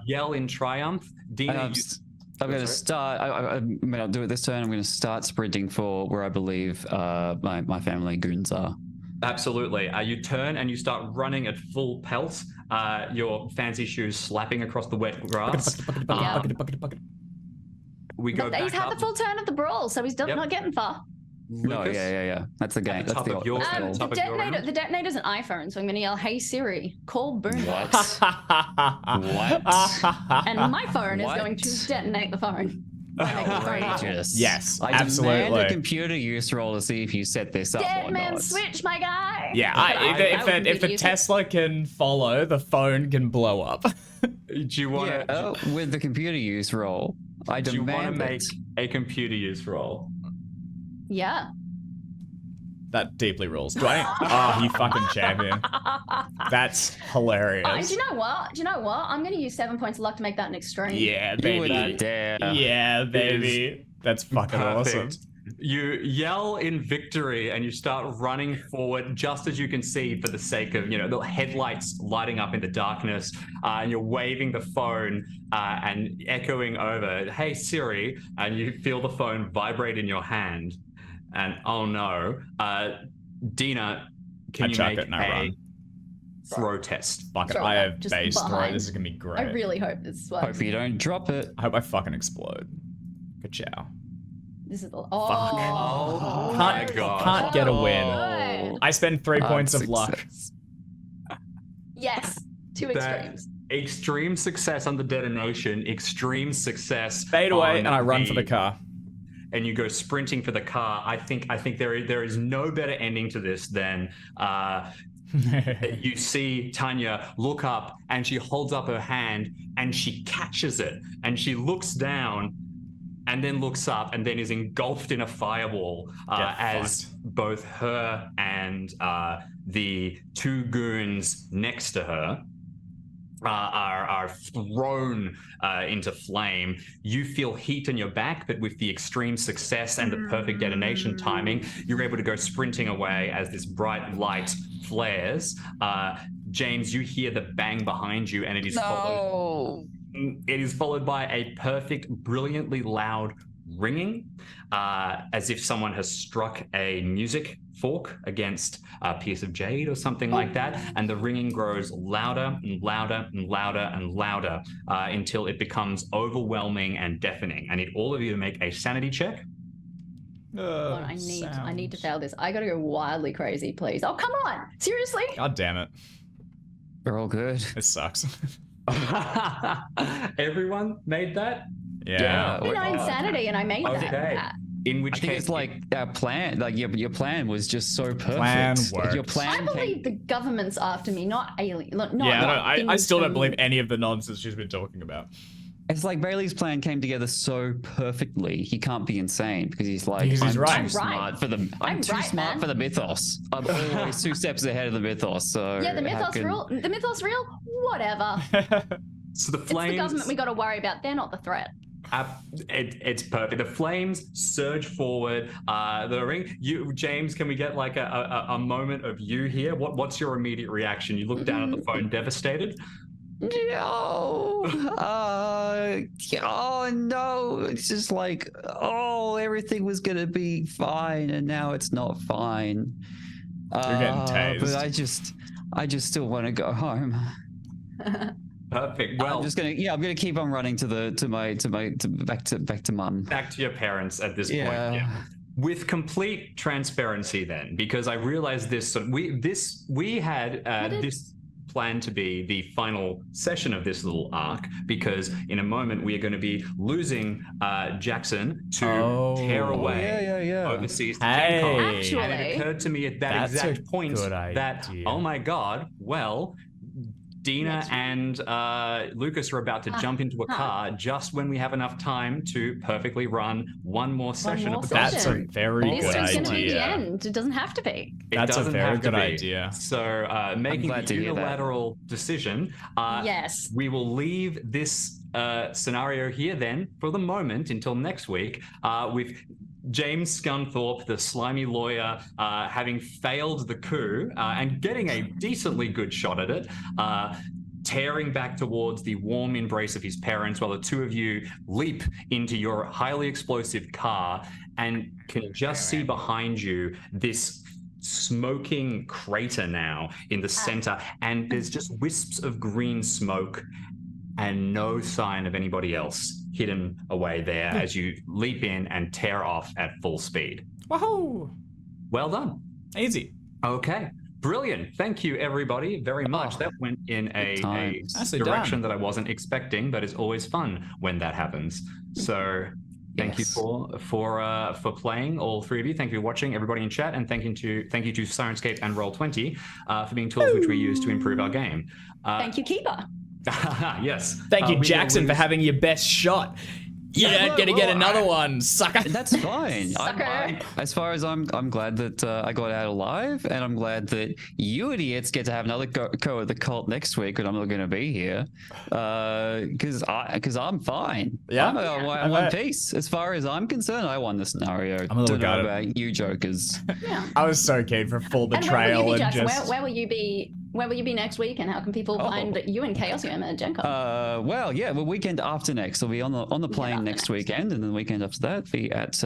yell in triumph. Dina,
I'm going to start. I mean, I'll do it this turn. I'm going to start sprinting for where I believe my family goons are.
absolutely. You turn and you start running at full pelt, your fancy shoes slapping across the wet grass.
Bucket.
We go
But he's
back
had
up.
the full turn of the brawl, so he's not getting far.
No,
Lucas?
yeah. That's the game.
the
That's
top
the
of your-
that's the
top
old-
of your round?
The detonator's an iPhone, so I'm going to yell, "Hey Siri, call Boom."
What?
And my phone is
What?
going to detonate the phone. By making the phone call.
Outrageous.
Yes,
I demand
absolutely.
a computer use roll to see if you set this up
Dead
or
man
not.
switch, my guy.
Yeah,
But
if a Tesla can follow, the phone can blow up.
Do you want to?
Yeah, with the computer use roll, I
Do you want to
demand
make
it.
a computer use roll?
Yeah.
That deeply rules. Do I? Oh, you fucking champion. That's hilarious.
Do you know what? I'm going to use 7 points of luck to make that an extreme.
Yeah,
You would
baby.
not dare.
Yeah, baby. That's fucking awesome.
Perfect. You yell in victory and you start running forward just as you can see for the sake of, the headlights lighting up in the darkness, and you're waving the phone and echoing over, "Hey Siri," and you feel the phone vibrate in your hand. And oh no, Dina, can you
chuck
make
it and I
a
run.
throw test?
Fuck it.
Throw
I
it
have
just
base throw.
behind.
This is gonna be great.
I really hope this works.
Hope you don't drop it.
I hope I fucking explode. Ka-chow.
This is
Oh
my
God.
Can't get a win.
Good.
I spend 3 points of luck.
Success.
Yes. Two
That-
extremes.
Extreme success on the detonation, extreme success.
Fade away,
on
and I run for the car.
And you go sprinting for the car. I think there is no better ending to this than you see Tanya look up and she holds up her hand and she catches it and she looks down and then looks up and then is engulfed in a fireball as both her and the two goons next to her are thrown into flame. You feel heat on your back, but with the extreme success and the perfect detonation timing, you're able to go sprinting away as this bright light flares. James, you hear the bang behind you, and it is followed by a perfect, brilliantly loud ringing, as if someone has struck a music fork against a piece of jade or something like that, and the ringing grows louder and louder and louder and louder until it becomes overwhelming and deafening. I need all of you to make a sanity check.
I need to fail this. I gotta go wildly crazy, please. Oh, come on! Seriously?
God damn it.
We're all good.
This sucks.
Everyone made that?
Yeah.
You know, insanity, and I made
Okay.
that.
In which
I think
case,
it's like our plan. Like your plan was just so perfect.
Plan
Like, your
works.
plan
I believe the government's after me, not alien. Not
I
things
still don't
from-
believe any of the nonsense she's been talking about.
It's like Bailey's plan came together so perfectly. He can't be insane because he's like,
Because he's
I'm
right.
too
I'm
smart for the. I'm too
right,
smart
man.
for the mythos. I'm always 2 steps ahead of the mythos. So
Yeah, the
how
mythos
can-
real. The mythos real. Whatever.
so the
It's
flames.
the government we got to worry about. They're not the threat.
It's perfect. The flames surge forward. The ring. You, James, can we get like a moment of you here? What's your immediate reaction? You look down at the phone, devastated.
No. Oh no. It's just like, oh, everything was gonna be fine, and now it's not fine.
You're getting tased.
But I just still want to go home.
Perfect. Well,
I'm gonna keep on running back to mum.
back to your parents at this point.
Yeah.
With complete transparency, then, because I realized this. So we had this planned to be the final session of this little arc, because in a moment we are going to be losing Jackson to tear away
Yeah.
overseas to
Hey.
Gen Con.
Actually-
And it occurred to me at that
That's
exact
a
point
good
that,
idea.
oh my God, well, Dina and Lucas are about to jump into a car just when we have enough time to perfectly run one more session
more
of the
session.
That's a
story.
very
This
good
is going to be the
idea.
end. It doesn't have to be.
It
That's a
doesn't
very
have to
good
be.
idea.
So making
glad
the
to hear that.
unilateral decision,
Yes.
we will leave this scenario here then for the moment until next week with James Scunthorpe, the slimy lawyer, having failed the coup and getting a decently good shot at it, tearing back towards the warm embrace of his parents while the two of you leap into your highly explosive car and can just see behind you this smoking crater now in the center, and there's just wisps of green smoke and no sign of anybody else hidden away there as you leap in and tear off at full speed.
Wahoo!
Well done.
Easy.
Okay. Brilliant. Thank you, everybody, very much. That went in a
times.
direction that I wasn't expecting, but it's always fun when that happens. So thank you for playing, all three of you. Thank you for watching, everybody in chat, and thank you to Sirenscape and Roll20 for being tools which we use to improve our game.
Thank you, Keeper.
Yes.
Thank you,
we
Jackson, for having your best shot. You don't get to get another one, sucker.
That's fine.
Sucker.
As far as I'm glad that I got out alive, and I'm glad that you idiots get to have another go at the cult next week, and I'm not going to be here, because I'm fine.
Yeah?
I'm one piece. As far as I'm concerned, I won the scenario.
I'm a little
Don't know
gutted.
about you jokers.
Yeah.
I was so keen for full
And
betrayal
where will you be,
and
Jackson?
just.
Where will you be? Where will you be next week? And how can people find you and Chaosium at Gen Con?
Well, weekend after next, I'll be on the plane
after
next
next.
weekend, and then the weekend after that, be at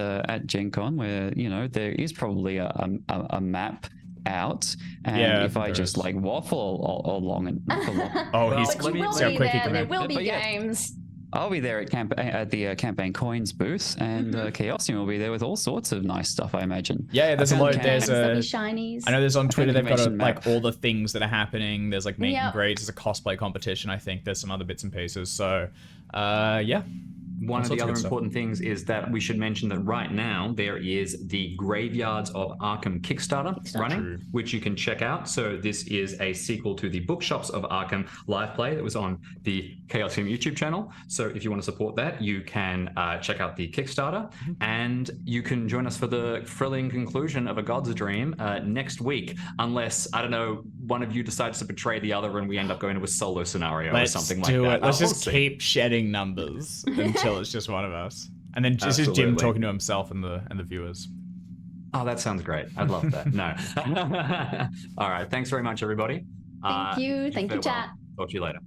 Gen Con, where there is probably a map out, and
Yeah,
if I
there
just
is.
like waffle along and
Oh, he's
But you will
see how
be
quick he
there.
can
There
move.
will be
But yeah.
games.
I'll be there at the Campaign Coins booth, and Chaosium will be there with all sorts of nice stuff, I imagine.
Yeah, there's a
I found
load. There's
There'll be
a.
shinies.
I know there's on Twitter. They've got
information
like
map.
all the things that are happening. There's like meet and
Yep.
greets. There's a cosplay competition. I think there's some other bits and pieces. So, yeah.
One
All
of
sorts
the
of
other
good stuff.
important things is that we should mention that right now there is the Graveyards of Arkham Kickstarter running,
True.
which you can check out. So this is a sequel to the Bookshops of Arkham live play that was on the Chaosium YouTube channel. So if you want to support that, you can check out the Kickstarter, and you can join us for the thrilling conclusion of A God's Dream next week, unless, I don't know, one of you decides to betray the other and we end up going to a solo scenario
Let's
or something
do
like
it.
that.
Let's
We'll
just
see.
keep shedding numbers until it's just one of us, and then this is Jim
Absolutely.
talking to himself and the viewers.
Oh, that sounds great. I'd love that. No. All right. Thanks very much, everybody.
Thank you. Thank you,
farewell.
chat.
Talk to you later.